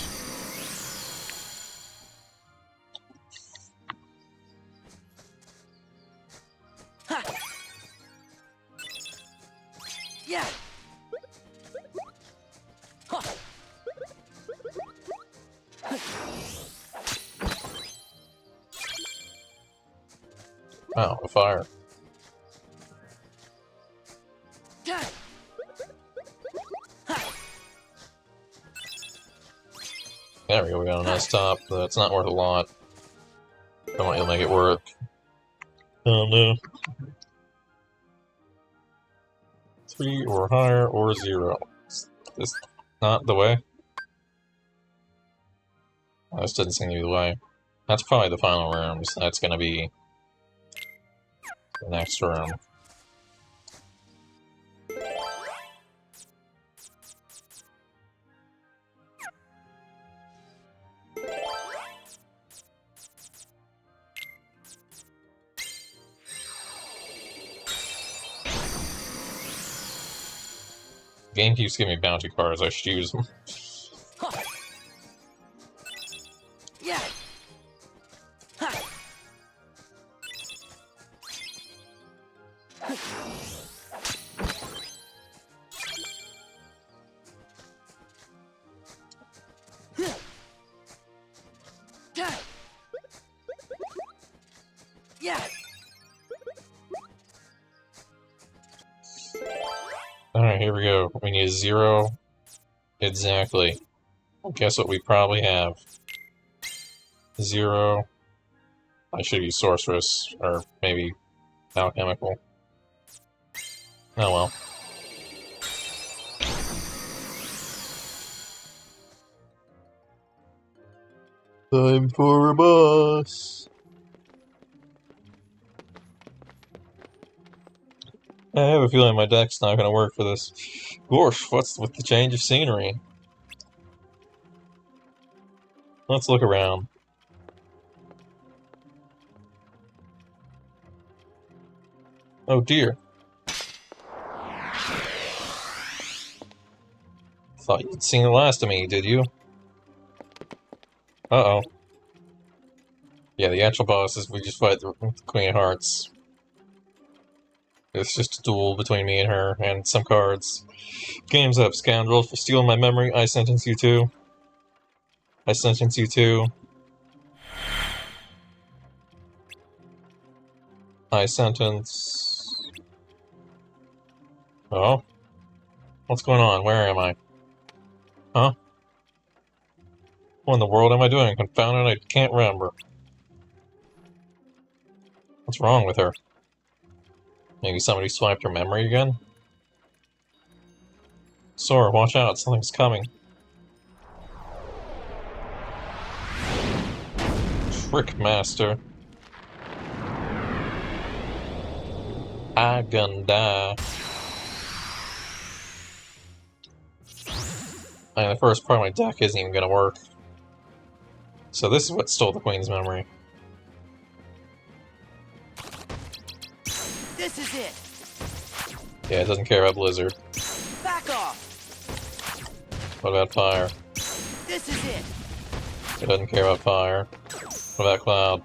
Yeah. Wow, a fire. There we go, we got a nice top. That's not worth a lot. I want you to make it work. Oh no. 3 or higher or 0. Is this not the way? Oh, this doesn't seem to be the way. That's probably the final room, so that's gonna be the next room. Game keeps giving me bounty cards, I should use them. Yeah. Yeah. Alright, here we go. We need 0. Exactly. Guess what we probably have? 0. I should use Sorceress, or maybe Alchemical. Oh well. Time for a boss! I have a feeling my deck's not gonna work for this. Gosh, what's with the change of scenery? Let's look around. Oh dear. Thought you'd seen the last of me, did you? Uh-oh. Yeah, the actual boss is we just fight the Queen of Hearts. It's just a duel between me and her, and some cards. Game's up, scoundrel. For stealing my memory, I sentence you to... I sentence you to... I sentence... Oh? What's going on? Where am I? Huh? What in the world am I doing? Confound it, I can't remember. What's wrong with her? Maybe somebody swiped her memory again? Sora, watch out, something's coming. Trick Master. I gonna die. I mean, the first part of my deck isn't even gonna work. So this is what stole the Queen's memory. This is it. Yeah, it doesn't care about Blizzard. Back off. What about Fire? This is it. It doesn't care about Fire. What about Cloud?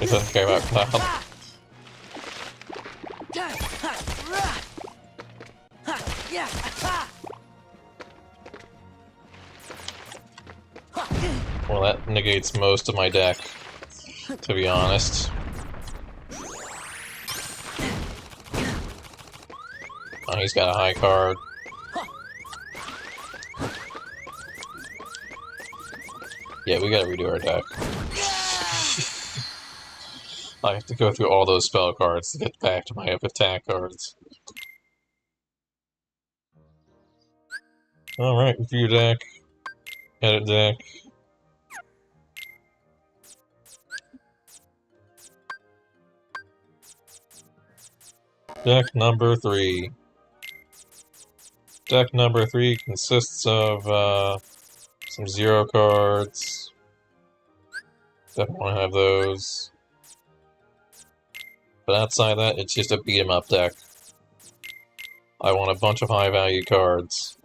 It doesn't care about Cloud. Yeah. Well, that negates most of my deck, to be honest. Oh, he's got a high card. Yeah, we gotta redo our deck. I have to go through all those spell cards to get back to my attack cards. Alright, review deck. Edit deck. Deck number 3. Deck number 3 consists of some 0 cards. Definitely want to have those. But outside that, it's just a beat 'em up deck. I want a bunch of high value cards.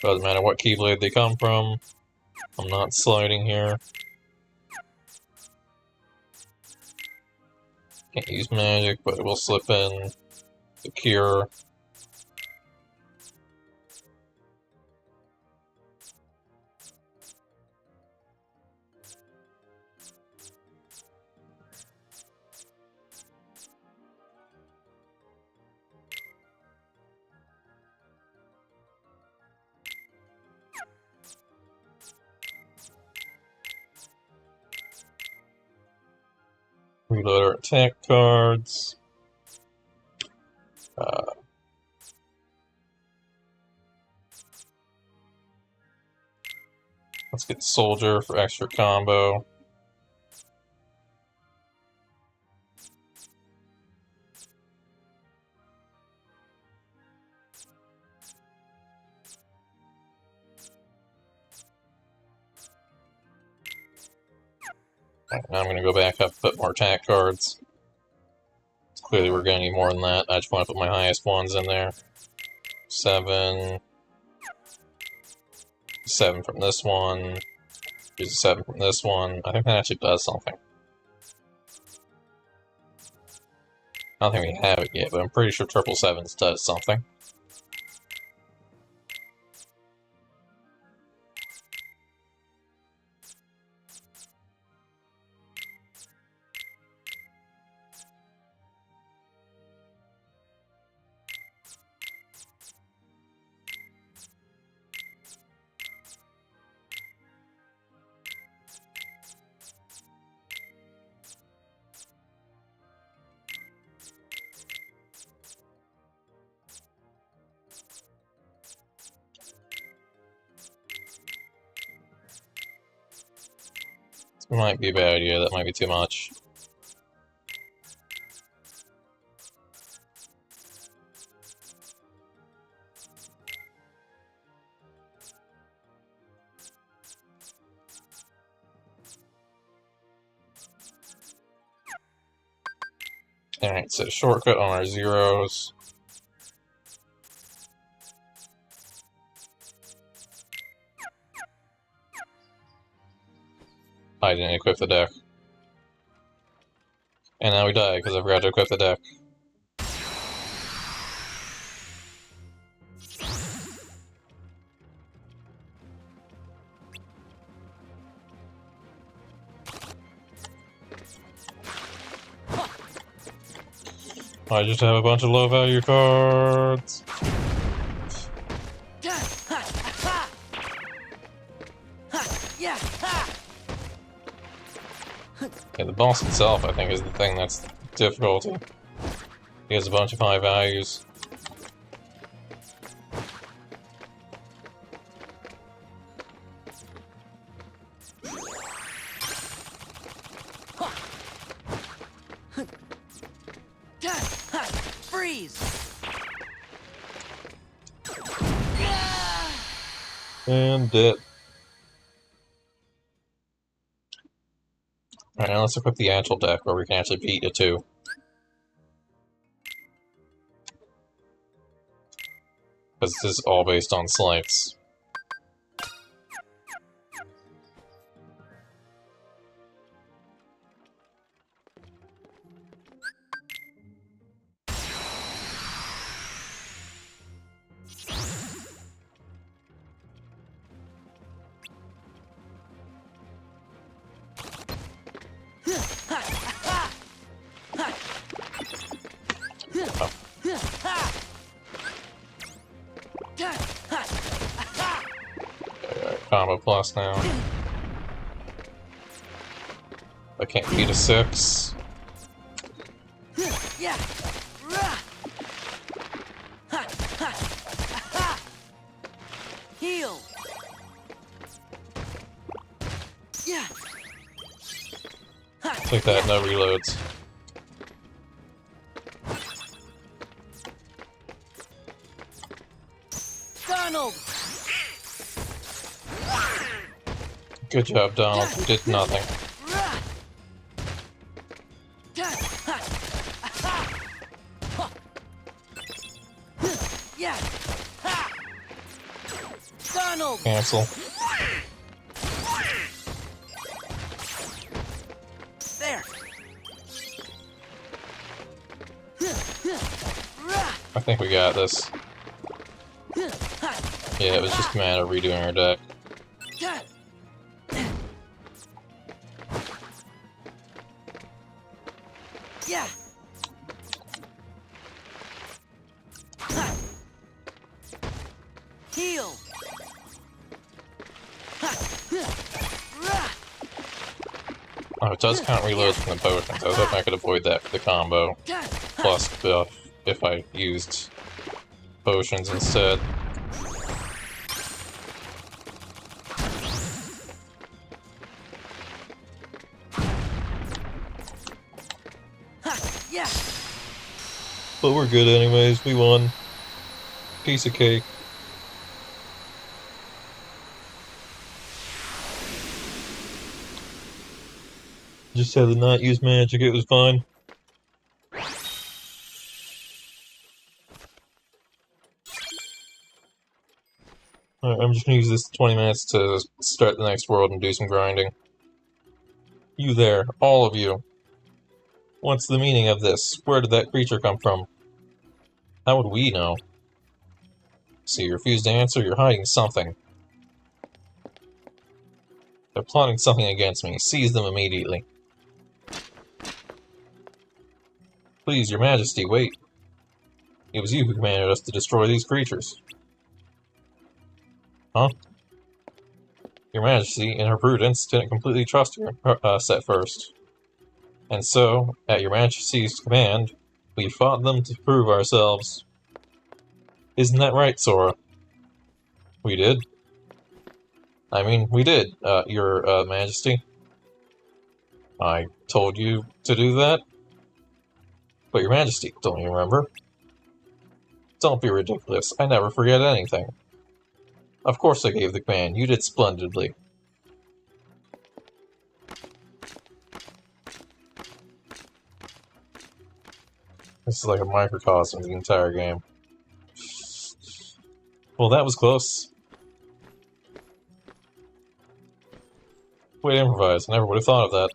Doesn't matter what Keyblade they come from. I'm not sliding here. Can't use magic, but it will slip in the cure. Reload our attack cards. Let's get Soldier for extra combo. Right, now I'm going to go back up, put more attack cards. Clearly we're going to need more than that. I just want to put my highest ones in there. 7. 7 from this one. Use a 7 from this one. I think that actually does something. I don't think we have it yet, but I'm pretty sure triple 7s does something. This might be a bad idea, that might be too much. Alright, so shortcut on our 0s. I didn't equip the deck. And now we die because I forgot to equip the deck. I just have a bunch of low value cards. Yeah, the boss itself, I think, is the thing that's difficult. He has a bunch of high values. Freeze! And dead. Alright, now let's equip the actual deck where we can actually beat it too. Because this is all based on slights. Combo plus now. I can't beat a 6. Yeah. Heal. Yeah. Like that, no reloads. Donald. Good job, Donald. You did nothing. Yeah. Donald. Cancel. There. I think we got this. Yeah, it was just a matter of redoing our deck. Yeah. Heal. Oh, it does count reloads from the potions. I was hoping I could avoid that for the combo. Plus buff if I used potions instead. Yeah. But we're good anyways, we won. Piece of cake. Just had to not use magic, it was fine. Alright, I'm just gonna use this 20 minutes to start the next world and do some grinding. You there, all of you. What's the meaning of this? Where did that creature come from? How would we know? So you refuse to answer, you're hiding something. They're plotting something against me. Seize them immediately. Please, your majesty, wait. It was you who commanded us to destroy these creatures. Huh? Your majesty, in her prudence, didn't completely trust us at first. And so, at your majesty's command, we fought them to prove ourselves. Isn't that right, Sora? We did. I mean, we did, your majesty. I told you to do that? But your majesty, don't you remember? Don't be ridiculous, I never forget anything. Of course I gave the command, you did splendidly. This is like a microcosm of the entire game. Well, that was close. Way to improvise, I never would have thought of that.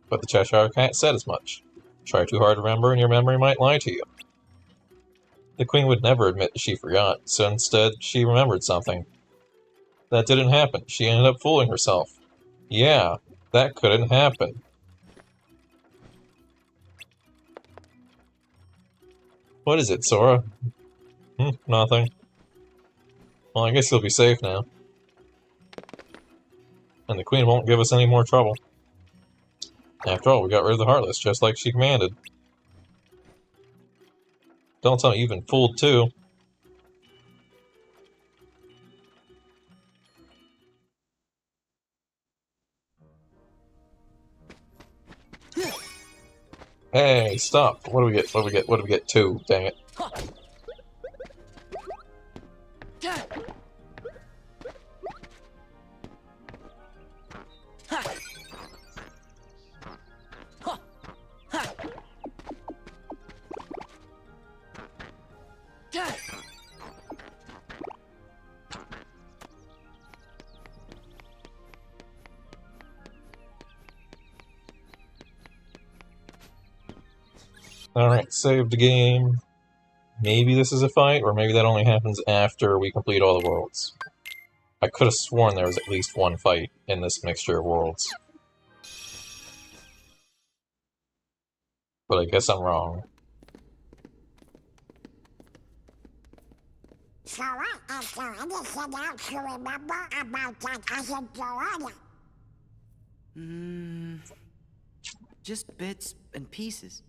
But the Cheshire Cat said as much. Try too hard to remember and your memory might lie to you. The Queen would never admit she forgot, so instead she remembered something. That didn't happen, she ended up fooling herself. Yeah, that couldn't happen. What is it, Sora? Nothing. Well, I guess you'll be safe now. And the Queen won't give us any more trouble. After all, we got rid of the Heartless, just like she commanded. Don't tell me you've been fooled too. Hey, stop. What do we get? What do we get? What do we get? 2. Dang it. Ha! Yeah! Ha! Ha! Ha! Yeah! Alright, save the game. Maybe this is a fight, or maybe that only happens after we complete all the worlds. I could have sworn there was at least one fight in this mixture of worlds. But I guess I'm wrong. Sora and Serena set out to remember about that other Joanna. Just bits and pieces.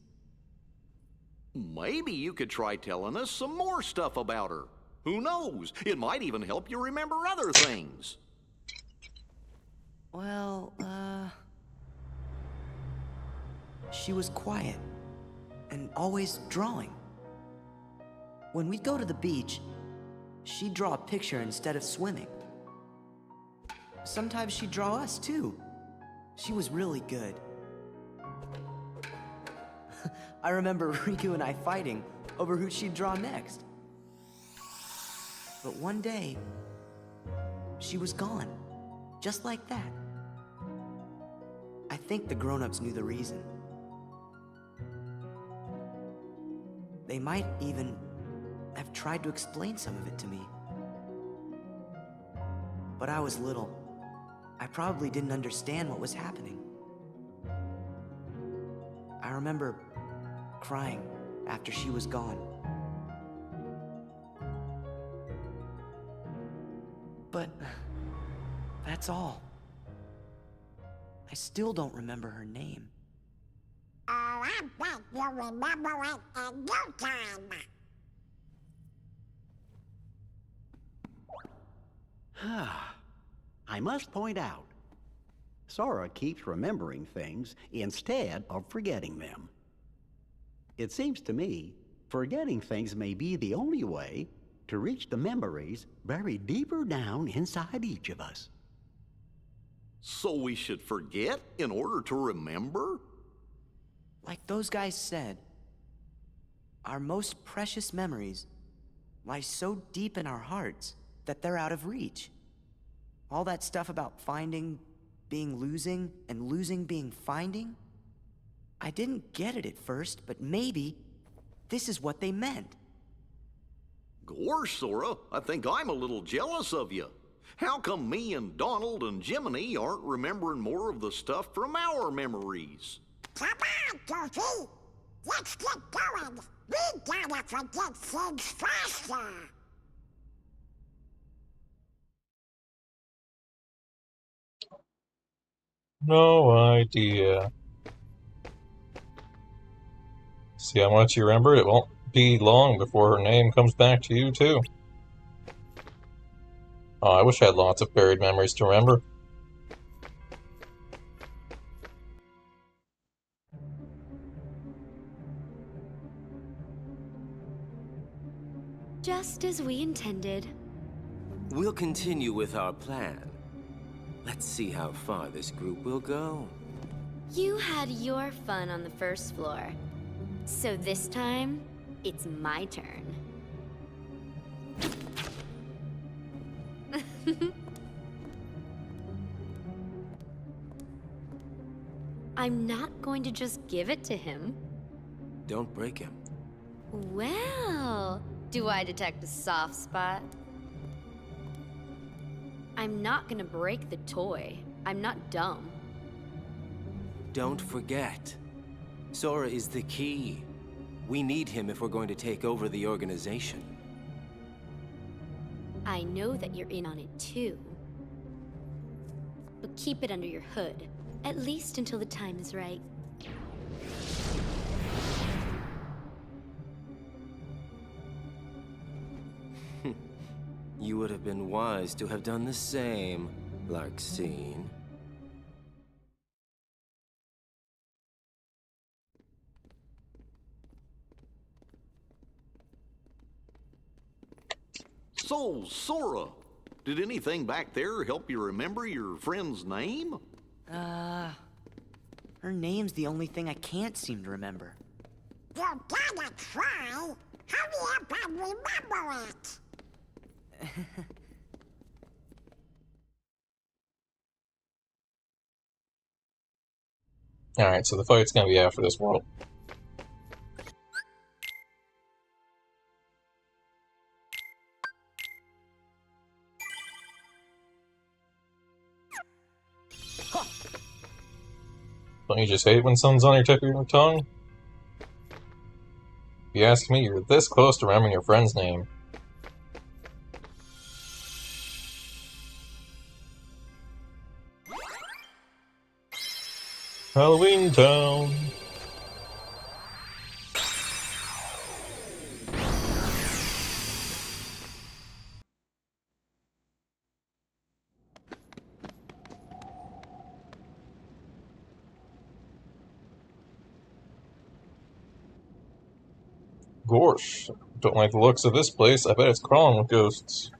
Maybe you could try telling us some more stuff about her. Who knows? It might even help you remember other things. Well, she was quiet and always drawing. When we'd go to the beach, she'd draw a picture instead of swimming. Sometimes she'd draw us too. She was really good. I remember Riku and I fighting over who she'd draw next. But one day, she was gone, just like that. I think the grown-ups knew the reason. They might even have tried to explain some of it to me. But I was little. I probably didn't understand what was happening. I remember crying after she was gone. But that's all. I still don't remember her name. Oh, I bet you'll remember it in no time. I must point out, Sora keeps remembering things instead of forgetting them. It seems to me forgetting things may be the only way to reach the memories buried deeper down inside each of us. So we should forget in order to remember? Like those guys said, our most precious memories lie so deep in our hearts that they're out of reach. All that stuff about finding being losing and losing being finding, I didn't get it at first, but maybe this is what they meant. Gosh, Sora, I think I'm a little jealous of you. How come me and Donald and Jiminy aren't remembering more of the stuff from our memories? Come on, Goofy. Let's get going. We gotta forget things faster. No idea. See how much you remember? It won't be long before her name comes back to you, too. Oh, I wish I had lots of buried memories to remember. Just as we intended. We'll continue with our plan. Let's see how far this group will go. You had your fun on the first floor. So this time, it's my turn. I'm not going to just give it to him. Don't break him. Well, do I detect a soft spot? I'm not gonna break the toy. I'm not dumb. Don't forget, Sora is the key. We need him if we're going to take over the organization. I know that you're in on it too. But keep it under your hood, at least until the time is right. You would have been wise to have done the same, Larxene. So, Sora, did anything back there help you remember your friend's name? Her name's the only thing I can't seem to remember. You gotta try. Hurry up and remember it. Alright, so the fight's gonna be after this world. Don't you just hate when something's on your tip of your tongue? If you ask me, you're this close to remembering your friend's name. Halloween Town! Gorsh, don't like the looks of this place. I bet it's crawling with ghosts.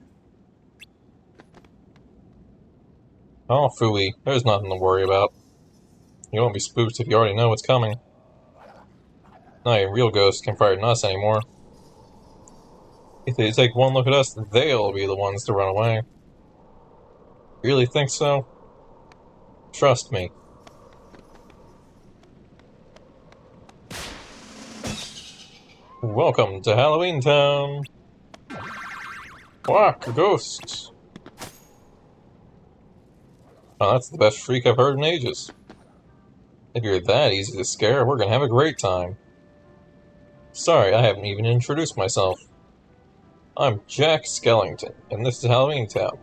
Oh, phooey. There's nothing to worry about. You won't be spooked if you already know what's coming. Not even real ghosts can frighten us anymore. If they take one look at us, they'll be the ones to run away. Really think so? Trust me. Welcome to Halloween Town! Quack, a ghost! Oh, that's the best shriek I've heard in ages. If you're that easy to scare, we're gonna have a great time. Sorry, I haven't even introduced myself. I'm Jack Skellington, and this is Halloween Town.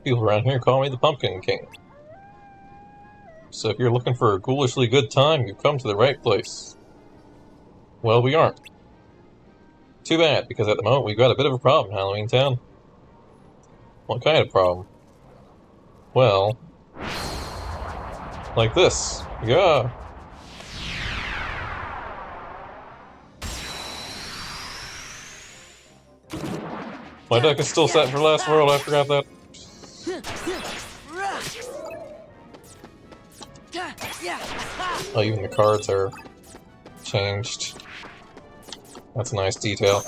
People around here call me the Pumpkin King. So if you're looking for a ghoulishly good time, you've come to the right place. Well, we aren't. Too bad, because at the moment we've got a bit of a problem in Halloween Town. What kind of problem? Well, like this. Yeah. My deck is still set for last world, I forgot that. Oh, even the cards are changed. That's a nice detail.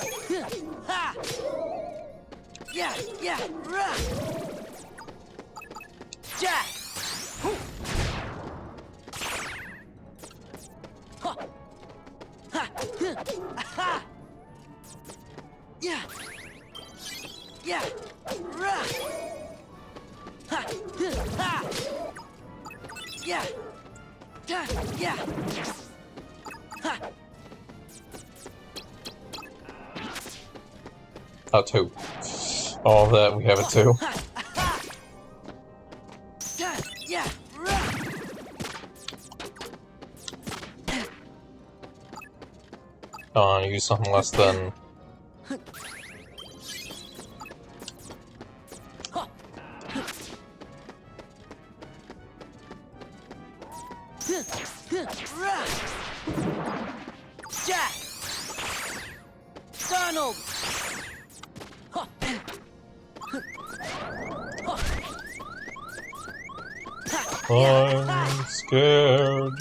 Oh, two. All of that, we have it too. Oh, I use something less than... Jack! Donald! I'm scared.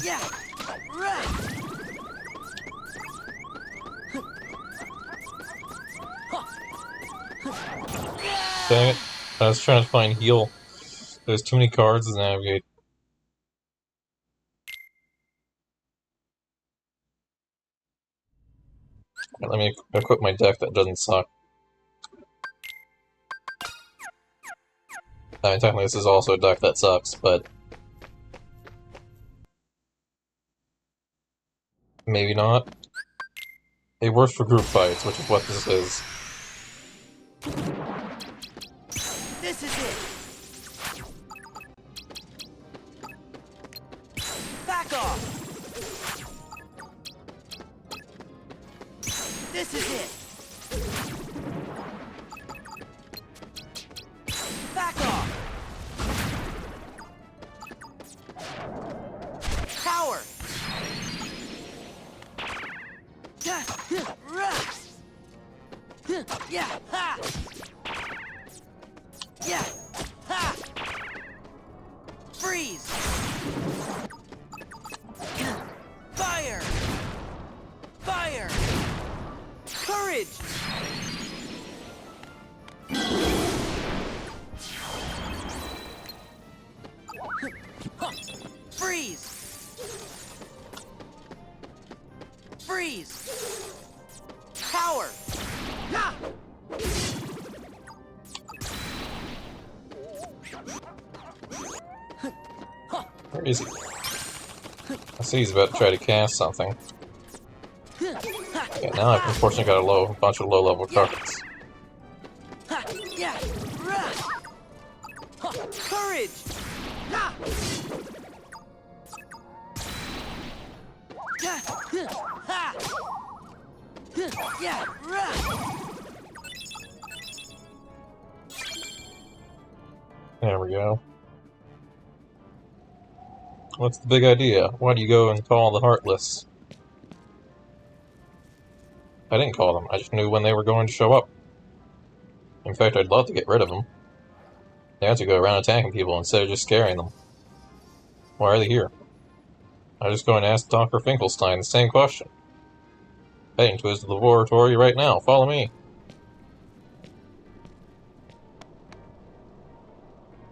Dang it. I was trying to find heal. There's too many cards to navigate. Let me equip my deck that doesn't suck. I mean, technically this is also a deck that sucks, but... maybe not. It works for group fights, which is what this is. This is it! Back off! This is it! Back off! Power! Yeah, ha! Yeah! Ha! Freeze! Fire! Fire! Courage! Freeze! Freeze! Power! Ha! Where is he? I see he's about to try to cast something. Yeah, now I've unfortunately got a bunch of low-level cards. Yeah! Courage! Ha! Yeah! There we go. What's the big idea? Why do you go and call the Heartless? I didn't call them, I just knew when they were going to show up. In fact, I'd love to get rid of them. They have to go around attacking people instead of just scaring them. Why are they here? I'm just going to ask Dr. Finkelstein the same question. Heading to his laboratory right now. Follow me.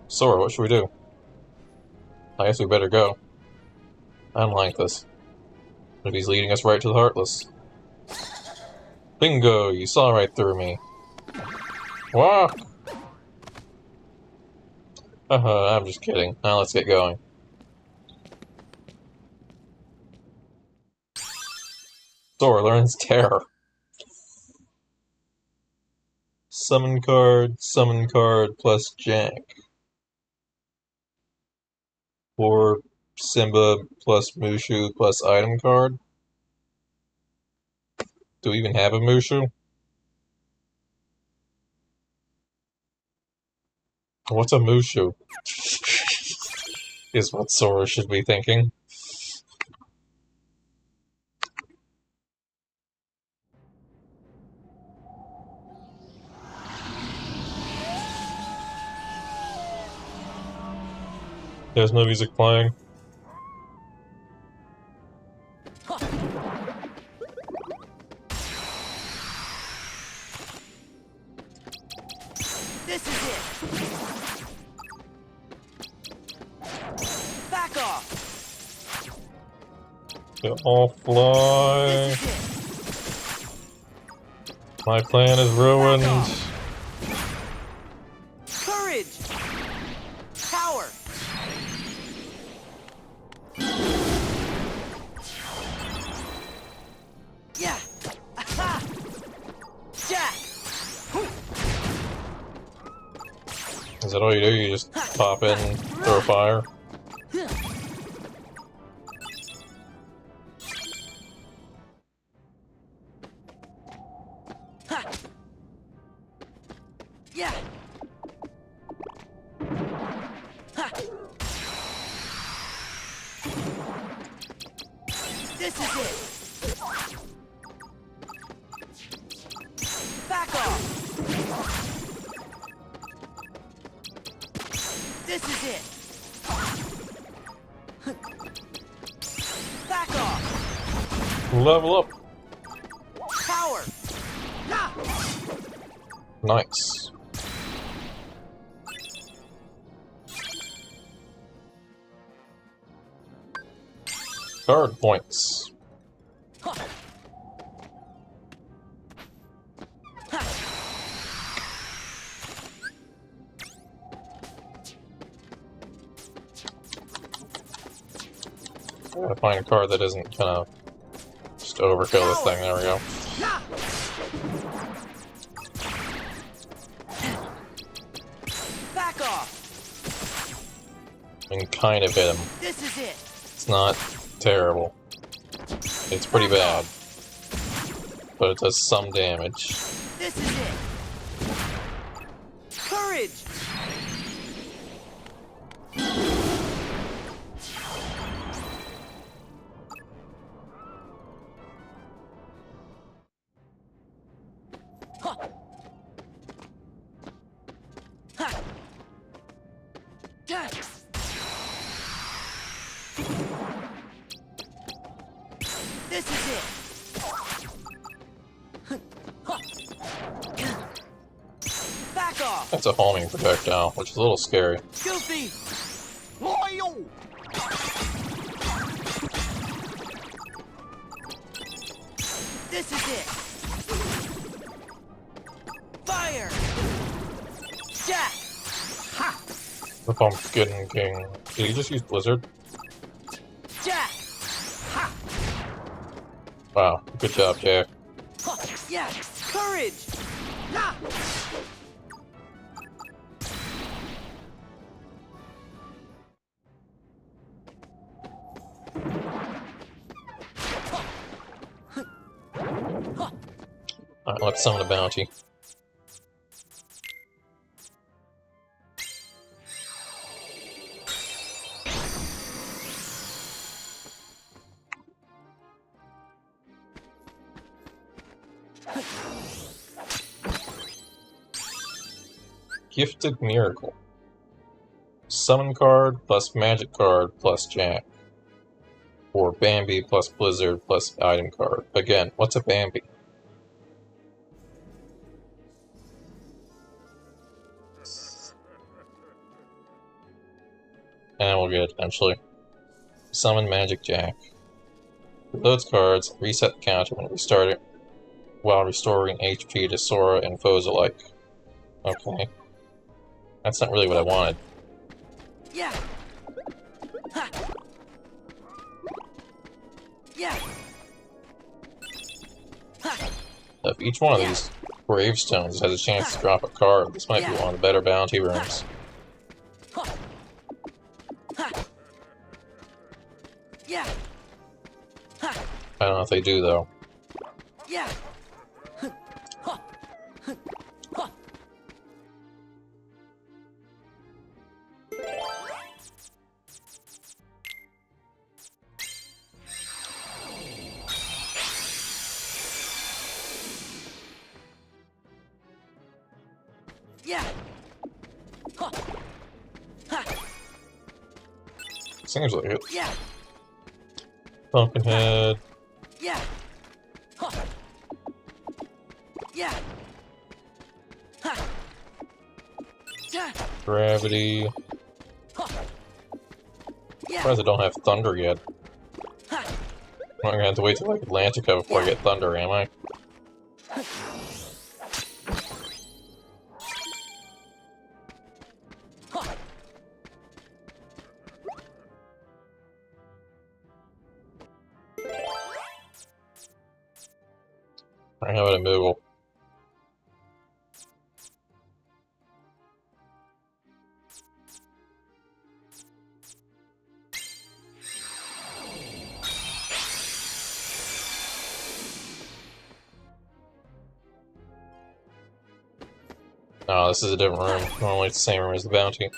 Sora, what should we do? I guess we better go. I don't like this. If he's leading us right to the Heartless. Bingo! You saw right through me. Wah! I'm just kidding. Now let's get going. Sora learns Terror. Summon card, plus Jack. Or Simba plus Mushu plus item card. Do we even have a Mushu? What's a Mushu? Is what Sora should be thinking. There's no music playing. This is it! Back off! They all fly. This is it! My plan is ruined. Courage! Power! Yeah! Aha! Jack! Is that all you do? You just pop in, throw fire? Yeah! This is it! Back off! This is it! Back off! Level up! Power! Nice. Card points. I gotta find a card that isn't gonna just overkill this thing. There we go. Back off! And kind of hit him. This is it! It's not terrible. It's pretty bad. But it does some damage. This is it! Courage! This is it. Back off. That's a homing projectile, which is a little scary. Goofy. Loyal! This is it. Fire. Jack. The Pumpkin King. Did he just use Blizzard? Jack. Wow, good job, Jack. Yeah. Courage. Yeah. Alright, let's summon a bounty. Gifted Miracle. Summon card plus magic card plus Jack. Or Bambi plus Blizzard plus item card. Again, what's a Bambi? And we'll get it eventually. Summon Magic Jack. Reloads cards, reset the counter when we start it, while restoring HP to Sora and foes alike. Okay. That's not really what I wanted. Yeah. Ha. Yeah. Ha. If each one of these gravestones has a chance to drop a card, this might be one of the better bounty rooms. Yeah. I don't know if they do, though. Yeah. Yeah. Seems like it. Yeah. Pumpkinhead. Yeah. Yeah. Gravity. Yeah. Surprised I don't have Thunder yet. I'm not gonna have to wait till like Atlantica before I get Thunder, am I? I have it a Moogle. Oh, this is a different room. Normally it's the same room as the bounty.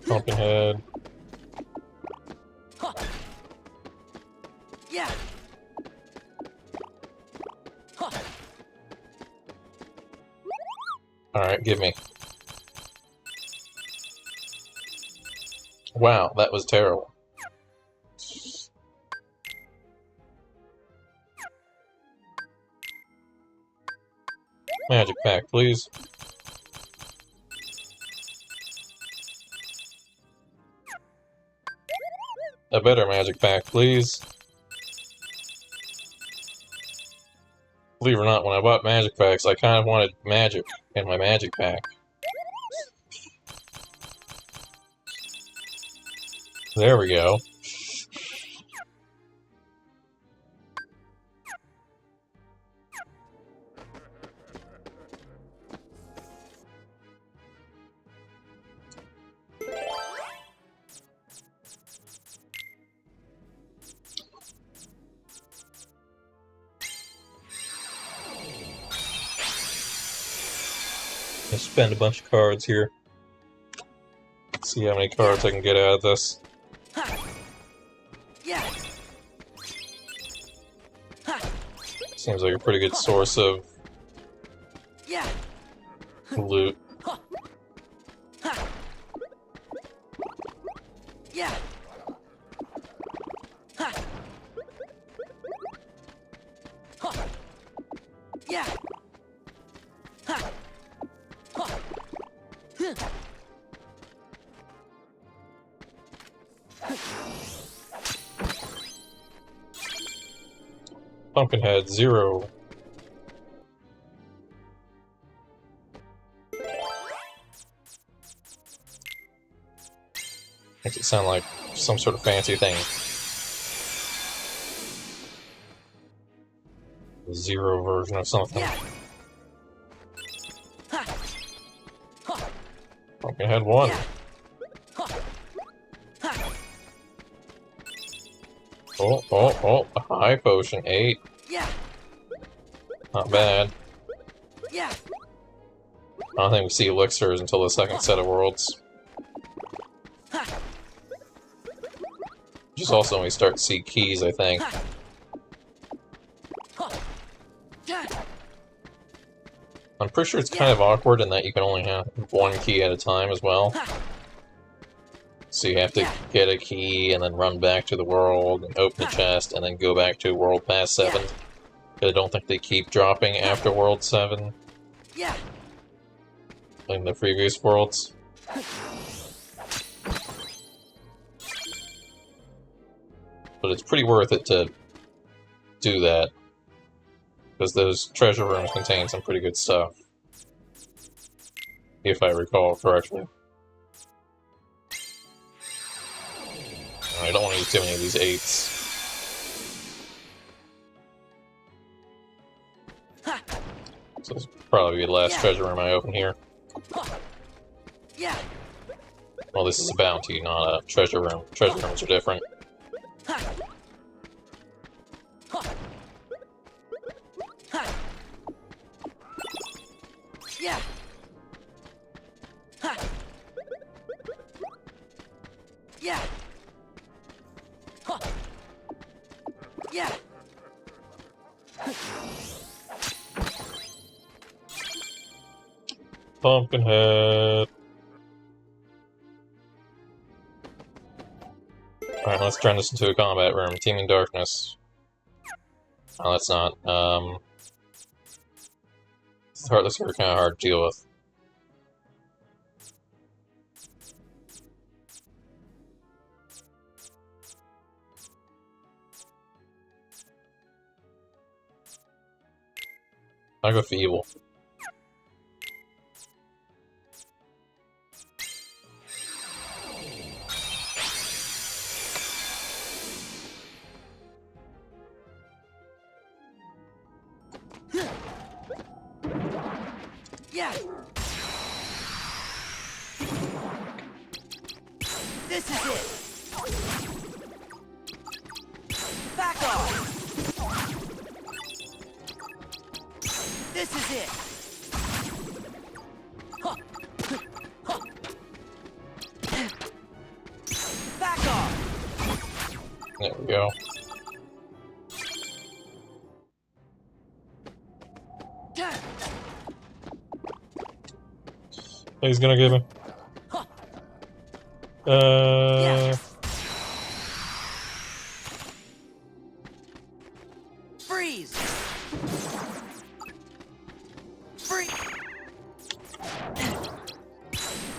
Pumpkinhead. Yeah. Alright, give me. Wow, that was terrible. Magic pack, please. A better magic pack, please. Believe it or not, when I bought magic packs, I kind of wanted magic in my magic pack. There we go. I spend a bunch of cards here. See how many cards I can get out of this. Yeah. Seems like a pretty good source of Yeah. loot. Yeah. Ha. Ha. Yeah. Ha. Ha. Huh. Pumpkinhead 0. Makes it sound like some sort of fancy thing. Zero version of something. Yeah. Ha. Ha. Pumpkinhead 1. Yeah. Ha. Ha. Oh, a high potion 8. Yeah. Not bad. Yeah. I don't think we see elixirs until the second set of worlds. Ha. Which is also when we start to see keys, I think. Ha. Ha. Yeah. I'm pretty sure it's kind of awkward in that you can only have one key at a time as well. Ha. So you have to get a key and then run back to the world and open the chest and then go back to world past 7. I don't think they keep dropping after world 7 Yeah. in the previous worlds. But it's pretty worth it to do that, because those treasure rooms contain some pretty good stuff, if I recall correctly. I don't want to use too many of these 8s. Ha. So this will probably be the last treasure room I open here. Ha. Yeah. Well, this is a bounty, not a treasure room. Treasure rooms are different. Ha. Ha. Ha. Yeah. Ha. Yeah. Ha. Yeah. Pumpkinhead. Alright, let's turn this into a combat room. Teeming Darkness. Oh, that's not. Heartless are kind of hard to deal with. I'll go for evil. Yeah. This is it. Back off. This is it. Huh. Huh. Back off. There we go. He's gonna give me. Freeze. Freeze.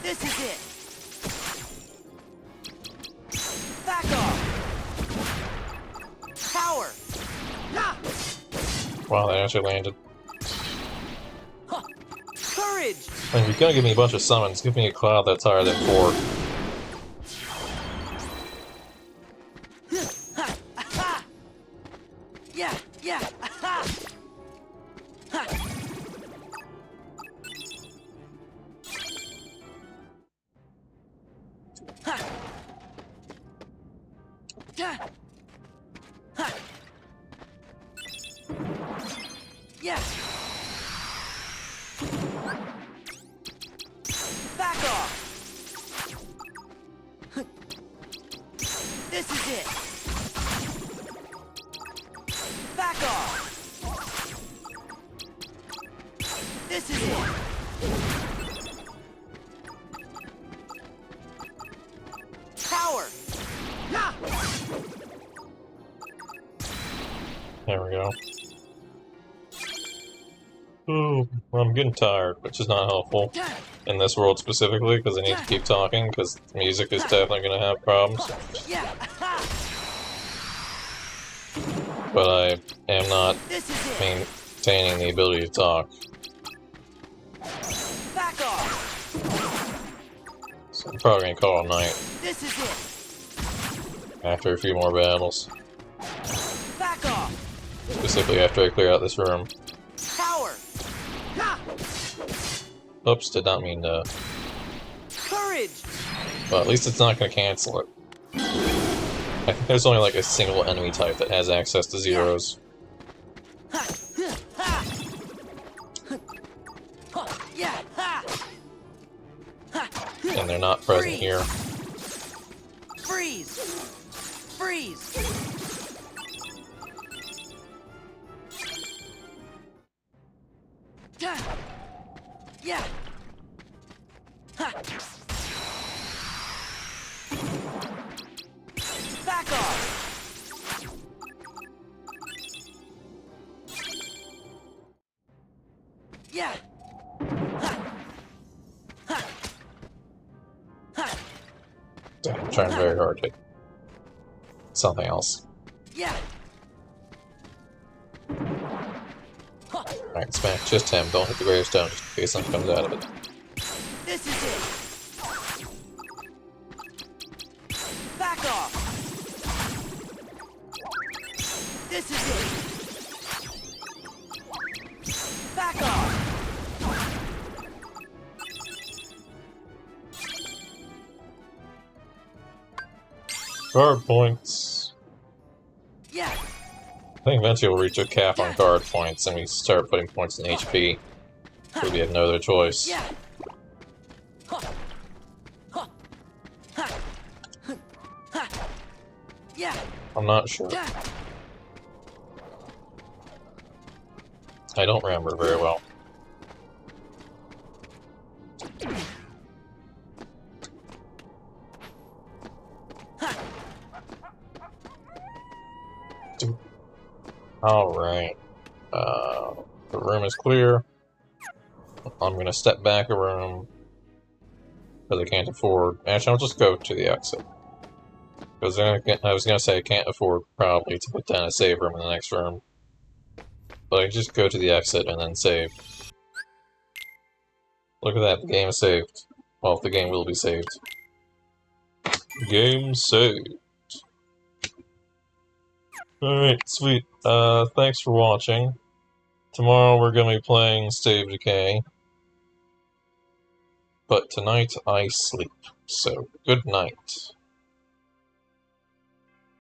This is it. Back off. Power. Wow, that actually landed. Courage. And if you're gonna give me a bunch of summons, give me a cloud that's higher than 4. Yeah, yeah. Yeah. Back off. This is it. Back off. This is it. Power. know. Oh, I'm getting tired, which is not helpful in this world specifically, because I need to keep talking, because music is definitely going to have problems. Yeah. But I am not This is it. maintaining the ability to talk. Back off. So I'm probably going to call it a night This is it. after a few more battles. Back off. Specifically after I clear out this room. Power. Ha! Oops, did not mean to. Courage. Well, at least it's not going to cancel it. I think there's only like a single enemy type that has access to zeros. Ha! Ha! Yeah. Ha! Ha! And they're not present here. Freeze. Freeze. Yeah. Ha. Back off. Yeah. Ha. Ha. Ha. I'm trying very hard to. Something else. Yeah. Alright, smack just him. Don't hit the gravestone just in case something comes out of it. This is it. Back off. This is it. Back off. Guard points. Yeah. I think eventually we'll reach a cap on guard points and we start putting points in HP. So we have no other choice. Yeah. Ha. Ha. Ha. Ha. Yeah. I'm not sure. Yeah. I don't remember very well. Alright. The room is clear. I'm gonna step back a room. Because I can't afford... Actually, I'll just go to the exit. Because I was gonna say I can't afford, probably, to put down a save room in the next room. But I can just go to the exit and then save. Look at that, the game is saved. Well, the game will be saved. Game saved. Alright, sweet. Thanks for watching. Tomorrow we're gonna be playing Save Decay. But tonight I sleep. So, good night.